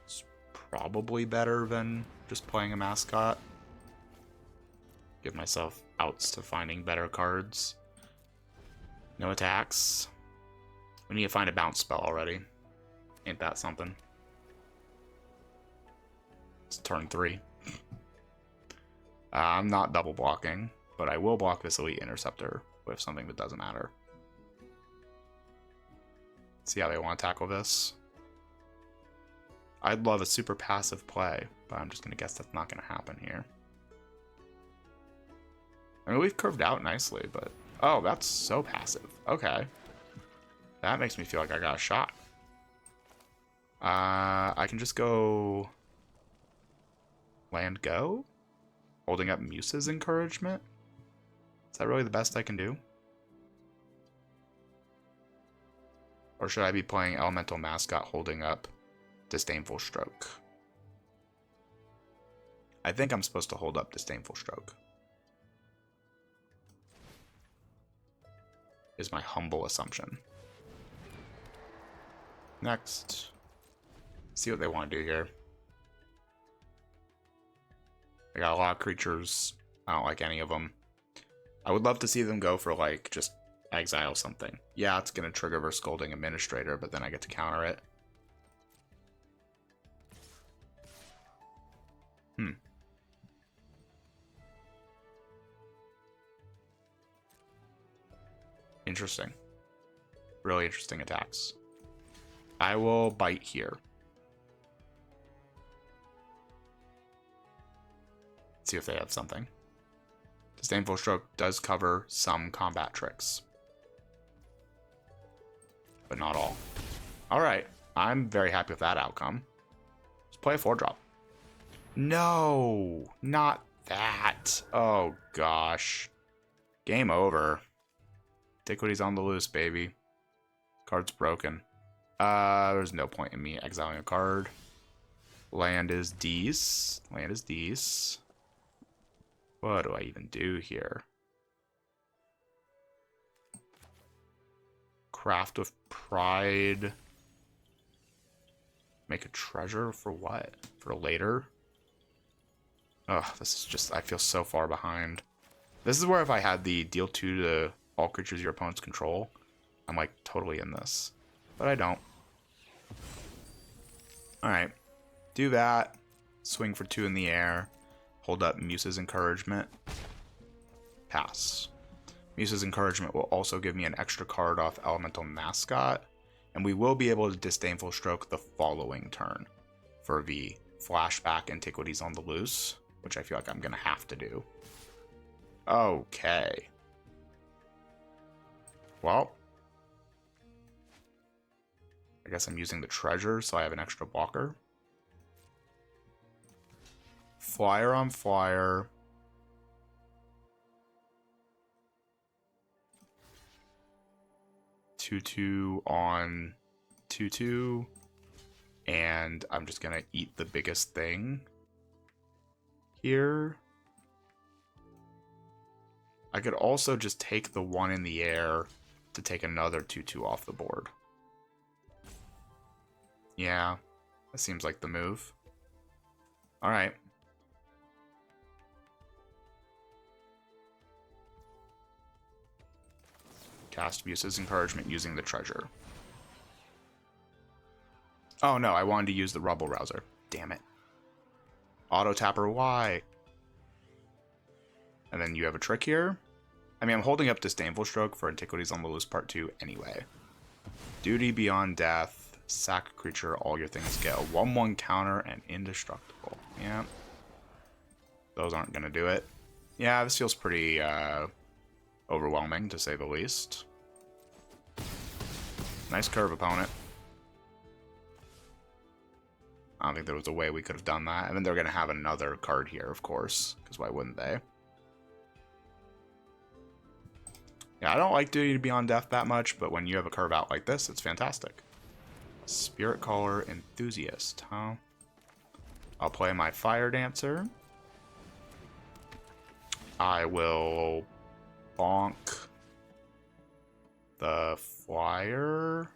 It's probably better than just playing a mascot. Give myself outs to finding better cards. No attacks. We need to find a bounce spell already. Ain't that something? It's turn 3. I'm not double blocking, but I will block this Elite Interceptor with something that doesn't matter. See how they want to tackle this. I'd love a super passive play, but I'm just going to guess that's not going to happen here. I mean, we've curved out nicely, but... Oh, that's so passive. Okay. That makes me feel like I got a shot. I can just go... Land go? Holding up Muse's Encouragement? Is that really the best I can do? Or should I be playing Elemental Mascot holding up Disdainful Stroke? I think I'm supposed to hold up Disdainful Stroke. Is my humble assumption. Next. See what they want to do here. I got a lot of creatures. I don't like any of them. I would love to see them go for, like, just exile something. Yeah, it's going to trigger for Scolding Administrator, but then I get to counter it. Interesting. Really interesting attacks. I will bite here. See if they have something. Disdainful Stroke does cover some combat tricks, but not all. Alright, I'm very happy with that outcome. Let's play a 4-drop. No, not that. Oh gosh. Game over. Antiquity's on the loose, baby. Card's broken. There's no point in me exiling a card. Land is D's. Land is D's. What do I even do here? Craft of Pride. Make a treasure for what? For later? Ugh, this is just... I feel so far behind. This is where if I had the deal 2 to all creatures your opponents control, I'm like totally in this. But I don't. Alright. Do that. Swing for 2 in the air. Hold up Muse's Encouragement. Pass. Muse's Encouragement will also give me an extra card off Elemental Mascot, and we will be able to Disdainful Stroke the following turn for the Flashback Antiquities on the Loose, which I feel like I'm going to have to do. Okay. Well, I guess I'm using the treasure, so I have an extra blocker. Flyer on flyer. Two on 2/2. And I'm just going to eat the biggest thing here. I could also just take the one in the air to take another 2/2 off the board. Yeah, that seems like the move. All right. Cast uses encouragement using the treasure. Oh no, I wanted to use the Rubble Rouser. Damn it. Auto tapper Y. And then you have a trick here. I mean, I'm holding up Disdainful Stroke for Antiquities on the Loose Part 2 anyway. Duty Beyond Death. Sack a creature. All your things get a 1/1 counter and indestructible. Yeah. Those aren't going to do it. Yeah, this feels pretty overwhelming, to say the least. Nice curve, opponent. I don't think there was a way we could have done that. And then they're going to have another card here, of course, because why wouldn't they? Yeah, I don't like Duty Beyond Death that much, but when you have a curve out like this, it's fantastic. Spirit Caller Enthusiast, huh? I'll play my Fire Dancer. I will bonk the Flyer.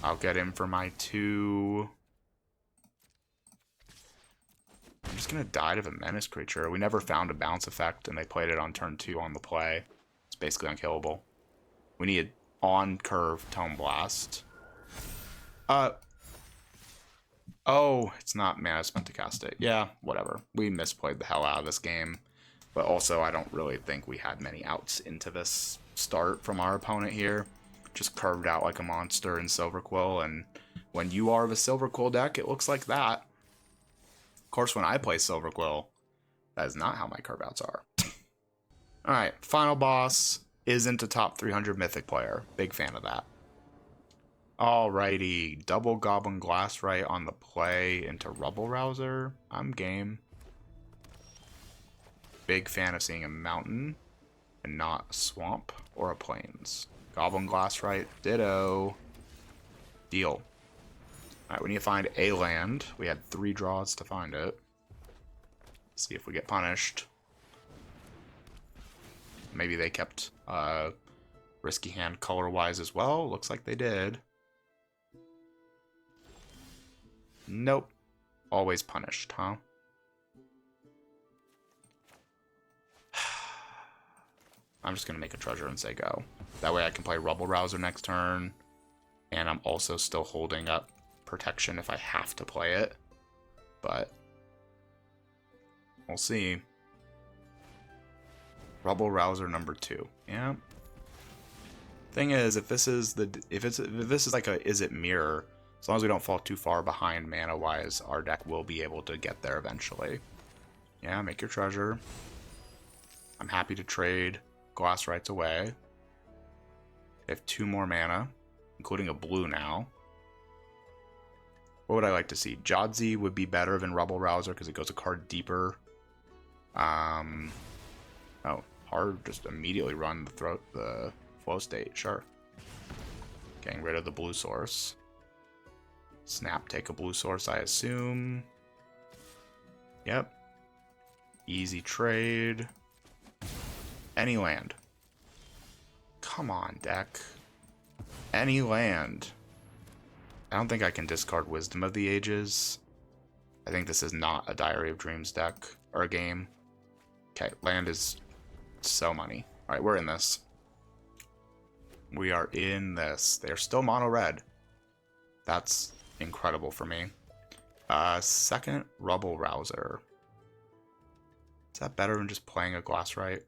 I'll get him for my 2. I'm just going to die to the Menace creature. We never found a bounce effect, and they played it on turn 2 on the play. It's basically unkillable. We need on-curve Tome Blast. Oh, it's not mana, it's meant to cast it. Yeah, whatever. We misplayed the hell out of this game. But also, I don't really think we had many outs into this start from our opponent here. Just curved out like a monster in Silver Quill, and when you are of a Silver Quill deck, it looks like that. Of course, when I play Silver Quill, that is not how my curve outs are. Alright, final boss isn't a top 300 Mythic player. Big fan of that. Alrighty, double Goblin Glassright on the play into Rubble Rouser. I'm game. Big fan of seeing a mountain and not a swamp or a plains. Goblin Glassright, ditto. Deal. Alright, we need to find a land. We had 3 draws to find it. See if we get punished. Maybe they kept risky hand color-wise as well. Looks like they did. Nope. Always punished, huh? I'm just going to make a treasure and say go. That way I can play Rubble Rouser next turn. And I'm also still holding up protection if I have to play it. But we'll see. Rubble Rouser number 2. Yeah. Thing is, if this is like a Is It Mirror, as long as we don't fall too far behind mana-wise, our deck will be able to get there eventually. Yeah, make your treasure. I'm happy to trade Glassrights away. They have 2 more mana, including a blue now. What would I like to see? Jodzi would be better than Rubble Rouser because it goes a card deeper. Oh, hard. Just immediately run the flow state. Sure. Getting rid of the blue source. Snap, take a blue source, I assume. Yep. Easy trade. Any land. Come on, deck. Any land. I don't think I can discard Wisdom of the Ages. I think this is not a Diary of Dreams deck or a game. Okay, land is so money. Alright, we're in this. We are in this. They're still mono red. That's incredible for me. Second Rubble Rouser. Is that better than just playing a Glassright?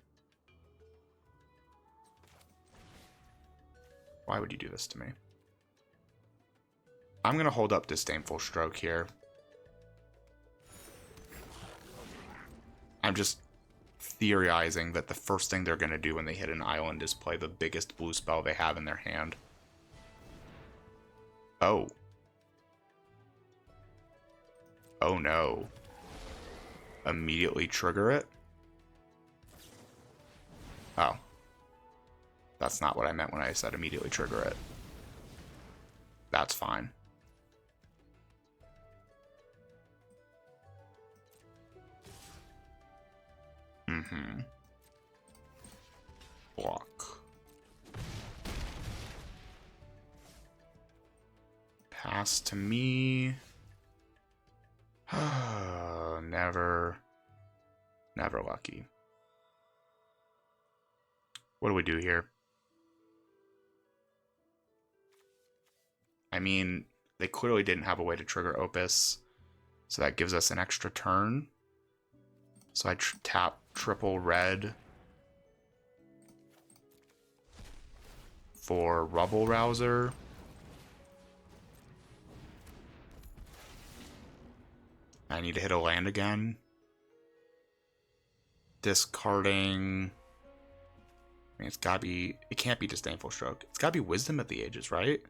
Why would you do this to me? I'm going to hold up Disdainful Stroke here. I'm just theorizing that the first thing they're going to do when they hit an island is play the biggest blue spell they have in their hand. Oh. Oh no. Immediately trigger it? Oh. That's not what I meant when I said immediately trigger it. That's fine. Block. Pass to me. Never lucky. What do we do here? I mean, they clearly didn't have a way to trigger Opus, so that gives us an extra turn. So I tap triple red for Rubble Rouser. I need to hit a land again. Discarding. I mean, it's gotta be. It can't be Disdainful Stroke. It's gotta be Wisdom of the Ages, right?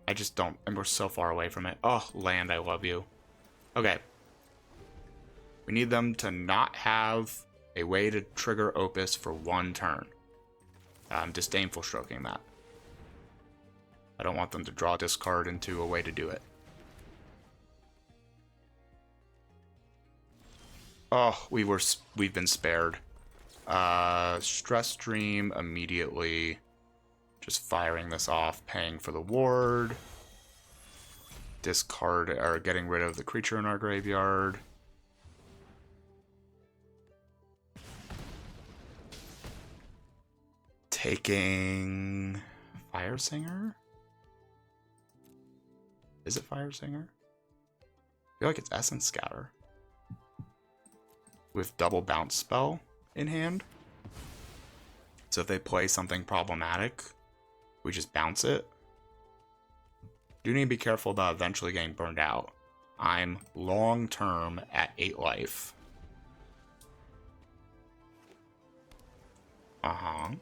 I just don't. And we're so far away from it. Oh, land, I love you. Okay. We need them to not have a way to trigger Opus for one turn. I'm Disdainful Stroking that. I don't want them to draw discard into a way to do it. Oh, we've been spared. Stress Stream immediately. Just firing this off, paying for the ward. Discard, or getting rid of the creature in our graveyard. Taking Fire Singer? Is it Fire Singer? I feel like it's Essence Scatter. With double bounce spell in hand. So if they play something problematic, we just bounce it. Do need to be careful about eventually getting burned out. I'm long term at 8 life. I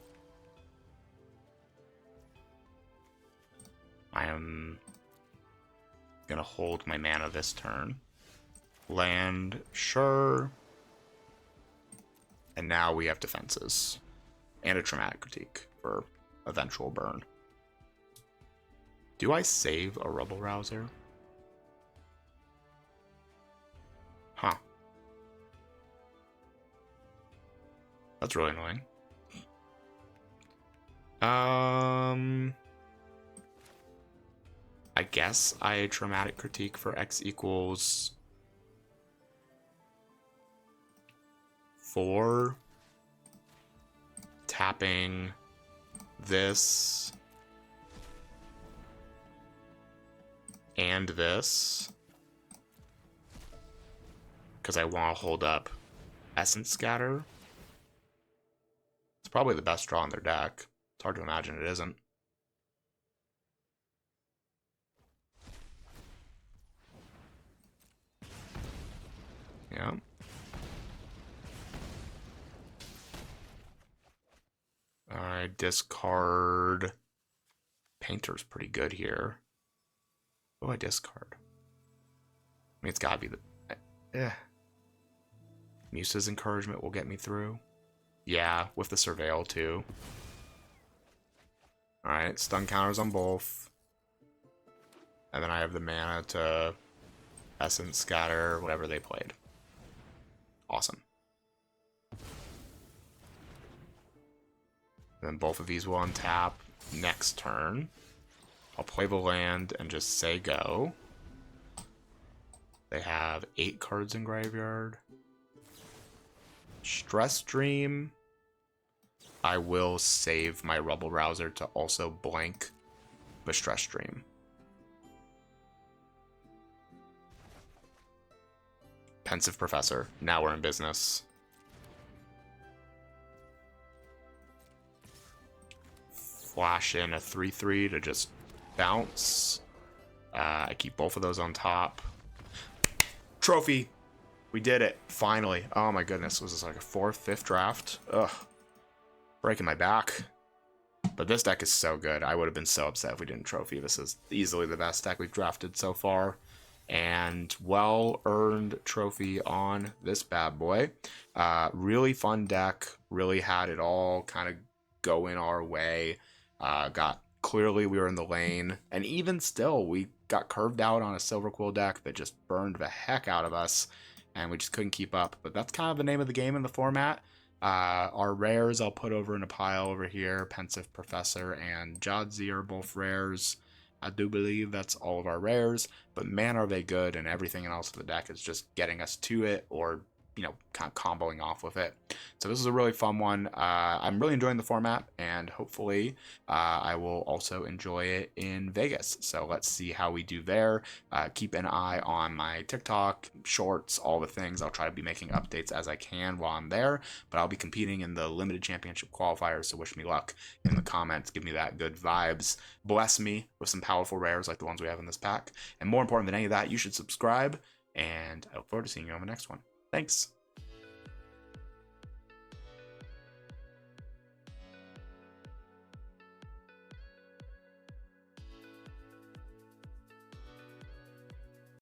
am gonna hold my mana this turn. Land, sure. And now we have defenses. And a Traumatic Critique for eventual burn. Do I save a Rubble Rouser? Huh. That's really annoying. I guess I Traumatic Critique for X equals 4. Tapping this and this because I want to hold up Essence Scatter. It's probably the best draw in their deck. It's hard to imagine it isn't. Yeah. Alright, discard. Painter's pretty good here. What do I discard? I mean, it's gotta be the... Musa's Encouragement will get me through. Yeah, with the Surveil too. Alright, stun counters on both. And then I have the mana to Essence Scatter, whatever they played. Awesome. Then both of these will untap next turn. I'll play the land and just say go. They have 8 cards in graveyard. Stress Dream. I will save my Rubble Rouser to also blank the Stress Dream. Pensive Professor. Now we're in business. Flash in a 3/3 to just bounce. I keep both of those on top. Trophy! We did it, finally. Oh my goodness, was this like a 4th, 5th draft? Ugh. Breaking my back. But this deck is so good. I would have been so upset if we didn't trophy. This is easily the best deck we've drafted so far. and well-earned trophy on this bad boy. Really fun deck. Really had it all kind of going our way. Clearly we were in the lane, and even still we got curved out on a Silver Quill deck that just burned the heck out of us, and we just couldn't keep up. But that's kind of the name of the game in the format. Our rares I'll put over in a pile over here. Pensive Professor and Jadzi are both rares. I do believe that's all of our rares, but man, are they good, and everything else in the deck is just getting us to it or, kind of comboing off with it. So this is a really fun one. I'm really enjoying the format, and hopefully I will also enjoy it in Vegas. So let's see how we do there. Keep an eye on my TikTok, shorts, all the things. I'll try to be making updates as I can while I'm there, but I'll be competing in the limited championship qualifiers, so wish me luck in the comments. Give me that good vibes. Bless me with some powerful rares like the ones we have in this pack. And more important than any of that, you should subscribe, and I look forward to seeing you on the next one. Thanks.